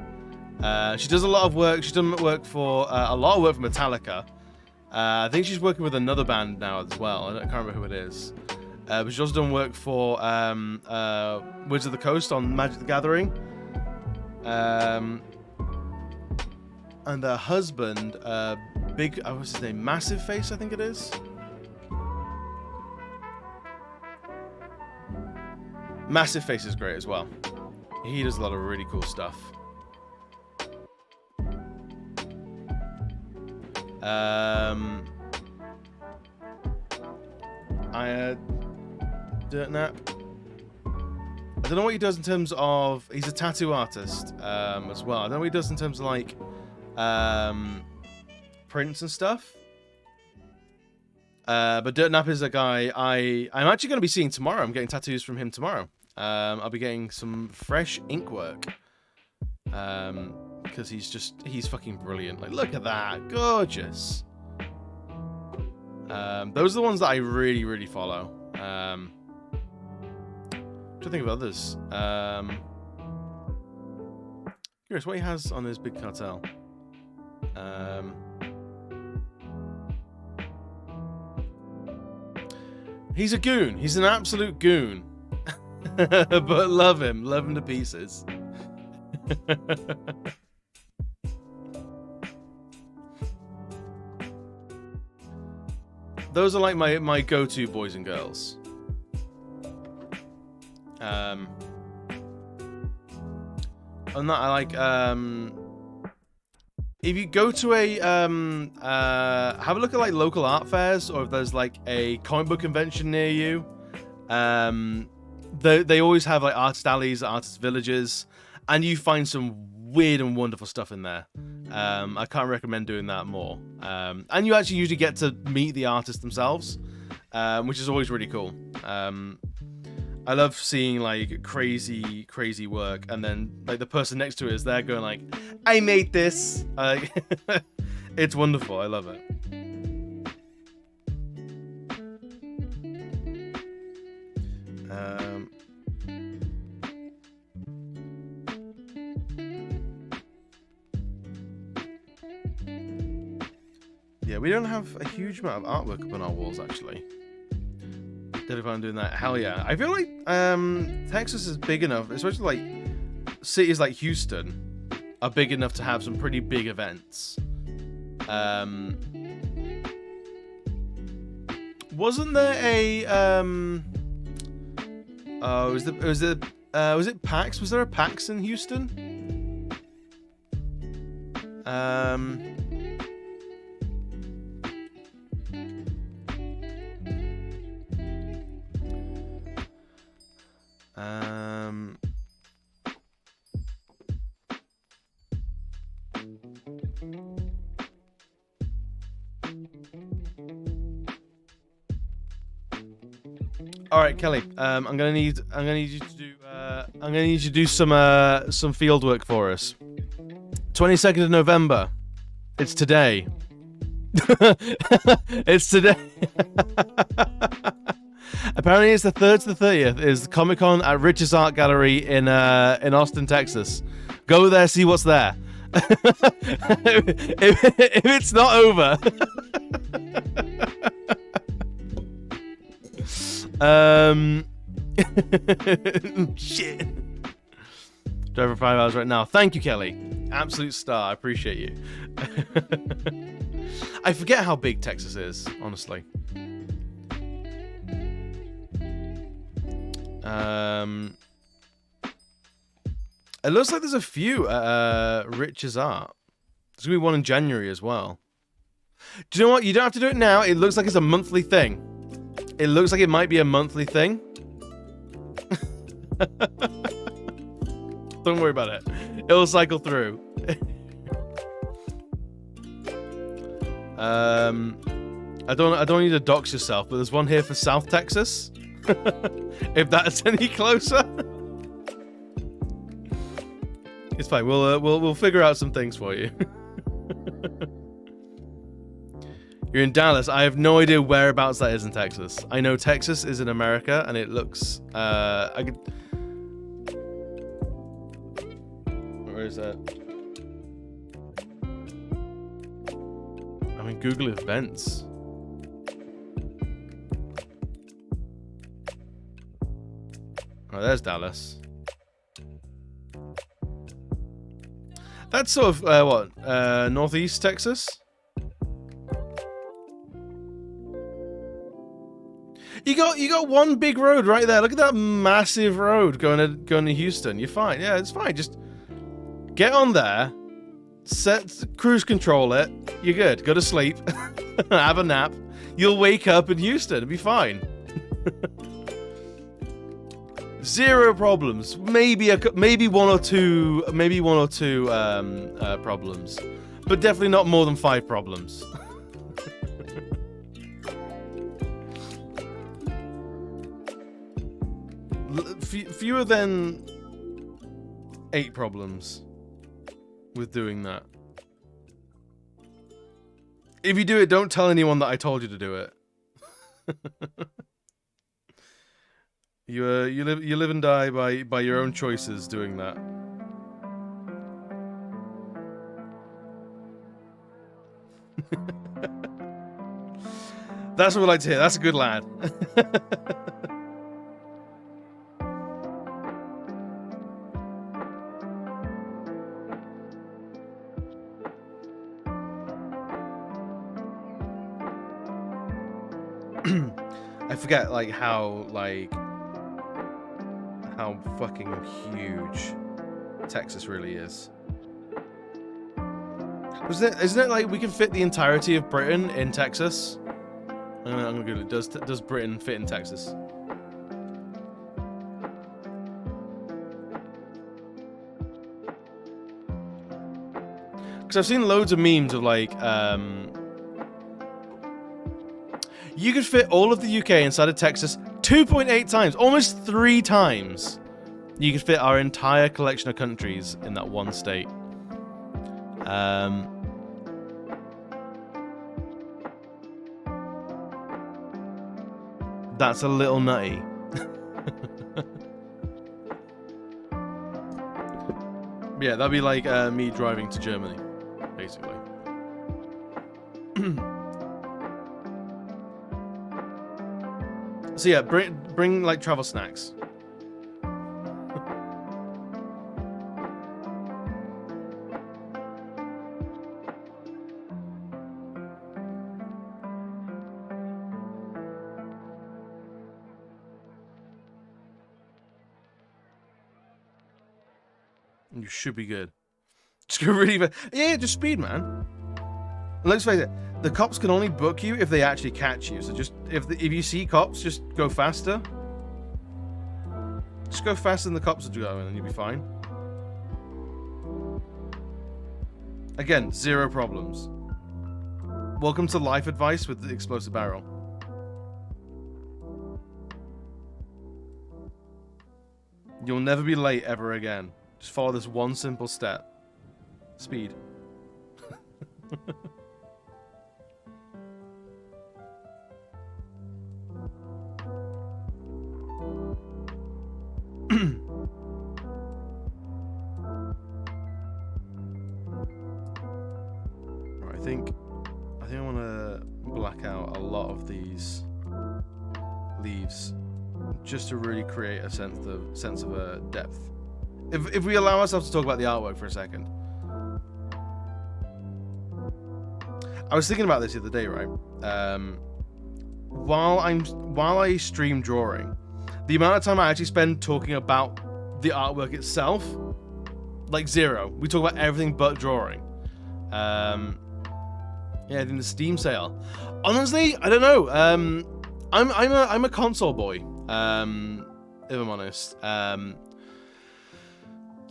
She does a lot of work. She's done work for a lot of work for Metallica. I think she's working with another band now as well. I can't remember who it is. But she's also done work for Wizards of the Coast on Magic the Gathering. And her husband, what's his name? Massive Face, I think it is. Massive Face is great as well. He does a lot of really cool stuff. 𝘽𝙍𝙐𝙎. I don't know what he does in terms of... He's a tattoo artist as well. I don't know what he does in terms of like prints and stuff. But 𝘽𝙍𝙐𝙎 is a guy I'm actually going to be seeing tomorrow. I'm getting tattoos from him tomorrow. I'll be getting some fresh ink work. Because he's fucking brilliant. Like, look at that. Gorgeous. Those are the ones that I really follow. I'm trying to think of others. Curious what he has on his big cartel. He's a goon. He's an absolute goon. But love him to pieces. Those are like my go-to boys and girls. And that I like if you go to a have a look at like local art fairs, or if there's like a comic book convention near you, they always have like artist alleys, artist villages, and you find some weird and wonderful stuff in there. I can't recommend doing that more. And you actually usually get to meet the artists themselves, which is always really cool. I love seeing like crazy work, and then like the person next to it is there going like, I made this. It's wonderful. I love it. Yeah, we don't have a huge amount of artwork up on our walls, actually. If I'm doing that, hell yeah. I feel like Texas is big enough, especially like cities like Houston are big enough to have some pretty big events. Wasn't there a was it PAX? Was there a PAX in Houston? All right, Kelly. I'm gonna need you to do some field work for us. 22nd of November. It's today. It's today. Apparently, it's the 3rd to the 30th. Is Comic-Con at Rich's Art Gallery in Austin, Texas. Go there, see what's there. if it's not over. Shit. Driving 5 hours right now. Thank you, Kelly. Absolute star. I appreciate you. I forget how big Texas is, honestly. It looks like there's a few Rich's Art. There's gonna be one in January as well. Do you know what? You don't have to do it now. It looks like it's a monthly thing. It looks like it might be a monthly thing. Don't worry about it. It'll cycle through. I don't need to dox yourself, but there's one here for South Texas. If that's any closer. It's fine. We'll figure out some things for you. You're in Dallas. I have no idea whereabouts that is in Texas. I know Texas is in America, and it looks. Where is that? I mean, Google events. Oh, there's Dallas. That's sort of what? Northeast Texas. You got one big road right there. Look at that massive road going to Houston. You're fine. Yeah, it's fine. Just get on there, cruise control it. You're good. Go to sleep. Have a nap. You'll wake up in Houston. It'll be fine. Zero problems. Maybe one or two problems, but definitely not more than 5 problems. Fewer than 8 problems with doing that. If you do it, don't tell anyone that I told you to do it. You live and die by your own choices doing that. That's what we like to hear. That's a good lad. I forget how fucking huge Texas really is. Isn't it like we can fit the entirety of Britain in Texas? I'm gonna Google it. Does Britain fit in Texas? Because I've seen loads of memes of you could fit all of the UK inside of Texas 2.8 times, almost 3 times. You could fit our entire collection of countries in that one state. That's a little nutty. Yeah, that'd be like me driving to Germany, basically. So yeah, bring like travel snacks. You should be good. Just go really fast. Yeah, just speed, man. And let's face it, the cops can only book you if they actually catch you. So just if you see cops, just go faster. Just go faster than the cops are going, and you'll be fine. Again, 0 problems. Welcome to life advice with the explosive barrel. You'll never be late ever again. Just follow this one simple step. Speed. Right, I think I want to black out a lot of these leaves just to really create a sense of depth. If we allow ourselves to talk about the artwork for a second. I was thinking about this the other day, right? While I stream drawing, the amount of time I actually spend talking about the artwork itself, like 0. We talk about everything but drawing. Yeah, in the Steam sale. Honestly, I don't know. I'm a console boy. If I'm honest.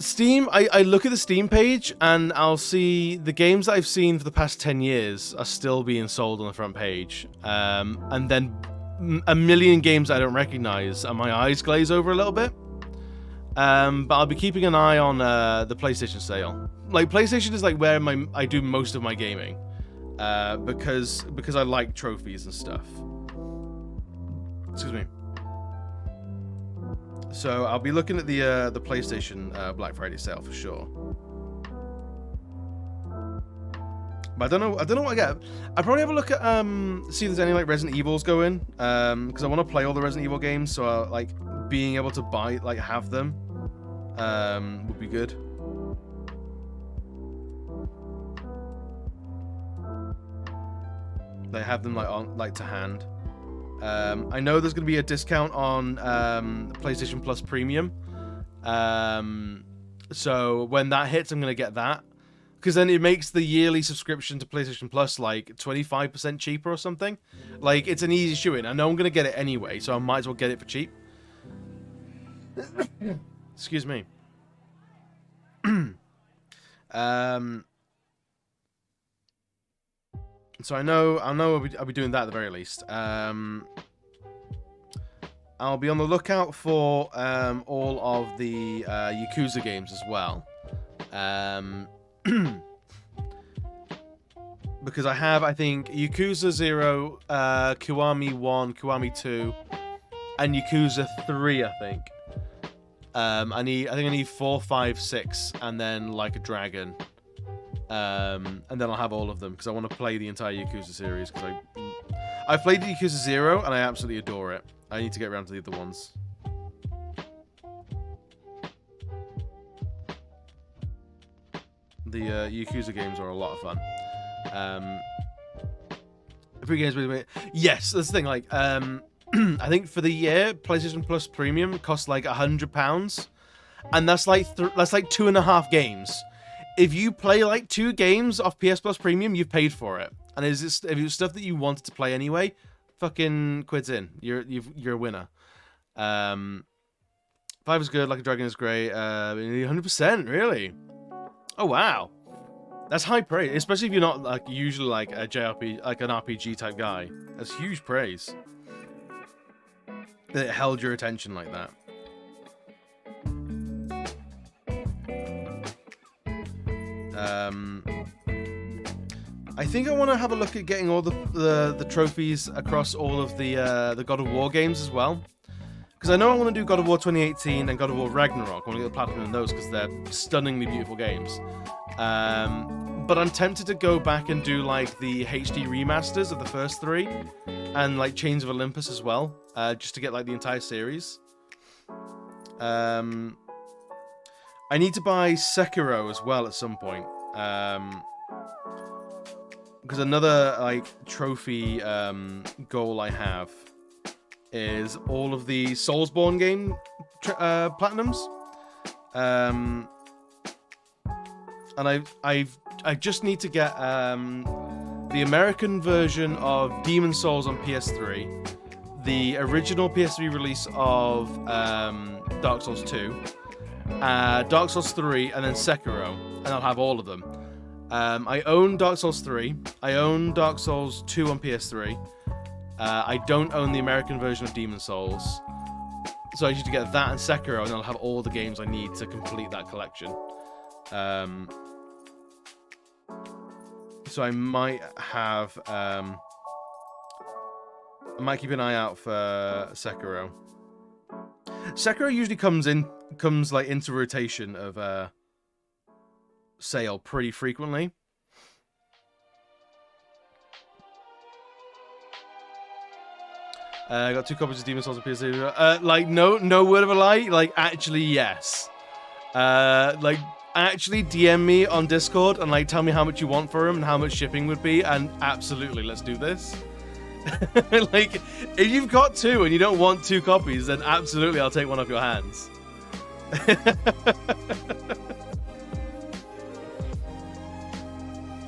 Steam, I look at the Steam page and I'll see the games that I've seen for the past 10 years are still being sold on the front page. And then a million games I don't recognize and my eyes glaze over a little bit. But I'll be keeping an eye on the PlayStation sale. Like, PlayStation is like where I do most of my gaming. Because I like trophies and stuff. Excuse me. So I'll be looking at the PlayStation Black Friday sale for sure. But I don't know what I get. I'll probably have a look at see if there's any like Resident Evils going. Because I want to play all the Resident Evil games, so like being able to have them would be good. They have them to hand. I know there's going to be a discount on PlayStation Plus Premium. So when that hits, I'm going to get that. Because then it makes the yearly subscription to PlayStation Plus like 25% cheaper or something. Like, it's an easy shoe-in. I know I'm going to get it anyway, so I might as well get it for cheap. Excuse me. So I know I'll be doing that at the very least. I'll be on the lookout for all of the Yakuza games as well. Because I think, Yakuza 0, Kiwami 1, Kiwami 2, and Yakuza 3, I think. I think I need 4, 5, 6, and then Like a Dragon. And then I'll have all of them, because I want to play the entire Yakuza series, because I've played Yakuza 0, and I absolutely adore it. I need to get around to the other ones. The Yakuza games are a lot of fun. Free games, yes, that's the thing. Like, I think for the year, PlayStation Plus Premium costs like £100, and that's like 2.5 games. If you play like 2 games off PS Plus Premium, you've paid for it. And if it's stuff that you wanted to play anyway, fucking quid's in. You're a winner. 5 is good. Like a Dragon is great. 100%, really. Oh wow, that's high praise. Especially if you're not like usually like a JRPG, like an RPG type guy. That's huge praise. That it held your attention like that. I think I want to have a look at getting all the trophies across all of the God of War games as well. Because I know I want to do God of War 2018 and God of War Ragnarok. I want to get the platinum in those because they're stunningly beautiful games. But I'm tempted to go back and do like the HD remasters of the first 3 and like Chains of Olympus as well, just to get like the entire series. I need to buy Sekiro as well at some point. Because another like trophy goal I have is all of the Soulsborne game platinums. and I just need to get the American version of Demon Souls on PS3, the original PS3 release of Dark Souls 2, Dark Souls 3, and then Sekiro, and I'll have all of them. I own Dark Souls 3, I own Dark Souls 2 on PS3, I don't own the American version of Demon Souls, so I need to get that and Sekiro, and I'll have all the games I need to complete that collection. So I might have, I might keep an eye out for Sekiro. Sekiro usually comes like into rotation of sale pretty frequently. I got 2 copies of Demon Souls on PS3. Like no word of a lie. Like actually yes. Like actually DM me on Discord and like tell me how much you want for them and how much shipping would be, and absolutely let's do this. Like if you've got 2 and you don't want 2 copies, then absolutely I'll take one off your hands.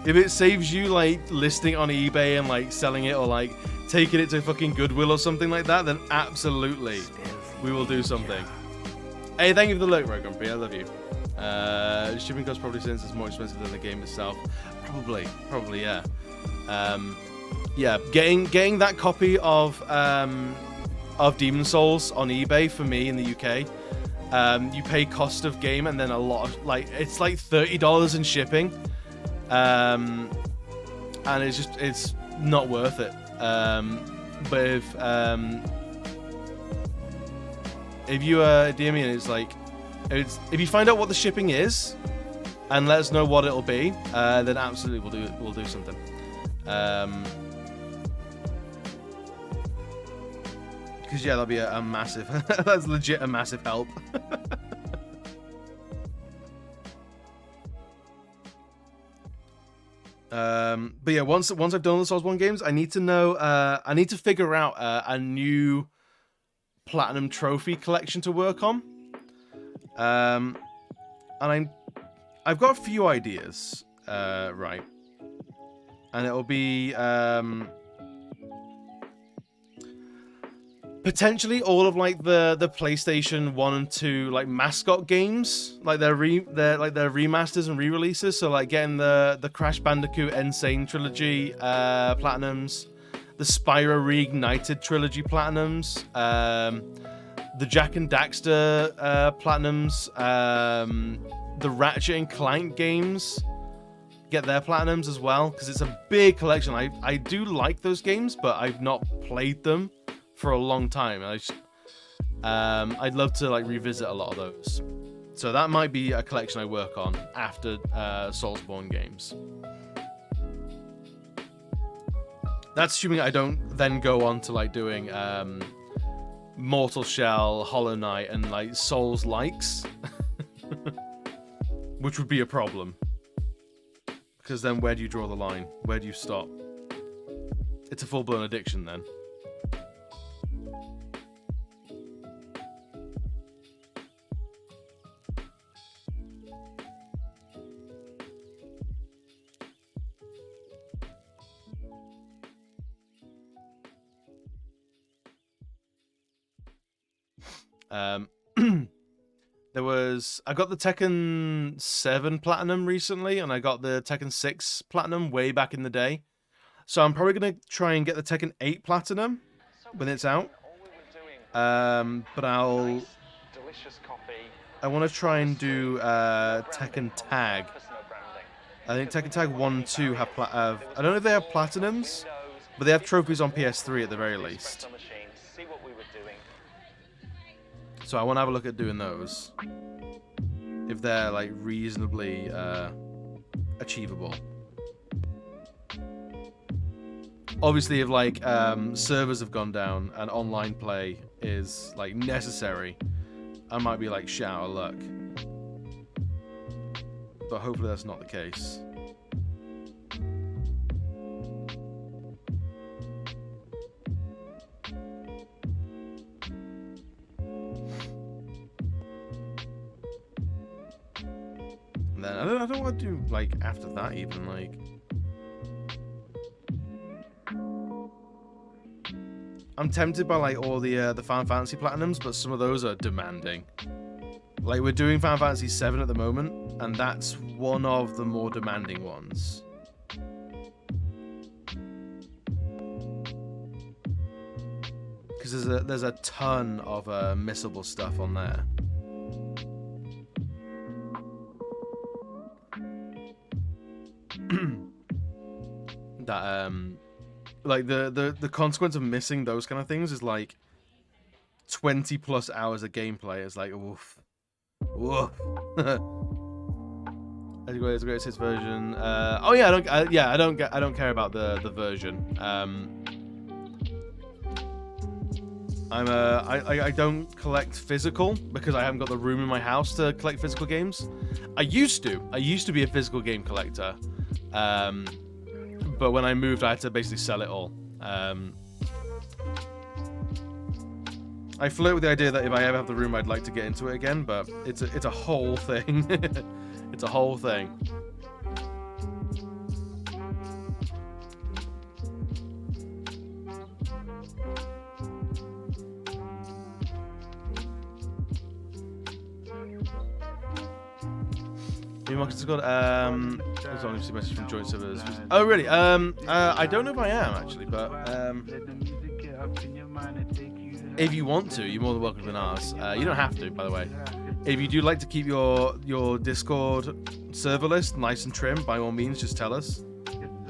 If it saves you like listing on eBay and like selling it or like taking it to fucking Goodwill or something like that, then absolutely we will do something. Hey, thank you for the lurk, Rogue Grumpy. I love you. Shipping costs probably since it's more expensive than the game itself. Probably, yeah. Yeah, getting that copy of Demon Souls on eBay for me in the UK. You pay cost of game and then a lot of like it's like $30 in shipping. And it's not worth it. But if you DM me and it's like if you find out what the shipping is and let us know what it'll be, then absolutely we'll do something. Because yeah, that'll be a massive that's legit a massive help. But yeah, once I've done the Souls 1 games, I need to know I need to figure out a new platinum trophy collection to work on. And I've got a few ideas, right? And it'll be potentially all of like the PlayStation 1 and 2 like mascot games, like their remasters and re-releases. So like getting the Crash Bandicoot Insane trilogy platinums, the Spyro Reignited trilogy platinums, the Jak and Daxter platinums, the Ratchet and Clank games, get their platinums as well, because it's a big collection. I do like those games, but I've not played them for a long time. I'd love to like revisit a lot of those. So that might be a collection I work on after Soulsborne games. That's assuming I don't then go on to like doing Mortal Shell, Hollow Knight, and like Souls likes, which would be a problem. Because then where do you draw the line? Where do you stop? It's a full-blown addiction then. I got the Tekken 7 Platinum recently, and I got the Tekken 6 Platinum way back in the day. So I'm probably going to try and get the Tekken 8 Platinum when it's out. But I want to try and do Tekken Tag. I think Tekken Tag 1 and 2 have I don't know if they have Platinums, but they have trophies on PS3 at the very least. So I want to have a look at doing those, if they're like reasonably achievable. Obviously, if like servers have gone down and online play is like necessary, I might be like shit out of luck. But hopefully that's not the case. And then I don't want to do like after that even like. I'm tempted by like all the Final Fantasy Platinums, but some of those are demanding. Like we're doing Final Fantasy 7 at the moment, and that's one of the more demanding ones. Because there's a ton of missable stuff on there. That like the consequence of missing those kind of things is like 20+ hours of gameplay. It's like woof, woof. It's a great hits version. Oh yeah, I don't care about the version. I don't collect physical because I haven't got the room in my house to collect physical games. I used to be a physical game collector. But when I moved, I had to basically sell it all. I flirt with the idea that if I ever have the room, I'd like to get into it again, but it's a whole thing. It's a whole thing. Discord. As long as you message from joint servers. Oh really? I don't know if I am actually, but if you want to, you're more than welcome to ours. You don't have to, by the way. If you do like to keep your Discord server list nice and trim, by all means, just tell us.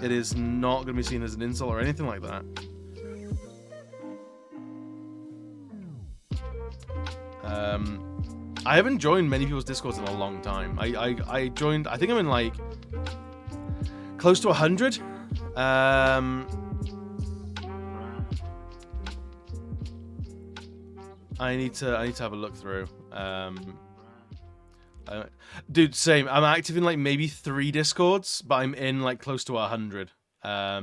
It is not going to be seen as an insult or anything like that. I haven't joined many people's Discords in a long time. I joined, I think I'm in like close to 100. I need to have a look through. Dude, same. I'm active in like maybe 3 Discords, but I'm in like close to 100. Yeah,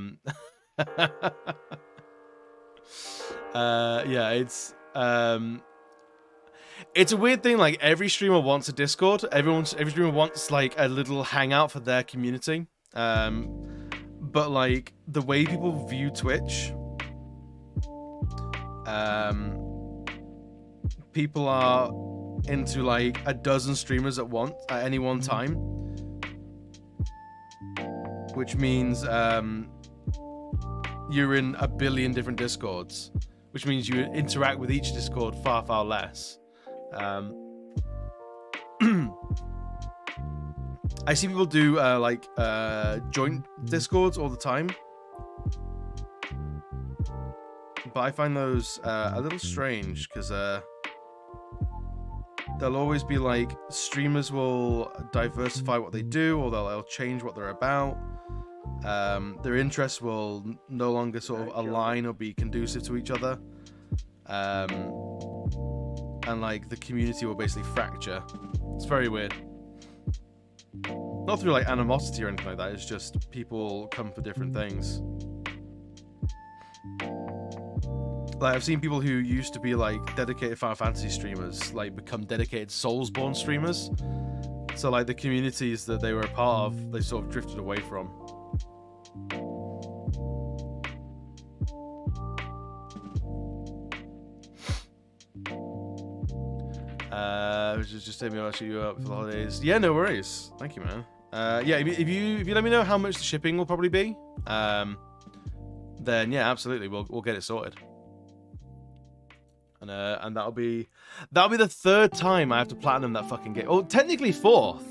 it's a weird thing. Like every streamer wants a Discord. Every streamer wants like a little hangout for their community. But like the way people view Twitch, people are into like a dozen streamers at any one time, which means you're in a billion different Discords, which means you interact with each Discord far less. I see people do like joint Discords all the time, but I find those a little strange because there'll always be like streamers will diversify what they do, or they'll change what they're about. Their interests will no longer sort of align or be conducive to each other. And like the community will basically fracture. It's very weird. Not through like animosity or anything like that. It's just people come for different things. Like I've seen people who used to be like dedicated Final Fantasy streamers like become dedicated Soulsborne streamers. So like the communities that they were a part of, they sort of drifted away from. Just maybe I'll shoot you up for the holidays. Yeah, no worries. Thank you, man. Yeah, if you let me know how much the shipping will probably be, then yeah, absolutely, we'll get it sorted. And that'll be the 3rd time I have to platinum that fucking game. Oh, technically 4th,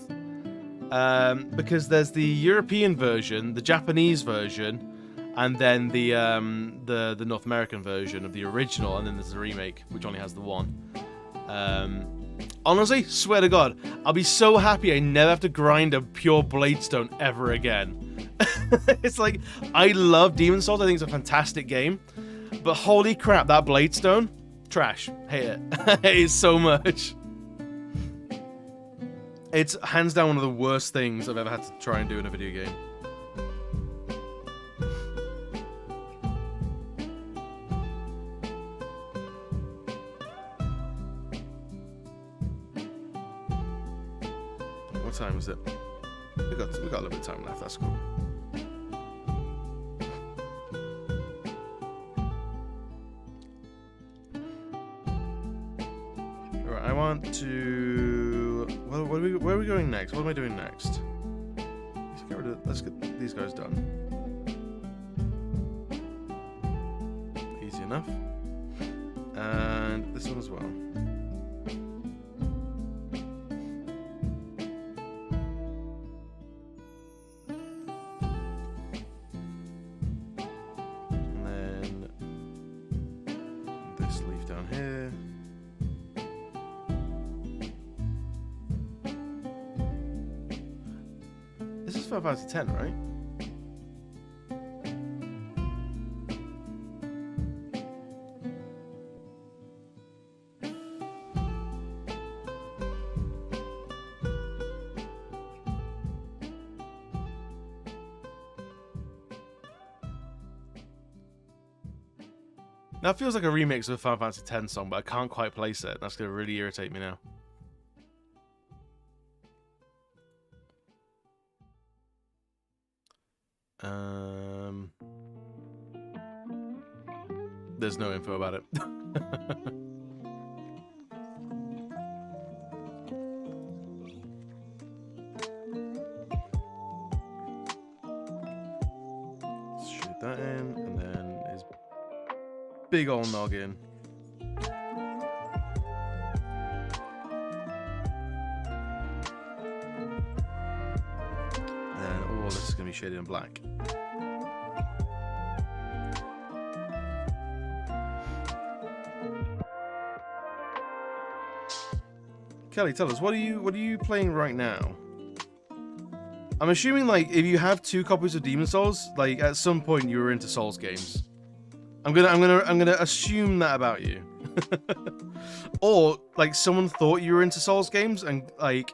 because there's the European version, the Japanese version, and then the North American version of the original, and then there's the remake, which only has the one. Honestly, swear to God, I'll be so happy I never have to grind a pure Bladestone ever again. It's like, I love Demon's Souls, I think it's a fantastic game, but holy crap, that Bladestone, trash. Hate it. Hate it so much. It's hands down one of the worst things I've ever had to try and do in a video game. What time is it? We got a little bit of time left. That's cool. All right, I want to. Well, where are we going next? What am I doing next? Let's get these guys done. Easy enough. And this one as well. And then this leaf down here. This is 5 out of 10, right? That feels like a remix of a Final Fantasy X song, but I can't quite place it. That's going to really irritate me now. There's no info about it. Let's shoot that in, and then his big old noggin. And then all this is going to be shaded in black. Kelly, tell us, what are you playing right now? I'm assuming, like, if you have 2 copies of Demon Souls, like, at some point you were into Souls games. I'm gonna assume that about you. Or, like, someone thought you were into Souls games and, like,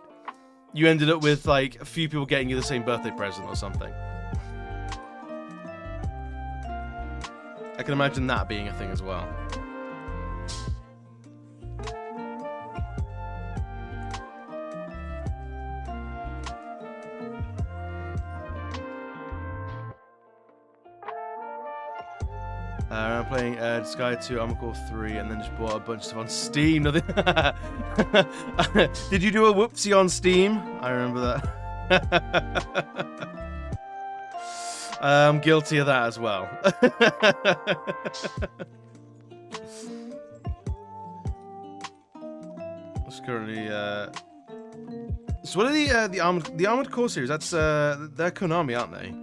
you ended up with, like, a few people getting you the same birthday present or something. I can imagine that being a thing as well. I'm playing Sky 2, 𝘽𝙍𝙎 3, and then just bought a bunch of stuff on Steam. Did you do a whoopsie on Steam? I remember that. I'm guilty of that as well. It's currently. So what are the Armored Core series? That's they're Konami, aren't they?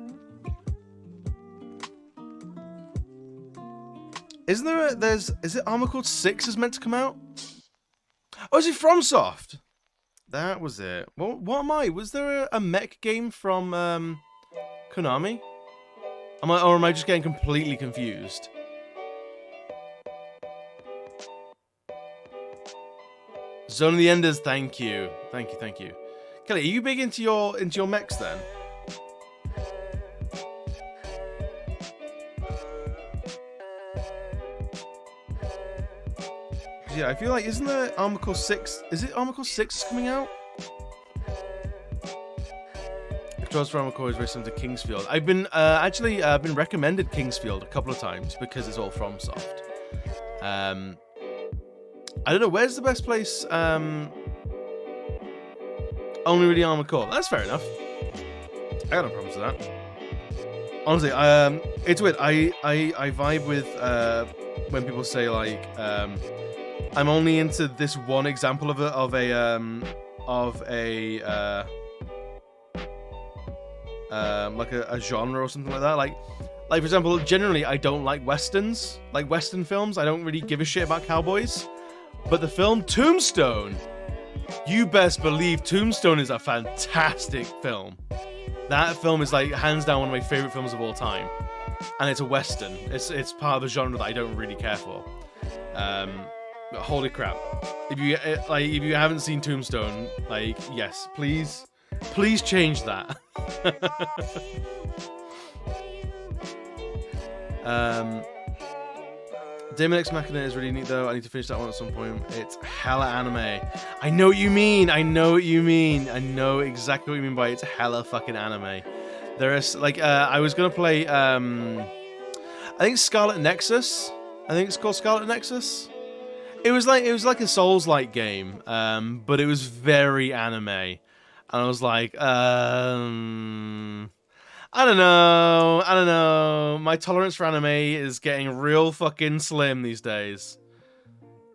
Isn't there is it Armored Core 6 is meant to come out? Oh, is it FromSoft? That was it. What am I? Was there a mech game from Konami? Or am I just getting completely confused? Zone of the Enders, thank you. Thank you. Kelly, are you big into your mechs then? Yeah, I feel like, isn't there Armored Core 6? Is it Armored Core 6 coming out? Controls for Armored Core is very similar to Kingsfield. I've been been recommended Kingsfield a couple of times because it's all FromSoft. I don't know, where's the best place? Only really Armored Core. That's fair enough. I got no problems with that. Honestly, it's weird. I vibe with when people say like I'm only into this one example of a like a genre or something like that. Like for example, generally I don't like westerns, like Western films. I don't really give a shit about cowboys. But the film Tombstone, you best believe Tombstone is a fantastic film. That film is like hands down one of my favorite films of all time, and it's a western. It's part of a genre that I don't really care for. But holy crap! If you haven't seen Tombstone, like, yes, please change that. Demon X Machina is really neat though. I need to finish that one at some point. It's hella anime. I know what you mean. I know what you mean. I know exactly what you mean by it's hella fucking anime. There is like I was gonna play I think Scarlet Nexus. I think it's called Scarlet Nexus. It was like a Souls-like game, but it was very anime, and I was like, I don't know. My tolerance for anime is getting real fucking slim these days.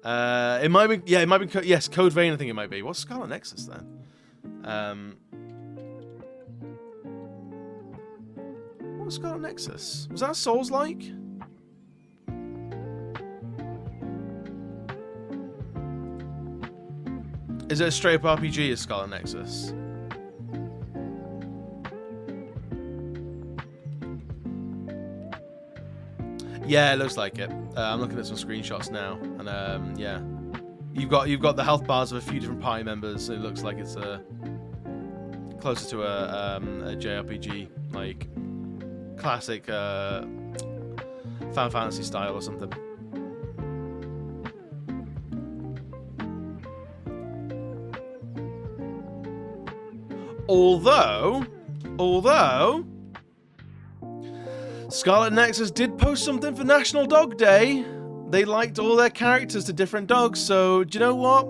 It might be, yeah, it might be, yes, Code Vein, I think it might be. What's Scarlet Nexus then? What's Scarlet Nexus? Was that Souls-like? Is it a straight up RPG as Scarlet Nexus? Yeah, it looks like it. I'm looking at some screenshots now, and yeah, you've got the health bars of a few different party members. It looks like it's closer to a JRPG, like classic Final Fantasy style or something. Although Scarlet Nexus did post something for National Dog Day. They liked all their characters to different dogs, so do you know what?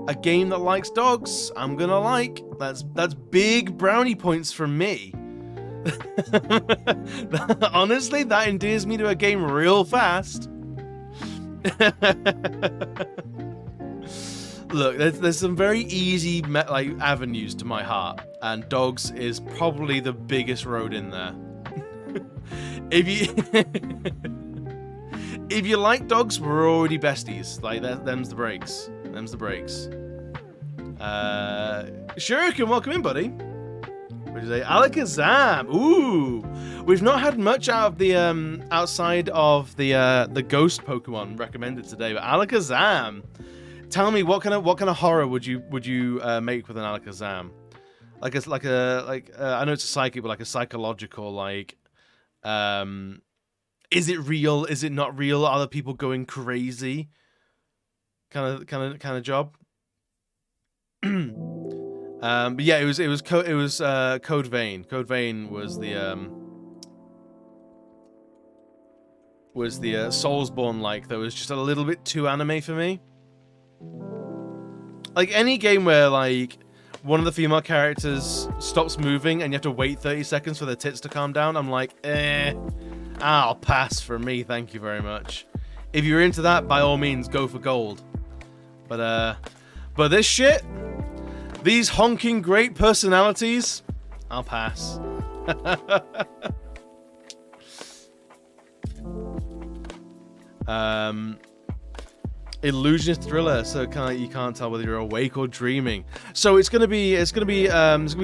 A game that likes dogs, I'm gonna like. That's big brownie points from me. Honestly, that endears me to a game real fast. Look, there's some very easy like avenues to my heart, and dogs is probably the biggest road in there. If you like dogs, we're already besties. Like them's the breaks. Them's the breaks. Shuriken, welcome in, buddy. What did you say? Alakazam. Ooh, we've not had much out of the outside of the ghost Pokemon recommended today, but Alakazam. Tell me, what kind of horror would you make with an Alakazam? I know it's a psychic, but like a psychological, like, is it real? Is it not real? Are the people going crazy? Kind of job. But yeah, it was Code Vein. Code Vein was the Soulsborne like that was just a little bit too anime for me. Like any game where like one of the female characters stops moving and you have to wait 30 seconds for their tits to calm down, I'm like, I'll pass for me, thank you very much. If you're into that, by all means, go for gold. But this shit, these honking great personalities, I'll pass. Illusionist thriller, so you can't tell whether you're awake or dreaming. So it's gonna be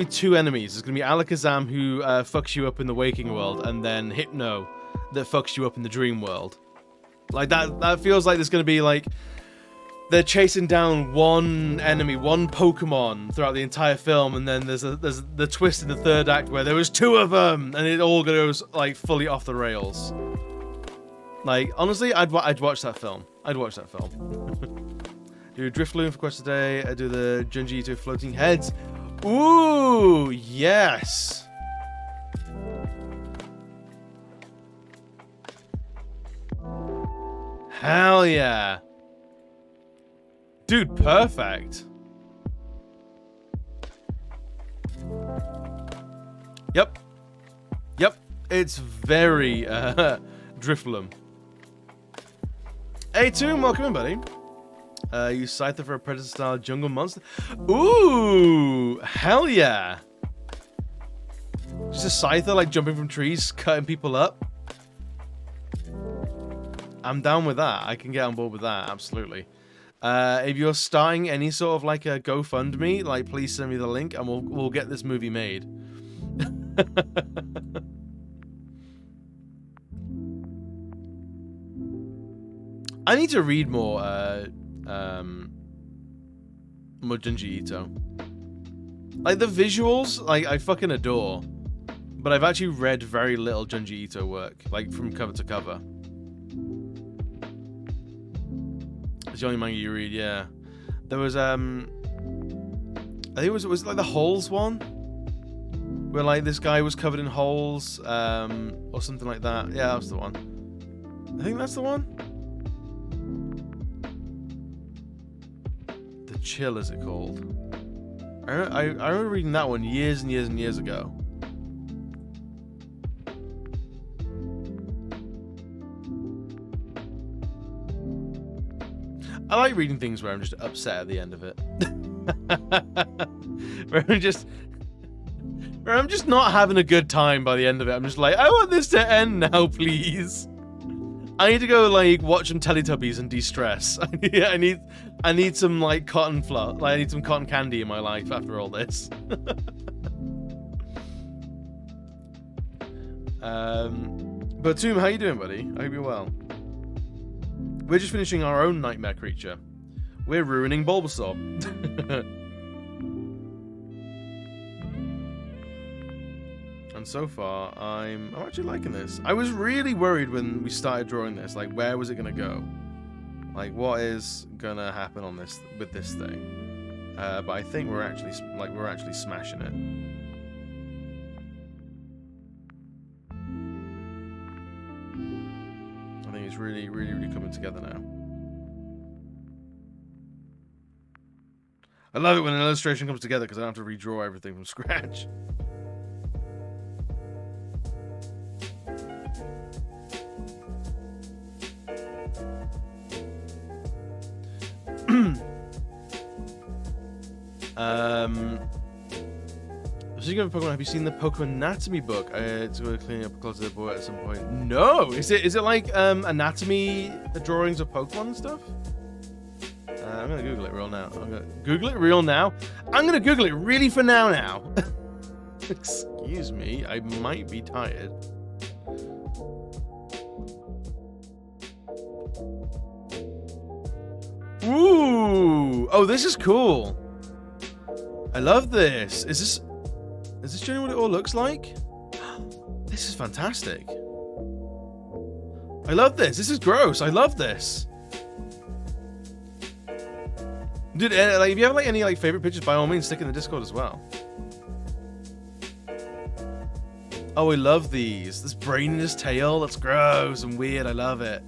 two enemies. It's gonna be Alakazam who fucks you up in the waking world, and then Hypno that fucks you up in the dream world. Like that feels like there's gonna be like they're chasing down one enemy, one Pokemon throughout the entire film, and then there's the twist in the third act where there was two of them, and it all goes like fully off the rails. Like honestly, I'd watch that film. I'd watch that film. Do Drifloon for quest today. I do the Junji Ito floating heads. Ooh, yes. Hell yeah. Dude, perfect. Yep. It's very Drifloon. Hey, Toon, welcome in, buddy. You Scyther for a Predator-style jungle monster. Ooh, hell yeah. Just a Scyther, like, jumping from trees, cutting people up. I'm down with that. I can get on board with that, absolutely. If you're starting any sort of, like, a GoFundMe, like, please send me the link, and we'll get this movie made. I need to read more Junji Ito. Like the visuals, like I fucking adore, but I've actually read very little Junji Ito work, like from cover to cover. the only manga you read. Yeah, there was I think it was like the holes one, where like this guy was covered in holes, or something like that. Yeah, that's the one. I think that's the one. The Chill, is it called? I remember reading that one years and years and years ago. I like reading things where I'm just upset at the end of it. where I'm just not having a good time by the end of it. I'm just like, I want this to end now, please. I need to go like watch some Teletubbies and de-stress. I need some like cotton fluff. Like I need some cotton candy in my life after all this. But Toom, how you doing, buddy? I hope you're well. We're just finishing our own nightmare creature. We're ruining Bulbasaur. And so far, I'm actually liking this. I was really worried when we started drawing this. Like, where was it gonna go? Like, what is gonna happen on this with this thing? But I think we're actually smashing it. I think it's really, really, really coming together now. I love it when an illustration comes together because I don't have to redraw everything from scratch. Speaking of Pokemon, have you seen the Pokemon Anatomy book? It's going to clean up close to the board at some point. No, is it like anatomy drawings of Pokemon and stuff? I'm gonna Google it real now. I'm gonna Google it real now. I'm gonna Google it really for now. Excuse me, I might be tired. Ooh! Oh, this is cool. I love this. Is this generally what it all looks like? This is fantastic. I love this. This is gross. I love this. Dude, like, if you have like any like favorite pictures, by all means, stick in the Discord as well. Oh, I love these. This brain in his tail. That's gross and weird. I love it.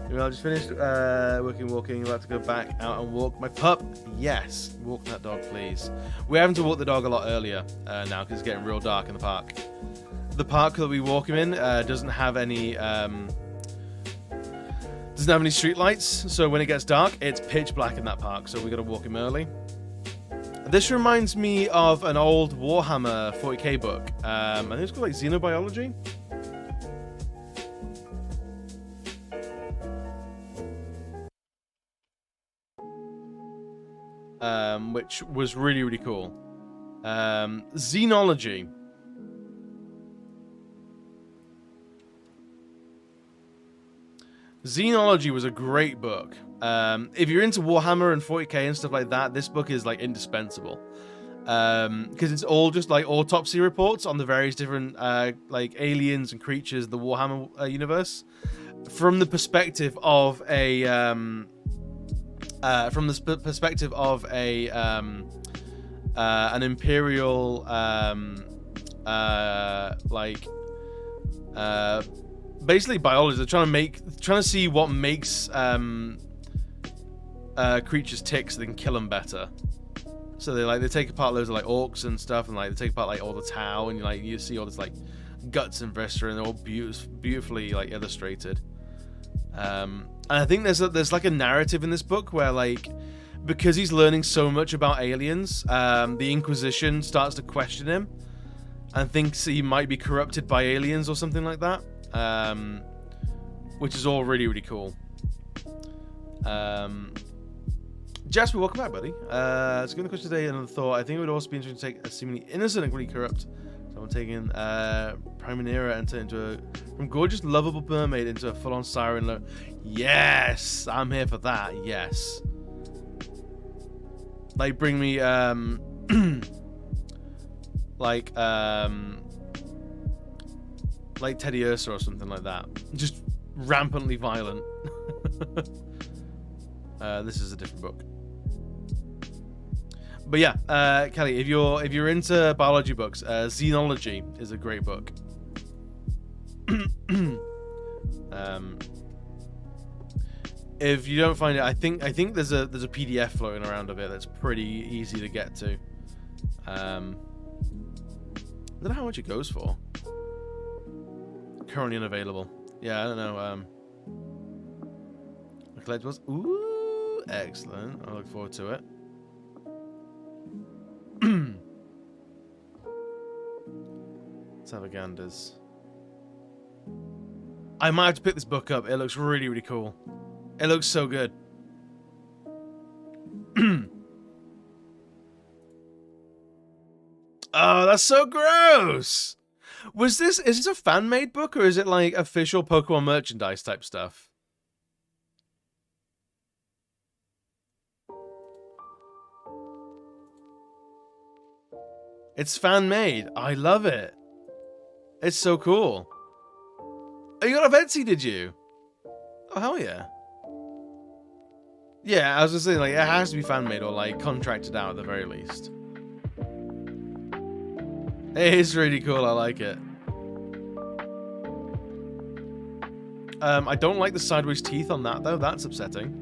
I just finished walking. About to go back out and walk my pup. Yes, walk that dog, please. We're having to walk the dog a lot earlier now because it's getting real dark in the park. The park that we walk him in doesn't have any street lights, so when it gets dark, it's pitch black in that park. So we got to walk him early. This reminds me of an old Warhammer 40k book. I think it's called like Xenobiology. Which was really, really cool. Xenology. Xenology was a great book. If you're into Warhammer and 40k and stuff like that, this book is like indispensable. Because it's all just like autopsy reports on the various different like aliens and creatures in the Warhammer universe from the perspective of a an imperial basically biology. They're trying to see what makes creatures tick so they can kill them better. So they take apart loads of like orcs and stuff, and like they take apart like all the Tau, and you see all this like guts and viscera, and they're all beautifully like illustrated. And I think there's like a narrative in this book where like, because he's learning so much about aliens, the Inquisition starts to question him and thinks he might be corrupted by aliens or something like that, which is all really, really cool. Jasper, welcome back, buddy. It's a good question today. Another thought. I think it would also be interesting to take a seemingly innocent and really corrupt someone taking Primaneira and turn into from gorgeous, lovable mermaid into a full-on siren. Yes, I'm here for that. Yes. Like, bring me like Teddy Ursa or something like that. Just rampantly violent. This is a different book. But yeah, Kelly, if you're into biology books, Xenology is a great book. If you don't find it, I think there's a PDF floating around of it that's pretty easy to get to. I don't know how much it goes for. Currently unavailable. Yeah, I don't know. Collectibles. Ooh, excellent. I look forward to it. Let's have a ganders. I might have to pick this book up. It looks really, really cool. It looks so good. Oh, that's so gross. Is this a fan-made book, or is it like official Pokemon merchandise type stuff? It's fan-made. I love it. It's so cool. Oh, you got a Etsy, did you? Oh, hell yeah. Yeah, I was just saying, like, it has to be fan-made or, like, contracted out at the very least. It is really cool. I like it. I don't like the sideways teeth on that, though. That's upsetting.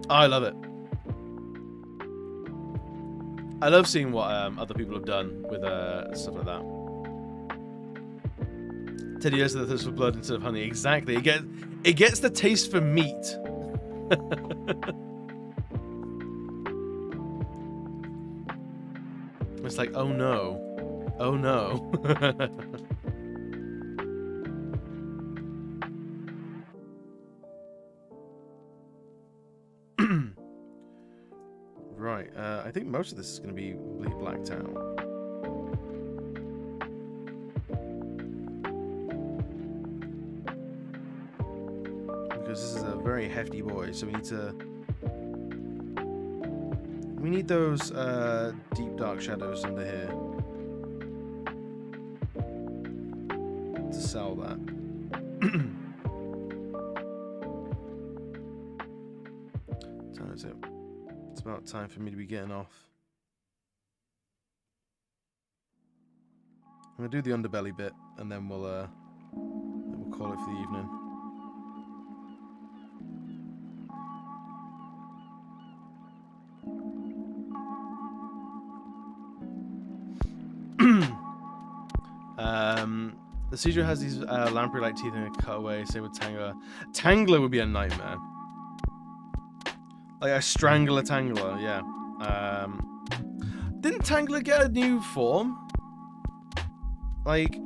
Oh, I love it. I love seeing what other people have done with stuff like that. Teddy has the thirst for blood instead of honey. Exactly. It gets the taste for meat. It's like, oh no. Oh no. Right, I think most of this is going to be blacked out. Because this is a very hefty boy, so we need those deep dark shadows under here to sell that. Time is it? It's about time for me to be getting off. I'm gonna do the underbelly bit, and then we'll call it for the evening. The Seadra has these lamprey-like teeth in a cutaway. Same with Tangler. Tangler would be a nightmare. Like a strangler Tangler, yeah. Didn't Tangler get a new form? Like,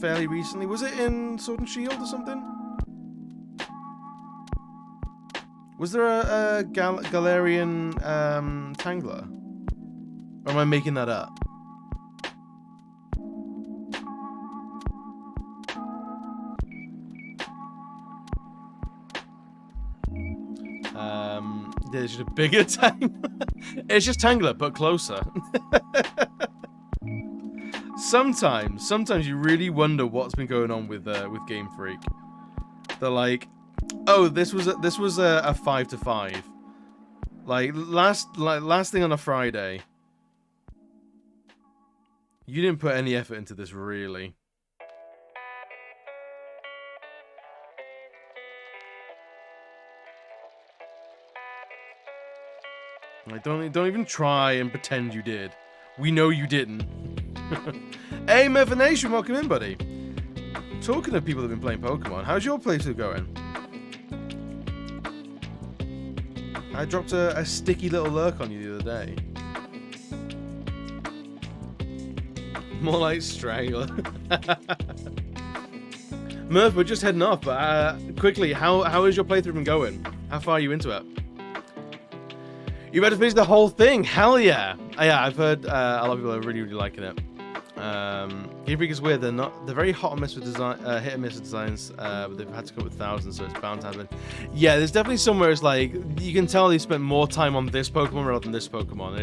fairly recently? Was it in Sword and Shield or something? Was there a Galarian Tangler? Or am I making that up? There's just a bigger Tangler. It's just Tangler, but closer. Sometimes you really wonder what's been going on with Game Freak. They're like, oh, this was a 5-5. Like last thing on a Friday. You didn't put any effort into this, really. Like, don't even try and pretend you did. We know you didn't. Hey, Merva Nation, welcome in, buddy. Talking of people that have been playing Pokemon, how's your playthrough going? I dropped a sticky little lurk on you the other day. More like Strangler. Merv, we're just heading off, but quickly, how is your playthrough been going? How far are you into it? You better finish the whole thing. Hell yeah! Yeah, I've heard a lot of people are really, really liking it. Game Freak is weird. They're very hit and miss with designs, but they've had to come up with thousands, so it's bound to happen. Yeah, there's definitely somewhere it's like you can tell they spent more time on this Pokemon rather than this Pokemon.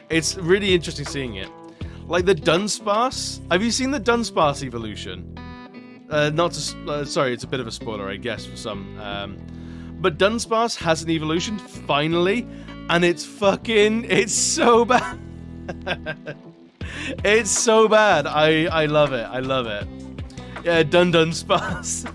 It's really interesting seeing it. Like the Dunsparce. Have you seen the Dunsparce evolution? not to, sorry, it's a bit of a spoiler, I guess, for some. But Dunsparce has an evolution, finally, and it's so bad. It's so bad. I love it. I love it. Yeah, Dunsparce.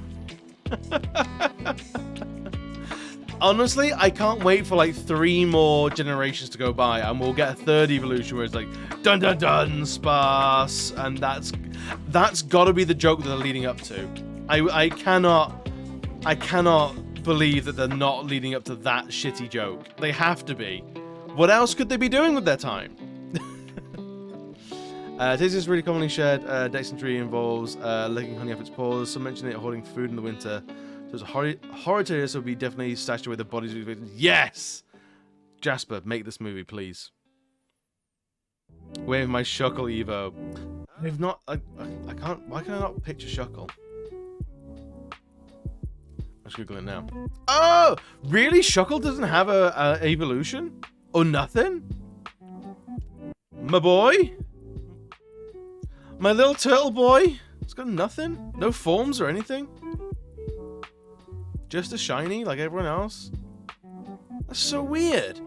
Honestly, I can't wait for like 3 more generations to go by, and we'll get a 3rd evolution where it's like Dunsparce, and that's got to be the joke that they're leading up to. I cannot believe that they're not leading up to that shitty joke. They have to be. What else could they be doing with their time? Taste is really commonly shared. Dysentery involves licking honey off its paws. Some mention it hoarding food in the winter. So it's a horror to this will be definitely stashed away the bodies of his victims. Yes! Jasper, make this movie, please. Wave my Shuckle Evo. I've not... I can't... Why can I not picture Shuckle? I'm just Googling it now. Oh! Really? Shuckle doesn't have a evolution? Or nothing? My boy? My little turtle boy? It's got nothing? No forms or anything? Just a shiny like everyone else? That's so weird.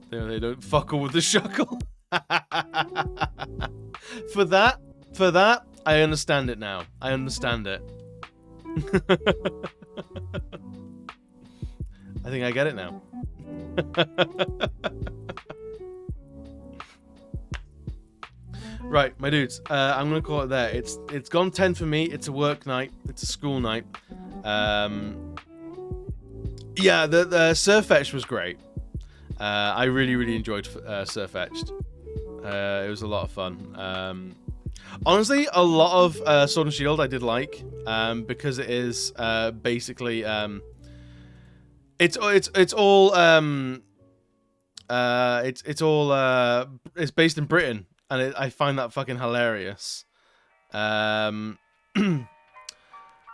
They don't fuckle with the Shuckle. For that, I understand it now. I understand it. I think I get it now. Right, my dudes. I'm gonna call it there. It's gone 10 for me. It's a work night. It's a school night. Yeah, the Surfetched was great. I really enjoyed Surfetched. It was a lot of fun. Honestly, a lot of Sword and Shield I did like, because it is basically it's based in Britain, and I find that fucking hilarious.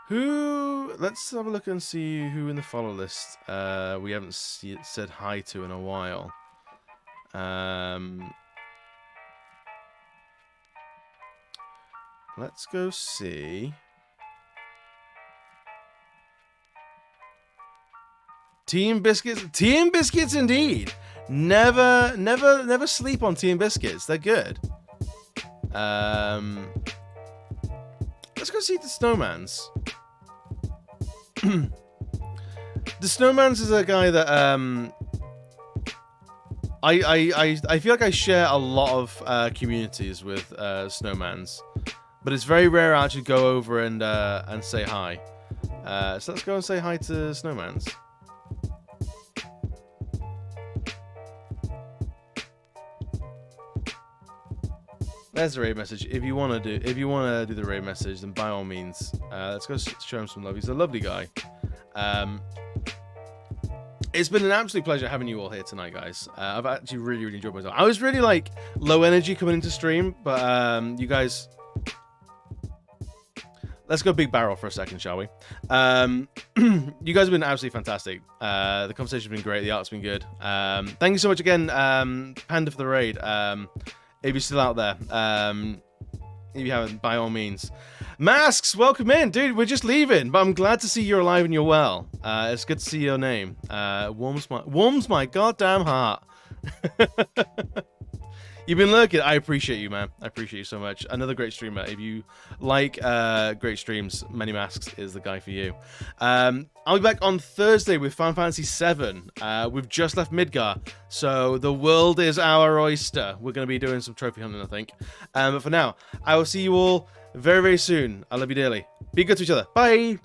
Who? Let's have a look and see who in the follow list we haven't said hi to in a while. Let's go see. Team Biscuits. Team Biscuits indeed. Never sleep on Team Biscuits. They're good. Let's go see the Snowmans. The Snowmans is a guy that I feel like I share a lot of communities with Snowmans, but it's very rare I actually go over and say hi. So let's go and say hi to Snowmans. There's the raid message. If you want to do the raid message, then by all means, let's go show him some love. He's a lovely guy. It's been an absolute pleasure having you all here tonight, guys. I've actually really enjoyed myself. I was really like low energy coming into stream, but you guys, let's go big barrel for a second, shall we? You guys have been absolutely fantastic. The conversation's been great. The art's been good. Thank you so much again, Panda, for the raid. If you're still out there, if you haven't, by all means. Masks, welcome in, dude. We're just leaving, but I'm glad to see you're alive and you're well. It's good to see your name. Warms my goddamn heart. You've been lurking. I appreciate you, man. I appreciate you so much. Another great streamer. If you like great streams, Many Masks is the guy for you. I'll be back on Thursday with Final Fantasy VII. We've just left Midgar, so the world is our oyster. We're going to be doing some trophy hunting, I think. But for now, I will see you all very soon. I love you dearly. Be good to each other. Bye.